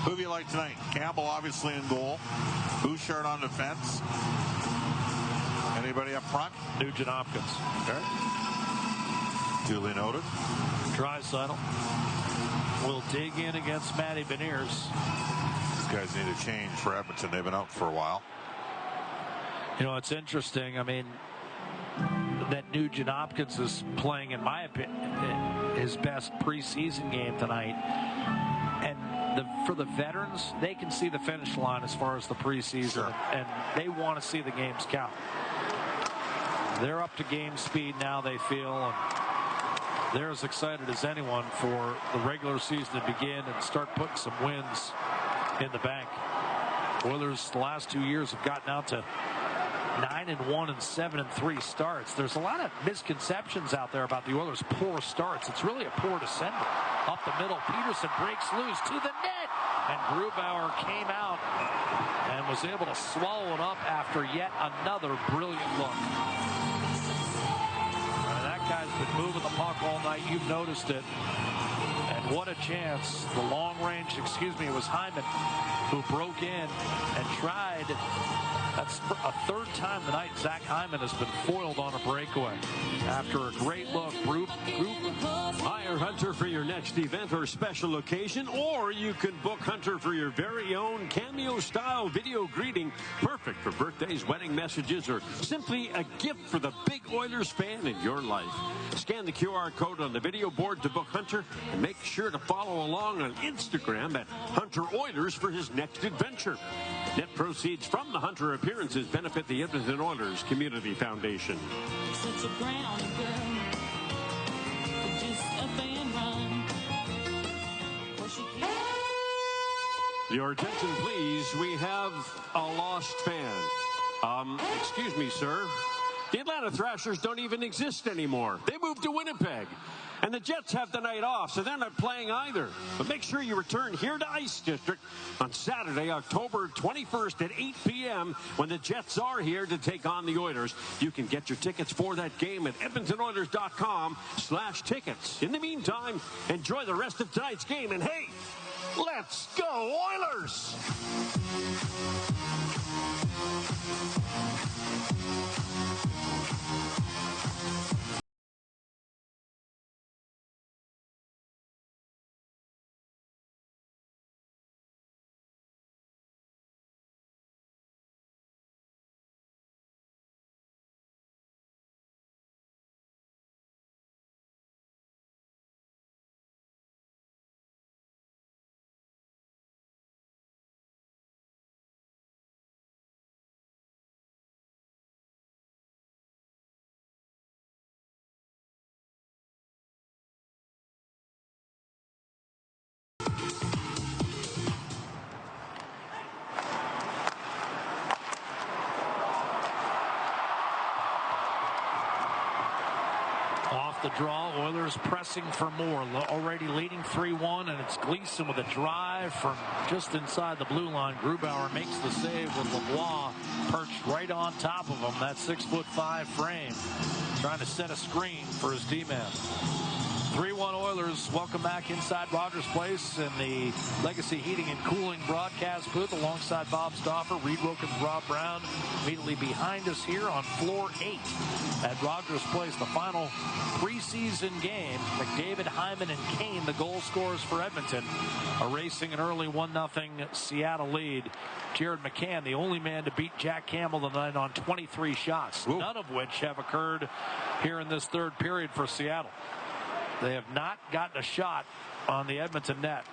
Who do you like tonight? Campbell obviously in goal. Bouchard on defense. Anybody up front? Nugent Hopkins. Okay. Duly noted. Draisaitl will dig in against Matty Beniers. These guys need a change for Edmonton. They've been out for a while. You know, it's interesting. I mean, that Nugent Hopkins is playing, in my opinion, his best preseason game tonight. And for the veterans, they can see the finish line as far as the preseason, sure. and they want to see the games count. They're up to game speed now, they feel, and they're as excited as anyone for the regular season to begin and start putting some wins in the bank. Oilers the last 2 years have gotten out to 9-1 and 7-3 starts. There's a lot of misconceptions out there about the Oilers' poor starts. It's really a poor December. Up the middle, Peterson breaks loose to the net, and Grubauer came out and was able to swallow it up after yet another brilliant look. That guy's been moving the puck all night. You've noticed it. And what a chance. The long range, it was Hyman who broke in and tried. That's a third time tonight Zach Hyman has been foiled on a breakaway. After a great look, Hire Hunter for your next event or special occasion, or you can book Hunter for your very own cameo-style video greeting, perfect for birthdays, wedding messages, or simply a gift for the big Oilers fan in your life. Scan the QR code on the video board to book Hunter, and make sure to follow along on Instagram at Hunter Oilers for his next adventure. Net proceeds from the Hunter appearances benefit the Edmonton Oilers Community Foundation. Your attention, please. We have a lost fan. Excuse me, sir. The Atlanta Thrashers don't even exist anymore. They moved to Winnipeg. And the Jets have the night off, so they're not playing either. But make sure you return here to Ice District on Saturday, October 21st at 8 p.m. when the Jets are here to take on the Oilers. You can get your tickets for that game at EdmontonOilers.com/tickets. In the meantime, enjoy the rest of tonight's game. And hey, let's go Oilers! Off the draw, Oilers pressing for more. Already leading 3-1, and it's Gleason with a drive from just inside the blue line. Grubauer makes the save with LeBlanc perched right on top of him. That 6'5" frame, trying to set a screen for his D-man. 3-1 Oilers. Welcome back inside Rogers Place in the Legacy Heating and Cooling broadcast booth alongside Bob Stauffer, Reed Wilkins, Rob Brown. Immediately behind us here on floor 8 at Rogers Place, the final preseason game. McDavid, Hyman, and Kane, the goal scorers for Edmonton, erasing an early 1-0 Seattle lead. Jared McCann, the only man to beat Jack Campbell tonight on 23 shots, none of which have occurred here in this third period for Seattle. They have not gotten a shot on the Edmonton net.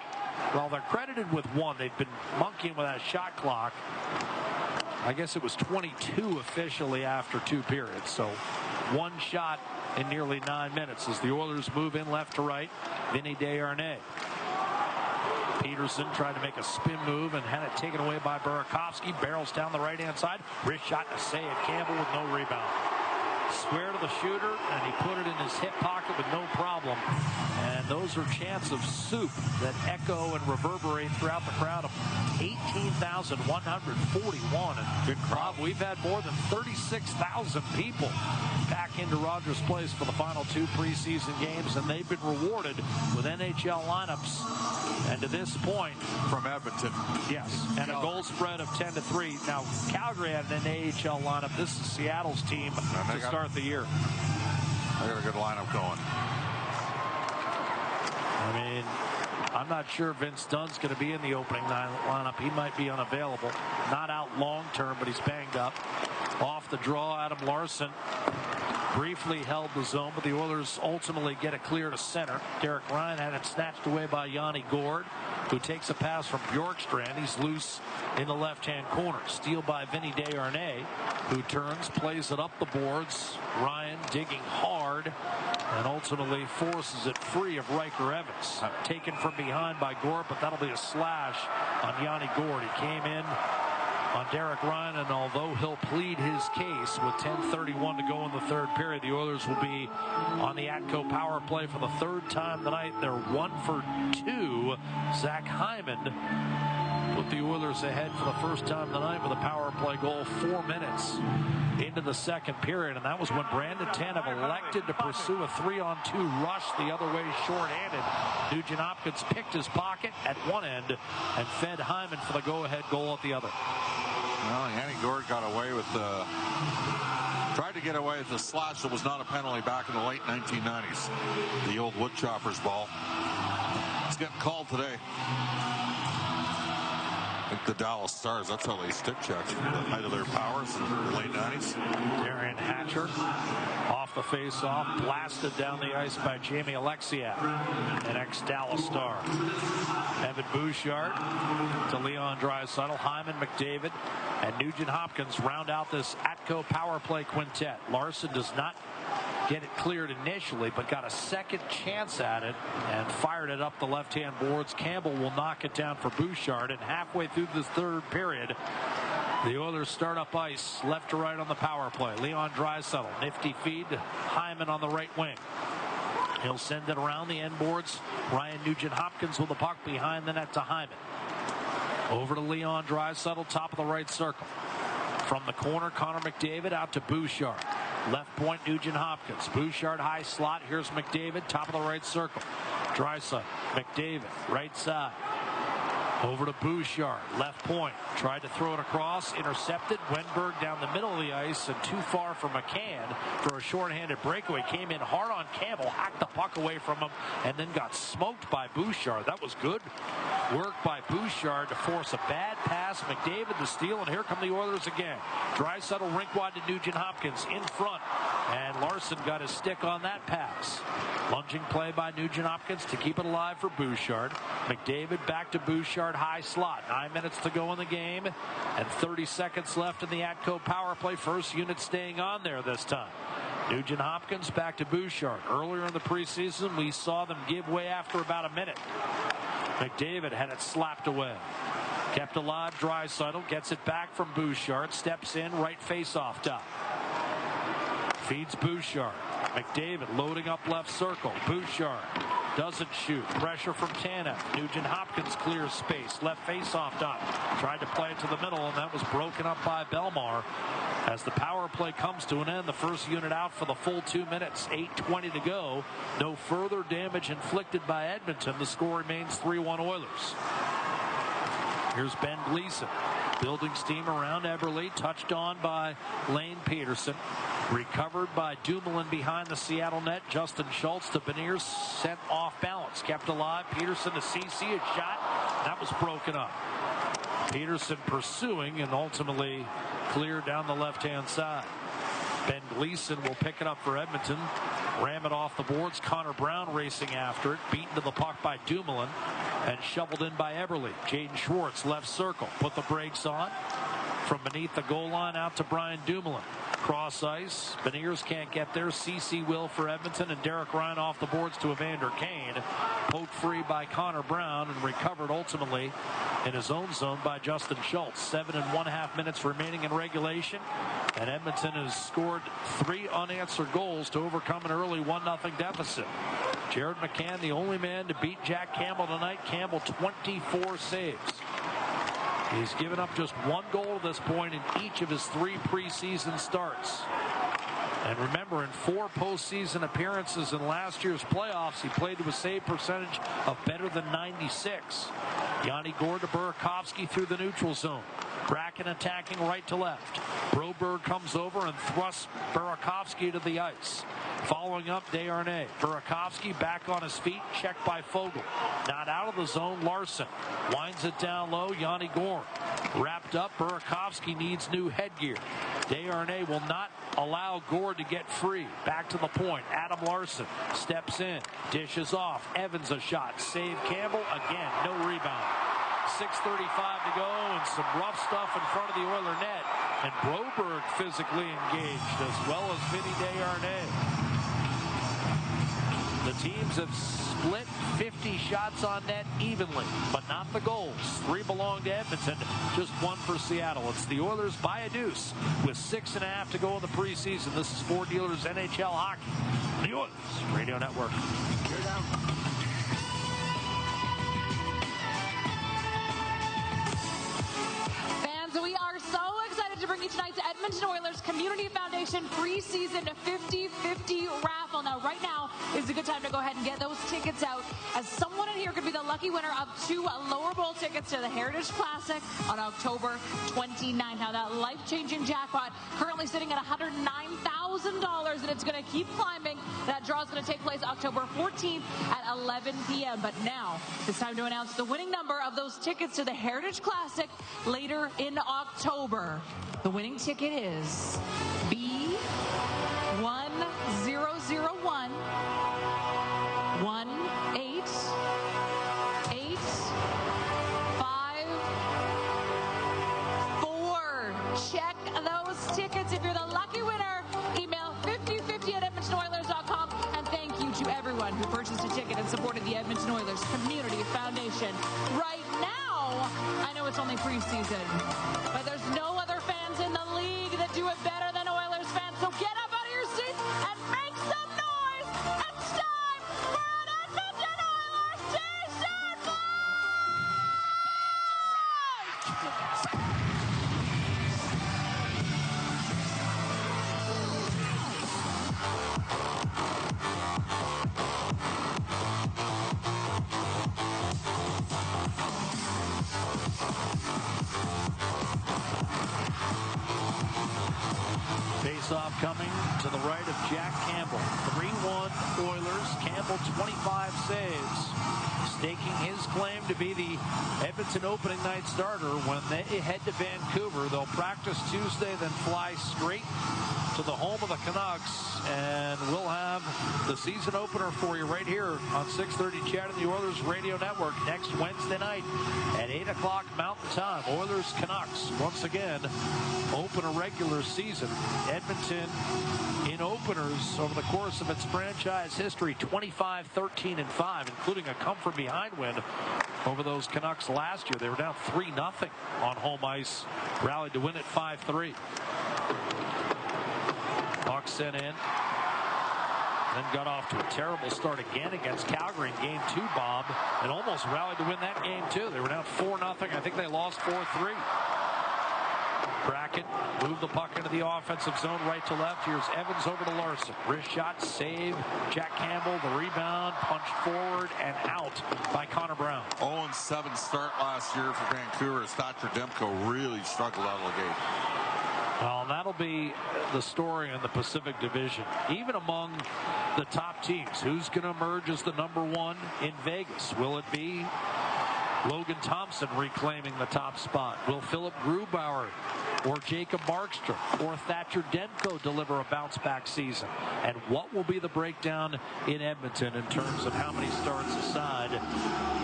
Well, they're credited with one. They've been monkeying with that shot clock. I guess it was 22 officially after 2 periods. So one shot in nearly 9 minutes as the Oilers move in left to right. Vinny Desharnais. Peterson tried to make a spin move and had it taken away by Burakovsky. Barrels down the right-hand side. Wrist shot to save. Campbell with no rebound. Square to the shooter, and he put it in his hip pocket with no problem. And those are chants of soup that echo and reverberate throughout the crowd of 18,141. And good crowd. We've had more than 36,000 people back into Rogers Place for the final 2 preseason games, and they've been rewarded with NHL lineups. And to this point, from Edmonton, yes, and a goal spread of 10-3. Now, Calgary had an AHL lineup. This is Seattle's team to start the year. They got a good lineup going. I mean, I'm not sure Vince Dunn's going to be in the opening lineup. He might be unavailable. Not out long term, but he's banged up. Off the draw, Adam Larson briefly held the zone, but the Oilers ultimately get it clear to center. Derek Ryan had it snatched away by Yanni Gourde, who takes a pass from Bjorkstrand. He's loose in the left-hand corner. Steal by Vinny Desharnais, who turns, plays it up the boards. Ryan digging hard and ultimately forces it free of Riker Evans. Taken from behind by Gourde, but that'll be a slash on Yanni Gourde. He came in on Derek Ryan, and although he'll plead his case with 10:31 to go in the third period, the Oilers will be on the Atco power play for the 3rd time tonight. They're 1 for 2. Zach Hyman put the Oilers ahead for the first time tonight with a power play goal 4 minutes into the 2nd period, and that was when Brandon Tanev elected to pursue a 3-on-2 rush the other way short-handed. Nugent Hopkins picked his pocket at one end and fed Hyman for the go-ahead goal at the other. Well, Yanni Gourde got away with tried to get away with the slash that was not a penalty back in the late 1990s. The old woodchopper's ball. It's getting called today. I think the Dallas Stars, that's how they stick check the height of their powers in the late 90s. Darian Hatcher off the face-off, blasted down the ice by Jamie Alexiak, an ex-Dallas Star. Evan Bouchard to Leon Draisaitl, Hyman, McDavid, and Nugent Hopkins round out this Atco power play quintet. Larson does not get it cleared initially, but got a second chance at it and fired it up the left-hand boards. Campbell will knock it down for Bouchard, and halfway through this 3rd period, the Oilers start up ice left to right on the power play. Leon Draisaitl, nifty feed, Hyman on the right wing. He'll send it around the end boards. Ryan Nugent-Hopkins with the puck behind the net to Hyman. Over to Leon Draisaitl, top of the right circle. From the corner, Connor McDavid out to Bouchard. Left point, Nugent-Hopkins. Bouchard high slot. Here's McDavid, top of the right circle. Draisaitl, McDavid, right side. Over to Bouchard, left point. Tried to throw it across, intercepted. Wenberg down the middle of the ice and too far for McCann for a shorthanded breakaway. Came in hard on Campbell, hacked the puck away from him, and then got smoked by Bouchard. That was good work by Bouchard to force a bad pass. McDavid the steal, and here come the Oilers again. Draisaitl rink wide to Nugent-Hopkins in front, and Larson got his stick on that pass. Lunging play by Nugent-Hopkins to keep it alive for Bouchard. McDavid back to Bouchard, high slot. 9 minutes to go in the game and 30 seconds left in the Atco power play. First unit staying on there this time. Nugent-Hopkins back to Bouchard. Earlier in the preseason, we saw them give way after about a minute. McDavid had it slapped away. Kept alive, Draisaitl gets it back from Bouchard. Steps in, right face-off top. Feeds Bouchard. McDavid loading up left circle. Bouchard doesn't shoot. Pressure from Tanev. Nugent-Hopkins clears space. Left face-off top. Tried to play it to the middle, and that was broken up by Belmar. As the power play comes to an end, the first unit out for the full 2 minutes. 8:20 to go. No further damage inflicted by Edmonton. The score remains 3-1 Oilers. Here's Ben Gleason. Building steam around Eberle. Touched on by Lane Peterson. Recovered by Dumoulin behind the Seattle net. Justin Schultz to Beniers, sent off balance. Kept alive. Peterson to CC. A shot. That was broken up. Peterson pursuing and ultimately cleared down the left-hand side. Ben Gleason will pick it up for Edmonton. Ram it off the boards. Connor Brown racing after it. Beaten to the puck by Dumoulin and shoveled in by Eberle. Jaden Schwartz, left circle. Put the brakes on. From beneath the goal line out to Brian Dumoulin. Cross ice. Beniers can't get there. CC will for Edmonton, and Derek Ryan off the boards to Evander Kane. Poked free by Connor Brown and recovered ultimately in his own zone by Justin Schultz. 7.5 minutes remaining in regulation. And Edmonton has scored 3 unanswered goals to overcome an early 1-0 deficit. Jared McCann, the only man to beat Jack Campbell tonight. Campbell, 24 saves. He's given up just 1 goal at this point in each of his 3 preseason starts. And remember, in 4 postseason appearances in last year's playoffs, he played to a save percentage of better than 96. Yanni Gourde to Burakovsky through the neutral zone. Kraken attacking right to left. Broberg comes over and thrusts Burakovsky to the ice. Following up, Desharnais. Burakovsky back on his feet, checked by Foegele. Not out of the zone, Larson. Winds it down low, Yanni Gourde. Wrapped up, Burakovsky needs new headgear. Desharnais will not allow Gourde to get free. Back to the point, Adam Larson steps in, dishes off. Evans a shot, save Campbell, again, no rebound. 6:35 to go and some rough stuff in front of the Oiler net. And Broberg physically engaged as well as Vinny Desharnais. The teams have split 50 shots on net evenly, but not the goals. 3 belong to Edmonton, just 1 for Seattle. It's the Oilers by a deuce with 6.5 to go in the preseason. This is Ford Dealers NHL Hockey, the Oilers Radio Network. Here down. We are so excited to bring you tonight's Edmonton Oilers Community Foundation preseason 50-50 raffle. Now, right now is a good time to go ahead and get those tickets out, as someone in here could be the lucky winner of 2 lower bowl tickets to the Heritage Classic on October 29th. Now, that life-changing jackpot currently sitting at $109,000, and it's going to keep climbing. That draw is going to take place October 14th at 11 p.m. But now it's time to announce the winning number of those tickets to the Heritage Classic later in October. The winning ticket is B1001 18854. Check those tickets. If you're the lucky winner, email 5050@edmontonoilers.com. And thank you to everyone who purchased a ticket and supported the Edmonton Oilers Community Foundation. Right now, I know it's only preseason, but there's no other fans in the league that do it better than Oilers fans. So get up out of your seats and make some noise. It's time for an Edmonton Oilers t-shirt fight! Face-off coming to the right of Jack Campbell. 3-1 Oilers. Campbell 25 saves. Staking his claim to be the Edmonton opening night starter when they head to Vancouver. They'll practice Tuesday, then fly straight to the home of the Canucks. And we'll have the season opener for you right here on 6:30 CHED and the Oilers Radio Network next Wednesday night at 8 o'clock Mountain Time. Oilers Canucks once again open a regular season. Edmonton in openers over the course of its franchise history, 25-13-5, including a come-from-behind win over those Canucks last year. They were down 3-0 on home ice, rallied to win it 5-3. Puck sent in, then got off to a terrible start again against Calgary in Game 2, Bob, and almost rallied to win that game too. They were down 4-0. I think they lost 4-3. Kraken moved the puck into the offensive zone right to left. Here's Evans over to Larson. Wrist shot, save. Jack Campbell, the rebound, punched forward and out by Connor Brown. 0-7 start last year for Vancouver as Thatcher Demko really struggled out of the gate. Well, that'll be the story in the Pacific Division. Even among the top teams, who's going to emerge as the number 1 in Vegas? Will it be Logan Thompson reclaiming the top spot? Will Philip Grubauer or Jacob Markstrom or Thatcher Demko deliver a bounce-back season? And what will be the breakdown in Edmonton in terms of how many starts aside?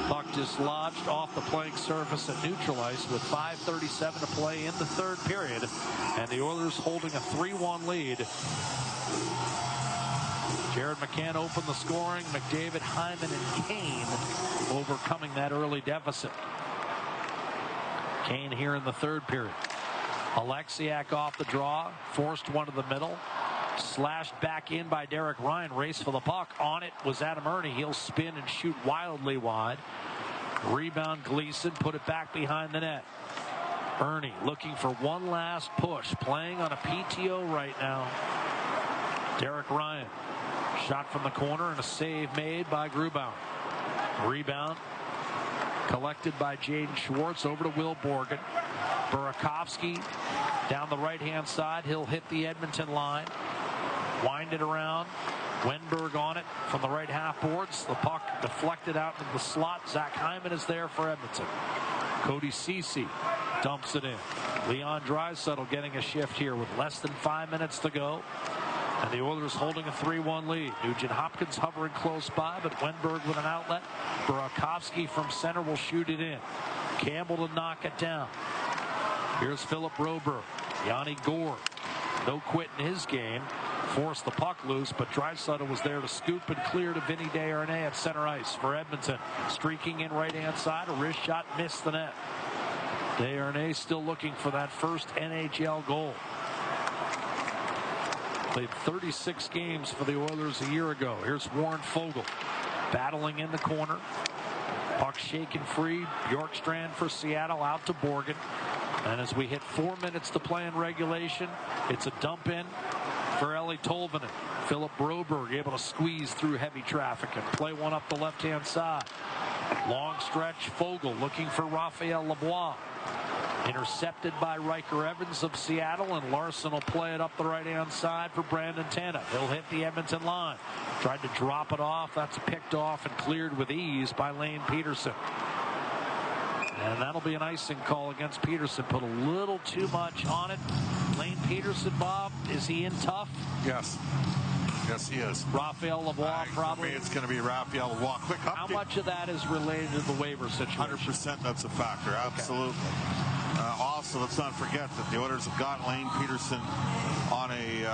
Puck dislodged off the playing surface at neutral ice with 5:37 to play in the third period, and the Oilers holding a 3-1 lead. Jared McCann opened the scoring. McDavid, Hyman, and Kane overcoming that early deficit. Kane here in the third period. Alexiak off the draw, forced one to the middle, slashed back in by Derek Ryan, race for the puck. On it was Adam Ernie. He'll spin and shoot wildly wide. Rebound Gleason, put it back behind the net. Ernie looking for one last push, playing on a PTO right now. Derek Ryan, shot from the corner and a save made by Grubauer. Rebound collected by Jaden Schwartz, over to Will Borgen. Burakovsky down the right-hand side. He'll hit the Edmonton line. Wind it around. Wenberg on it from the right half boards. The puck deflected out into the slot. Zach Hyman is there for Edmonton. Cody Ceci dumps it in. Leon Draisaitl getting a shift here with less than 5 minutes to go. And the Oilers holding a 3-1 lead. Nugent Hopkins hovering close by, but Wenberg with an outlet. Burakovsky from center will shoot it in. Campbell to knock it down. Here's Philip Broberg. Yanni Gourde, no quit in his game. Forced the puck loose, but Draisaitl was there to scoop and clear to Vinny Desharnais at center ice for Edmonton. Streaking in right-hand side, a wrist shot missed the net. Desharnais still looking for that first NHL goal. Played 36 games for the Oilers a year ago. Here's Warren Foegele battling in the corner. Puck shaken free. Bjorkstrand for Seattle, out to Borgen. And as we hit 4 minutes to play in regulation, it's a dump in for Eeli Tolvanen. Philip Broberg able to squeeze through heavy traffic and play one up the left-hand side. Long stretch, Foegele looking for Raphael Lavoie. Intercepted by Riker Evans of Seattle, and Larson will play it up the right-hand side for Brandon Tanev. He'll hit the Edmonton line. Tried to drop it off. That's picked off and cleared with ease by Lane Peterson. And that'll be an icing call against Peterson. Put a little too much on it. Lane Peterson, Bob, is he in tough? Yes. Yes, he is. Raphael Lavoie, probably. For me, it's going to be Raphael Lavoie. Quick update. How much of that is related to the waiver situation? 100% that's a factor. Absolutely. Okay. Also, let's not forget that the Oilers have got Lane Peterson on a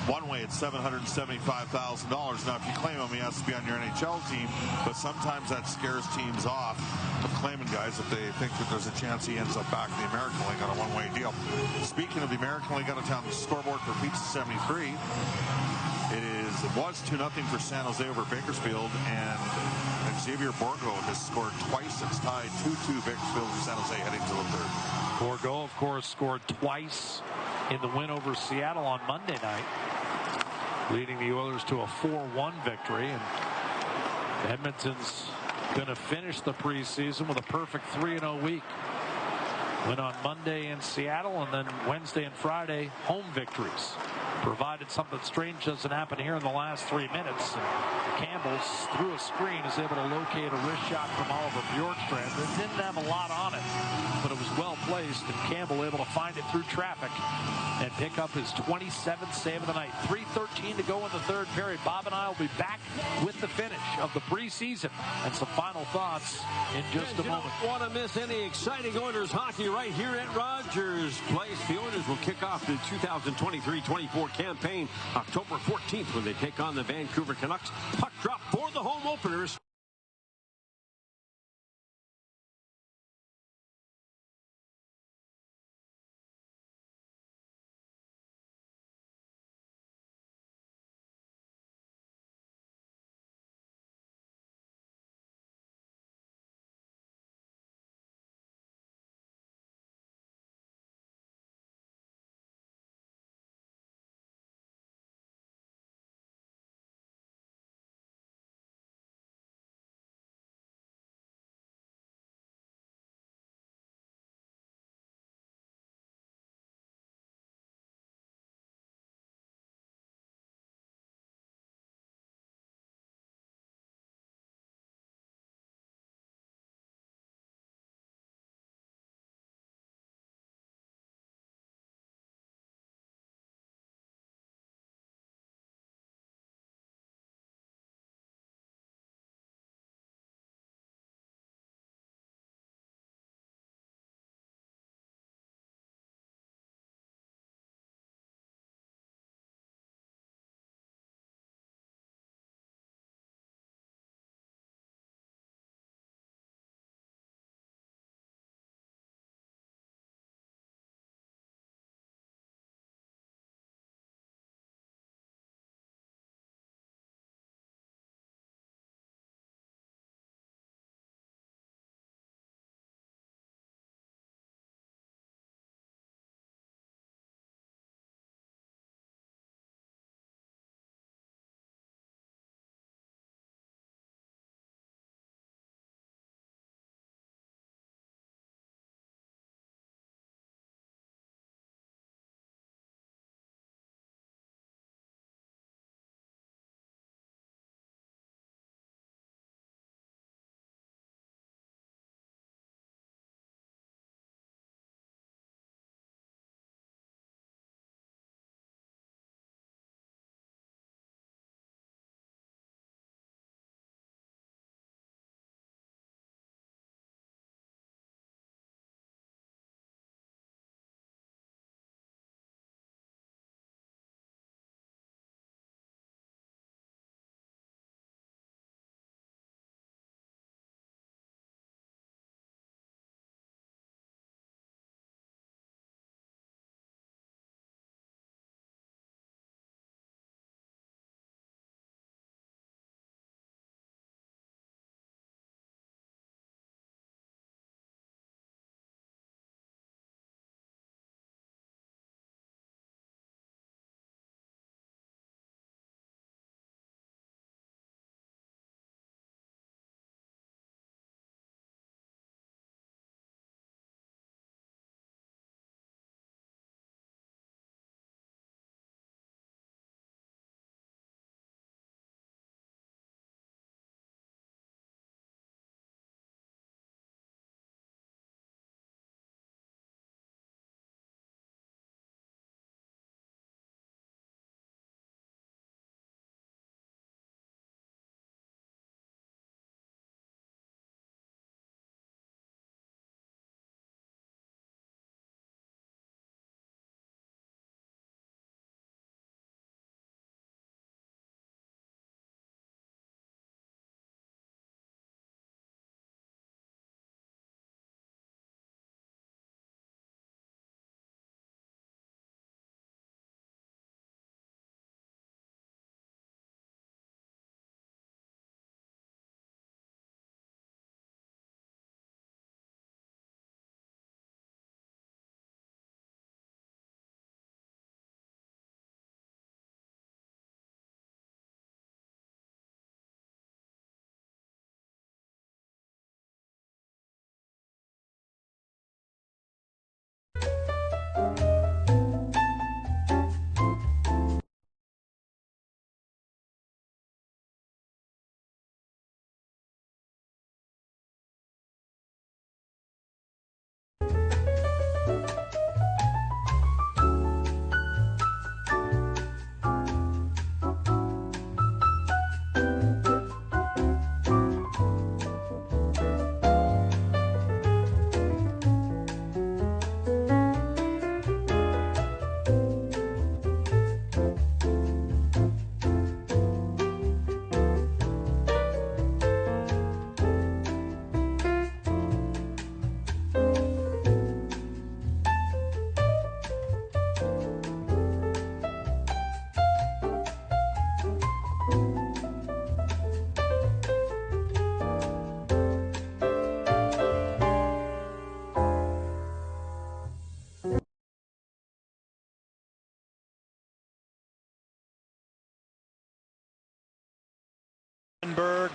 one-way at $775,000. Now, if you claim him, he has to be on your NHL team, but sometimes that scares teams off of claiming guys if they think that there's a chance he ends up back in the American League on a one-way deal. Speaking of the American League, out of town, the scoreboard for Pizza 73. It was 2-0 for San Jose over Bakersfield, and Xavier Bourgault has scored twice. It's tied 2-2 Bakersfield and San Jose heading to the third. Bourgault, of course, scored twice in the win over Seattle on Monday night, leading the Oilers to a 4-1 victory. And Edmonton's going to finish the preseason with a perfect 3-0 week. Win on Monday in Seattle, and then Wednesday and Friday, home victories. Provided something strange doesn't happen here in the last 3 minutes. And Campbell, through a screen, is able to locate a wrist shot from Oliver Bjorkstrand. It didn't have a lot on it, but it was well placed, and Campbell able to find it through traffic and pick up his 27th save of the night. 3:13 to go in the third period. Bob and I will be back with the finish of the preseason and some final thoughts in just a moment. You don't want to miss any exciting Oilers hockey right here at Rogers Place. The Oilers will kick off the 2023-24 campaign October 14th when they take on the Vancouver Canucks. Puck drop for the home openers.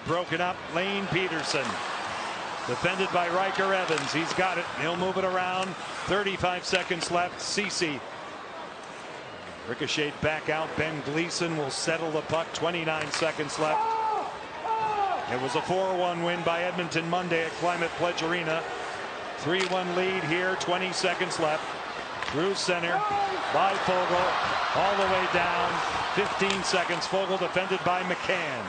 Broken up, Lane Peterson. Defended by Riker Evans. He's got it. He'll move it around. 35 seconds left. Ceci. Ricocheted back out. Ben Gleason will settle the puck. 29 seconds left. It was a 4-1 win by Edmonton Monday at Climate Pledge Arena. 3-1 lead here. 20 seconds left. Through center by Fogle. All the way down. 15 seconds. Fogle defended by McCann.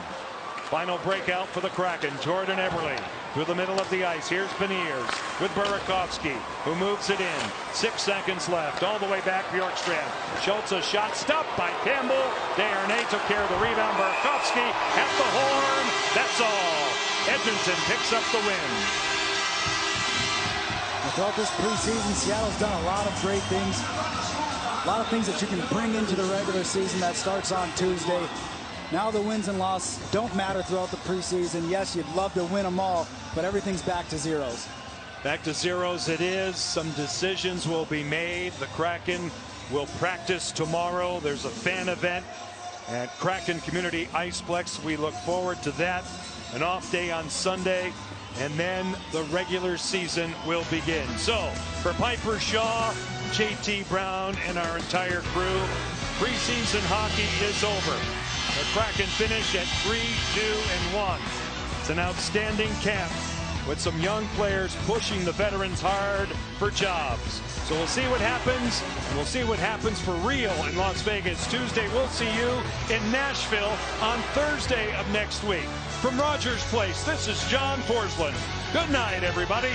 Final breakout for the Kraken. Jordan Eberle through the middle of the ice. Here's Beniers with Burakovsky, who moves it in. 6 seconds left. All the way back, Bjorkstrand. Schultz, a shot stopped by Campbell. Desharnais took care of the rebound. Burakovsky at the horn. That's all. Edmonton picks up the win. Throughout this preseason, Seattle's done a lot of great things. A lot of things that you can bring into the regular season that starts on Tuesday. Now the wins and losses don't matter throughout the preseason. Yes, you'd love to win them all, but everything's back to zeros. Back to zeros it is. Some decisions will be made. The Kraken will practice tomorrow. There's a fan event at Kraken Community Iceplex. We look forward to that. An off day on Sunday, and then the regular season will begin. So for Piper Shaw, JT Brown, and our entire crew, preseason hockey is over. The Kraken finish at 3-2-1. It's an outstanding camp with some young players pushing the veterans hard for jobs. So we'll see what happens, and we'll see what happens for real in Las Vegas. Tuesday, we'll see you in Nashville on Thursday of next week. From Rogers Place, this is John Forsland. Good night, everybody.